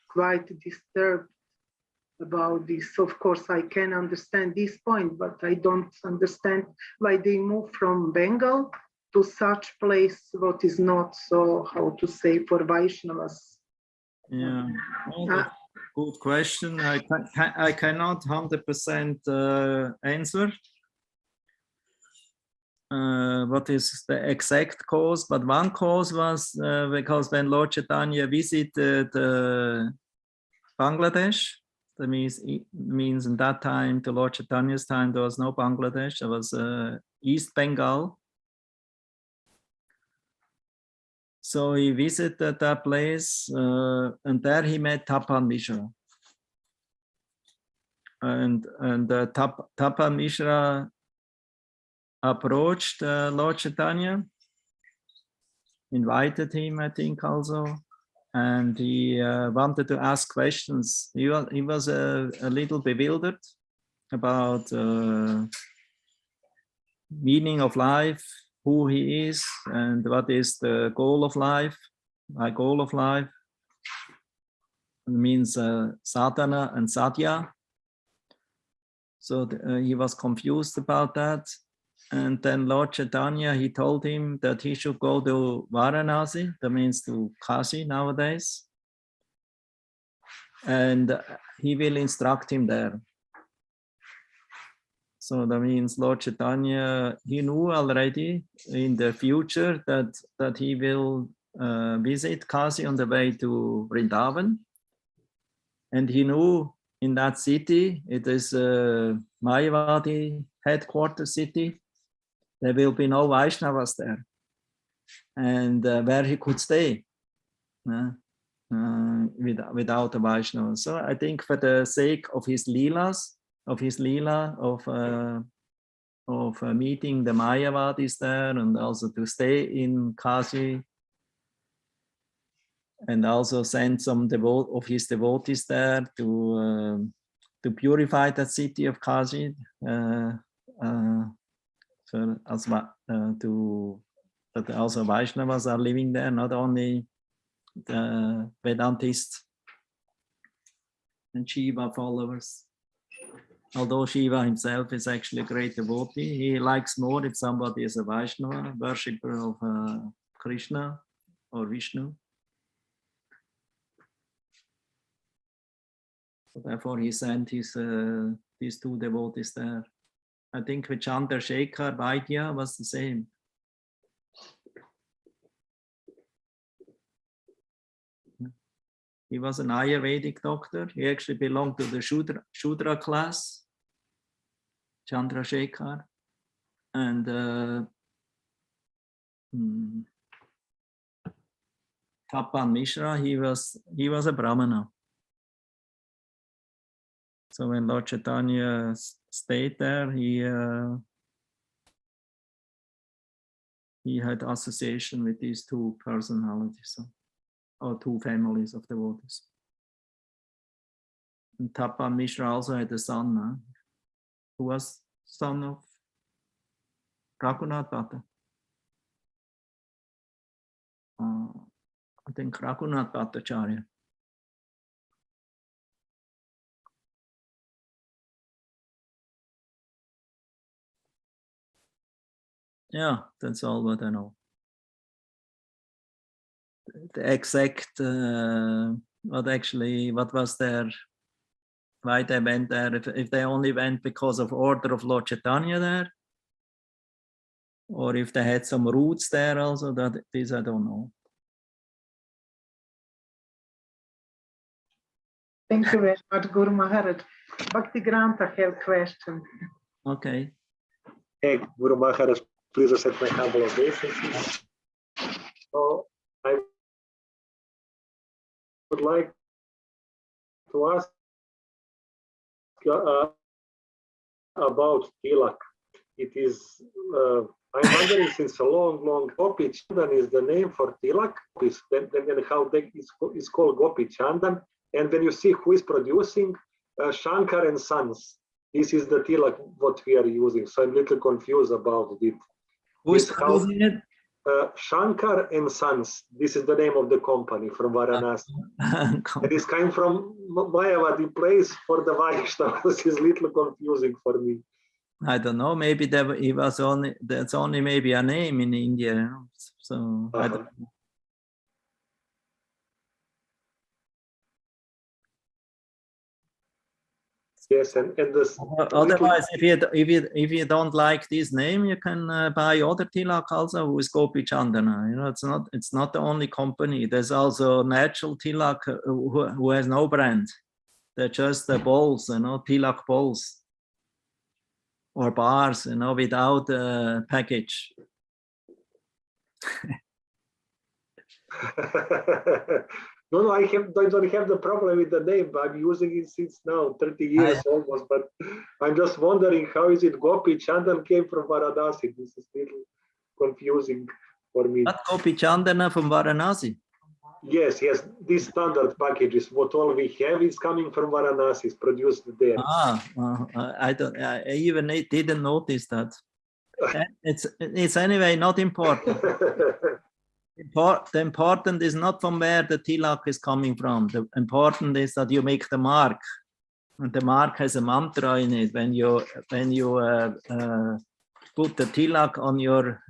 quite disturbed about this. Of course, I can understand this point, but I don't understand why they moved from Bengal to such place what is not so, how to say, for Vaishnavas. Yeah, well, good question. I cannot 100% answer what is the exact cause, but one cause was because when Lord Chaitanya visited Bangladesh, that means in that time, to Lord Chaitanya's time, there was no Bangladesh, there was East Bengal. So he visited that place, and there he met Tapan Mishra. And Tapan Mishra approached Lord Chaitanya, invited him, I think, also, and he wanted to ask questions. He was a little bewildered about meaning of life, who he is, and what is the goal of life, my goal of life. means sadhana and sadhya. So he was confused about that. And then Lord Chaitanya, he told him that he should go to Varanasi, that means to Kashi nowadays. And he will instruct him there. So that means Lord Chaitanya, he knew already in the future that he will visit Kashi on the way to Vrindavan. And he knew in that city, it is Mayavadi headquarters city, there will be no Vaishnavas there. And where he could stay without a Vaishnava. So I think for the sake of his leelas, of meeting the Mayavadis there, and also to stay in Kashi, and also send some of his devotees there to purify that city of Kashi, that also Vaishnavas are living there, not only the Vedantists and Shiva followers. Although Shiva himself is actually a great devotee, he likes more if somebody is a Vaishnava, worshipper of Krishna or Vishnu. So therefore he sent these two devotees there. I think with Chandrasekhar Vaidya was the same. He was an Ayurvedic doctor. He actually belonged to the Shudra class, Chandrasekhar. And Tapan Mishra, he was a Brahmana. So when Lord Chaitanya stayed there, he had association with these two personalities, or two families of devotees. And Tapan Mishra also had a son, who was son of Raghunath Bhatta. I think Raghunath Bhattacharya. Yeah, that's all what I know. The exact, what was their, why they went there, if they only went because of order of Lord Chaitanya there, or if they had some roots there also, this I don't know. Thank you very much, Guru Maharaj. Bhakti Granta have a question. Okay. Hey, Guru Maharaj, please accept my humble obeisance. So I would like to ask about tilak. It is, I'm wondering since a long Gopi Chandan is the name for tilak, then how that is called Gopi Chandan. And when you see who is producing, Shankar and Sons, this is the tilak what we are using. So I'm a little confused about it. Who is producing it? Shankar and Sons. This is the name of the company from Varanasi. It is kind from Mayavadi place for the Vaishnavas. This is a little confusing for me. I don't know. Maybe that's only maybe a name in India. So I don't know. Yes, and this. Otherwise, if you don't like this name, you can buy other tilak also, who is Gopi Chandana. You know, it's not the only company. There's also natural tilak who has no brand. They're just the bowls, you know, tilak bowls or bars, you know, without a package. No, I don't have the problem with the name. I'm using it since now 30 years almost, but I'm just wondering how is it Gopi Chandan came from Varanasi. This is a little confusing for me. Not Gopi Chandana from Varanasi. Yes, this standard package is what all we have is coming from Varanasi, it's produced there. I even didn't notice that. It's anyway not important. The important is not from where the tilak is coming from. The important is that you make the mark, and the mark has a mantra in it. When you put the tilak on your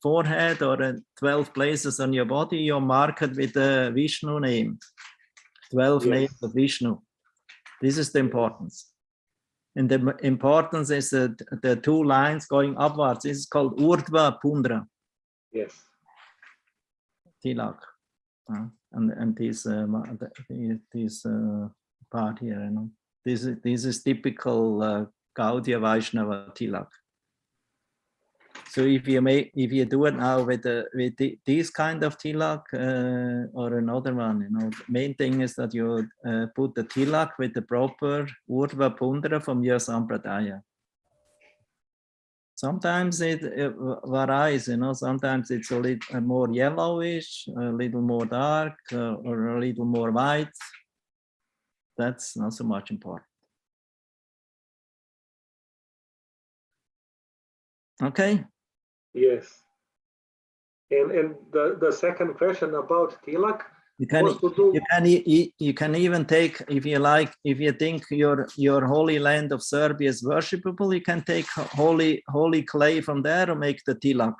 forehead or in 12 places on your body, you mark it with the Vishnu name. 12 names of Vishnu. This is the importance. And the importance is the 2 lines going upwards. This is called Urdhva Pundra. Yes. Tilak. And this part here, you know. This is typical Gaudiya Vaishnava tilak. So if you do it now with this kind of tilak or another one, you know, the main thing is that you put the tilak with the proper Urdhva Pundra from your Sampradaya. Sometimes it varies, you know, sometimes it's a little more yellowish, a little more dark, or a little more white. That's not so much important. Okay. Yes. And the second question about tilak. You can even take, if you like, if you think your holy land of Serbia is worshipable, you can take holy clay from there and make the tilak.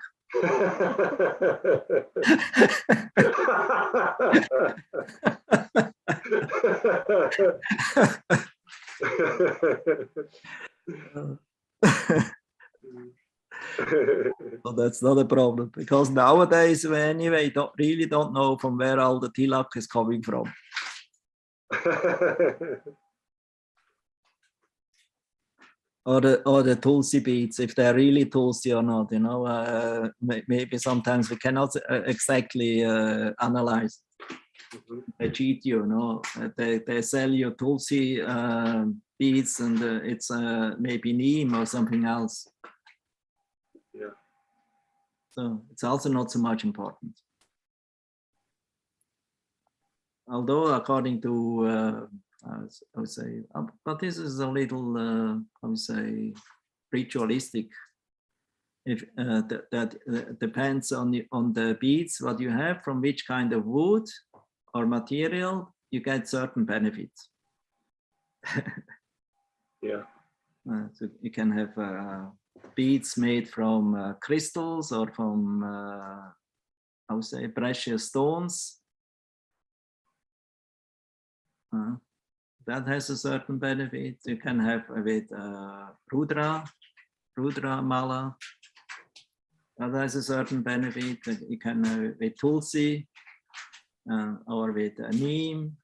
So that's not a problem, because nowadays we anyway really don't know from where all the tilak is coming from. Or the tulsi beads, if they're really tulsi or not, you know, maybe sometimes we cannot exactly analyze. They cheat you, you know, they sell you tulsi beads and it's maybe neem or something else. Yeah. So it's also not so much important. Although according to, I would say, but this is a little, I would say, ritualistic. If that depends on the beads, what you have, from which kind of wood or material, you get certain benefits. Yeah. So you can have beads made from crystals or from, I would say, precious stones. That has a certain benefit. You can have with Rudra Mala. That has a certain benefit. You can have with Tulsi or with Neem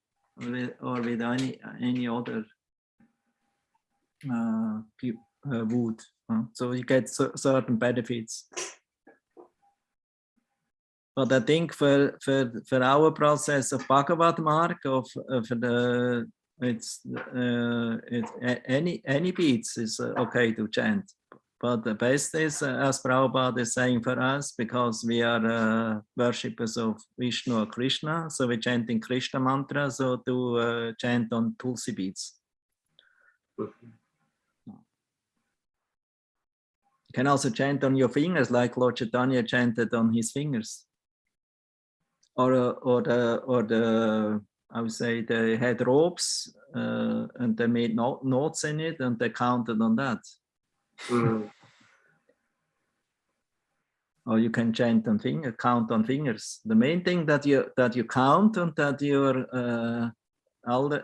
or with any other wood. So you get certain benefits. But I think for our process of Bhagavad Mark, any beads is okay to chant. But the best is, as Prabhupada is saying for us, because we are worshippers of Vishnu or Krishna, so we're chanting Krishna mantra, so to chant on Tulsi beads. You can also chant on your fingers, like Lord Chaitanya chanted on his fingers. Or the I would say they had ropes and they made notes in it and they counted on that. Or you can chant on count on fingers. The main thing that you count and that you're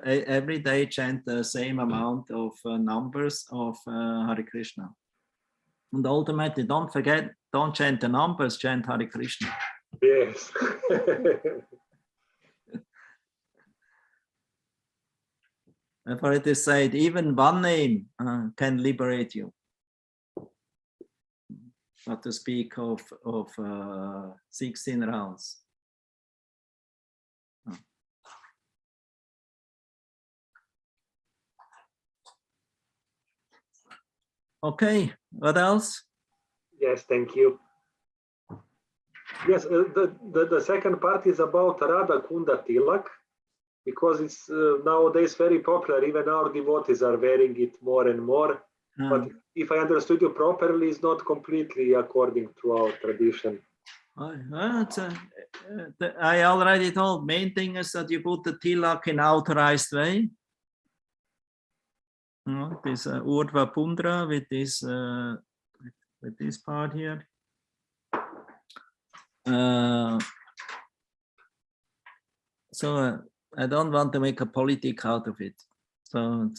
every day chant the same amount of numbers of Hare Krishna. And ultimately, don't forget, don't chant the numbers, chant Hare Krishna. Yes. For it is said, even one name can liberate you. Not to speak of 16 rounds. Okay, what else? Yes, thank you. Yes, the second part is about Radha Kunda Tilak, because it's nowadays very popular. Even our devotees are wearing it more and more. But if I understood you properly, it's not completely according to our tradition. I already told, main thing is that you put the tilak in authorized way. This Urdhva Pundra with this part here. So I don't want to make a politic out of it. So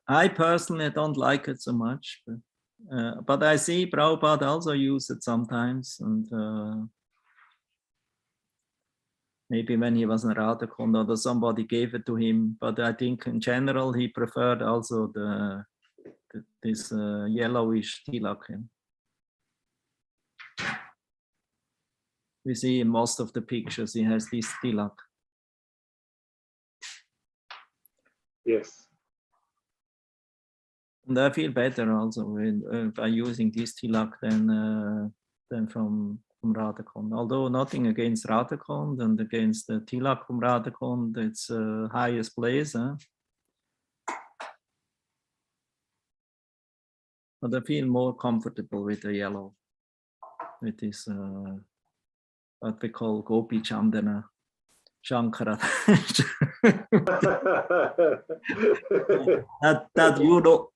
I personally don't like it so much, but I see Prabhupada also use it sometimes, and maybe when he was in Radhakund or somebody gave it to him. But I think in general he preferred also this yellowish tilak. We see in most of the pictures he has this tilak. Yes. And I feel better also by using this tilak than from Radhakund. Although nothing against Radhakund and against the tilak from Radhakund, it's highest place. But I feel more comfortable with the yellow, with this what we call Gopi Chandana, Shankara.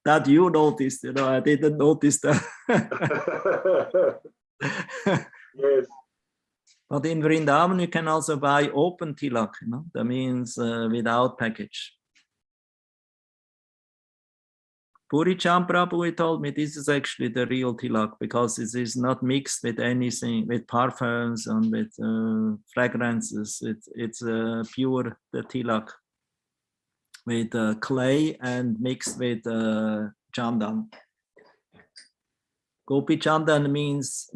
that you noticed, I didn't notice that. Yes. But in Vrindavan you can also buy open tilak, that means without package. Puri Chand Prabhu, he told me this is actually the real tilak because it is not mixed with anything, with parfums and with fragrances. It's pure the tilak with clay and mixed with chandan. Gopi Chandan means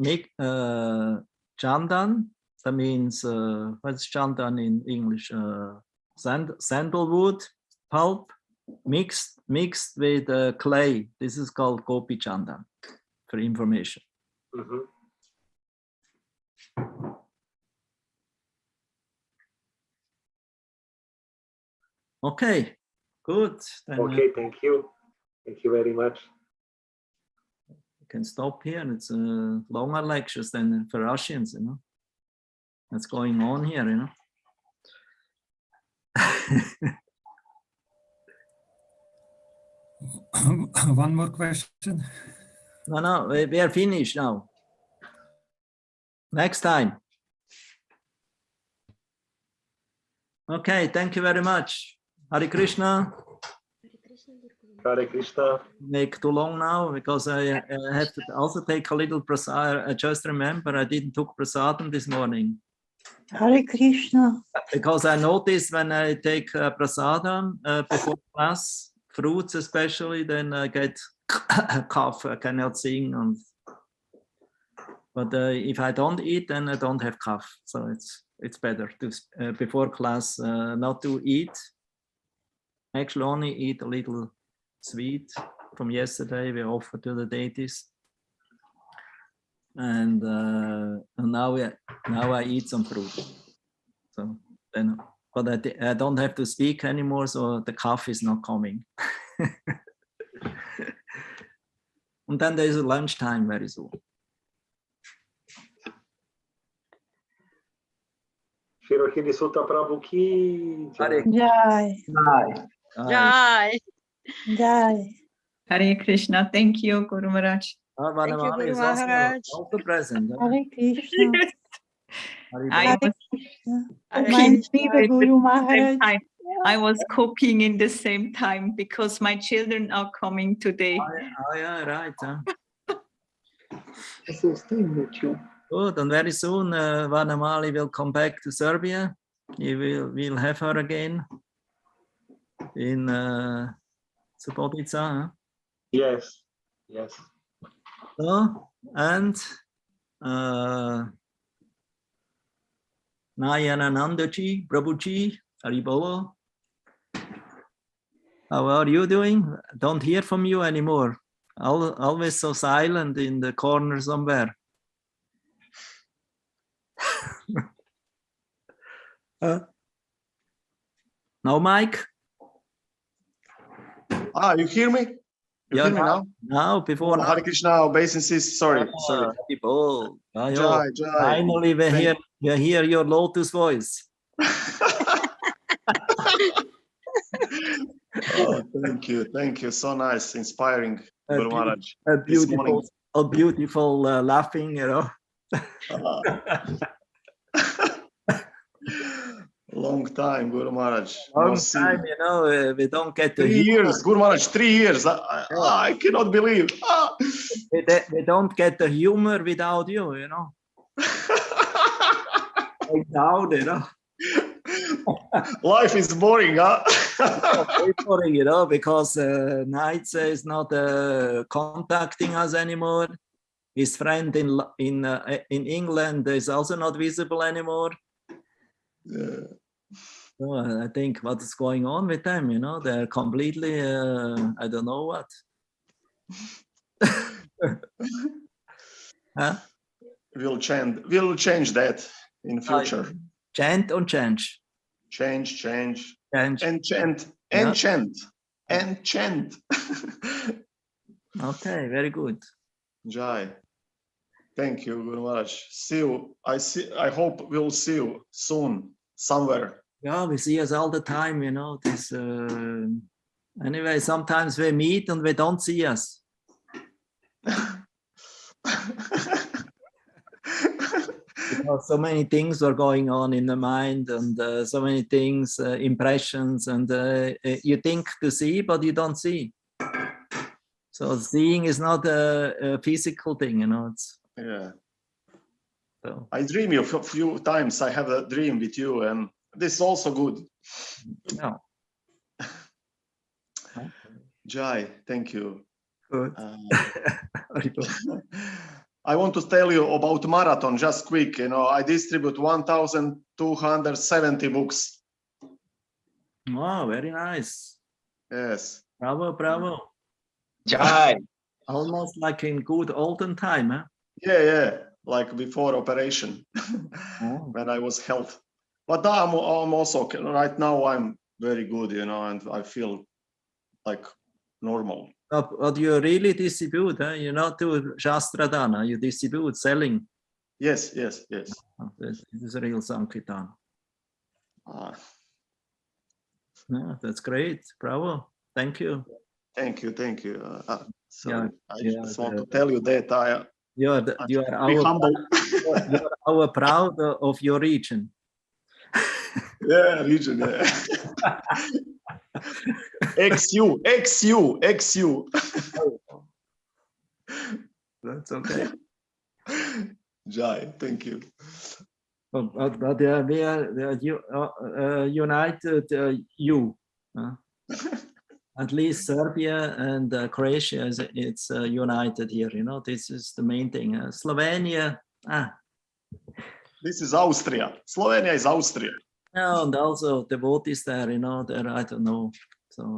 chandan. That means what's chandan in English? Sandalwood pulp. Mixed with clay. This is called Gopi Chandan, for information. Mm-hmm. Okay, good. Then, okay, thank you. Thank you very much. You can stop here. It's longer lectures than for Russians, What's going on here, One more question. No, we are finished now. Next time. Okay, thank you very much. Hare Krishna. Hare Krishna. Make too long now because I have to also take a little prasad. I just remember I didn't took prasadam this morning. Hare Krishna. Because I noticed when I take prasadam before class, fruits especially, then I get a cough. I cannot sing. But if I don't eat, then I don't have cough. So it's better to before class not to eat. Actually, only eat a little sweet from yesterday. We offered to the deities, and now I eat some fruit. So then, but I don't have to speak anymore, so the cough is not coming. And then there is a lunchtime very soon. Rohinisuta Prabhu ki jai. Jai. Jai. Jai. Hare Krishna. Thank you, Guru Maharaj. Thank you, Guru Maharaj. Also present. Hare Krishna. I was Mein lieber Guru Maharaj. I was cooking in the same time because my children are coming today. Oh yeah, right. So staying with you. Good, and very soon Vanamali will come back to Serbia. We'll have her again in Subotica. Huh? Yes. So, and Nayananandaji, Prabhuji, Haribolo. How are you doing? Don't hear from you anymore. Always so silent in the corner somewhere. No, Mike? You hear me? You hear me now? Now, before now. Hare Krishna, obeisances. Sorry. People. Jai, Jai. Finally, we hear your lotus voice. Oh, thank you. So nice, inspiring, Guru Maharaj. A beautiful laughing, you know. Long time, Guru Maharaj. Long time, you know, we don't get 3 years, Guru Maharaj, 3 years. I cannot believe. We don't get the humor without you, you know. Down, you know. Life is boring, huh? Very boring, you know, because Knights is not contacting us anymore. His friend in England is also not visible anymore. Yeah. So I think what is going on with them, you know, they're completely, I don't know what. Huh? We'll change that in future. Chant or change? Change. Change. Enchant. Okay, very good. Jai. Thank you, Guru Maharaj. See you. I hope we'll see you soon, somewhere. Yeah, we see us all the time, you know. This anyway, sometimes we meet and we don't see us. Because so many things are going on in the mind, and so many things, impressions, and you think to see, but you don't see. So seeing is not a physical thing, you know. It's, yeah. So. I dream you a few times. I have a dream with you, and this is also good. No. Jai, thank you. Good. I want to tell you about marathon just quick. You know, I distribute 1,270 books. Wow, very nice. Yes. Bravo. Jai. Almost like in good olden time, huh? Yeah. Like before operation, when I was health. But now I'm also, right now I'm very good, you know, and I feel like normal. But you really distribute, huh? You not do Shastradana, you distribute, selling. Yes. This is a real Sankirtan. Yeah, that's great. Bravo. Thank you. Thank you. So I just want to the, tell you that you are our proud of your region. Yeah, region. Yeah. XU. That's okay. Jai, thank you. But we are united. At least Serbia and Croatia it's united here. You know, this is the main thing. Slovenia. This is Austria. Slovenia is Austria. Yeah, and also the vote is there. You know, there I don't know. So.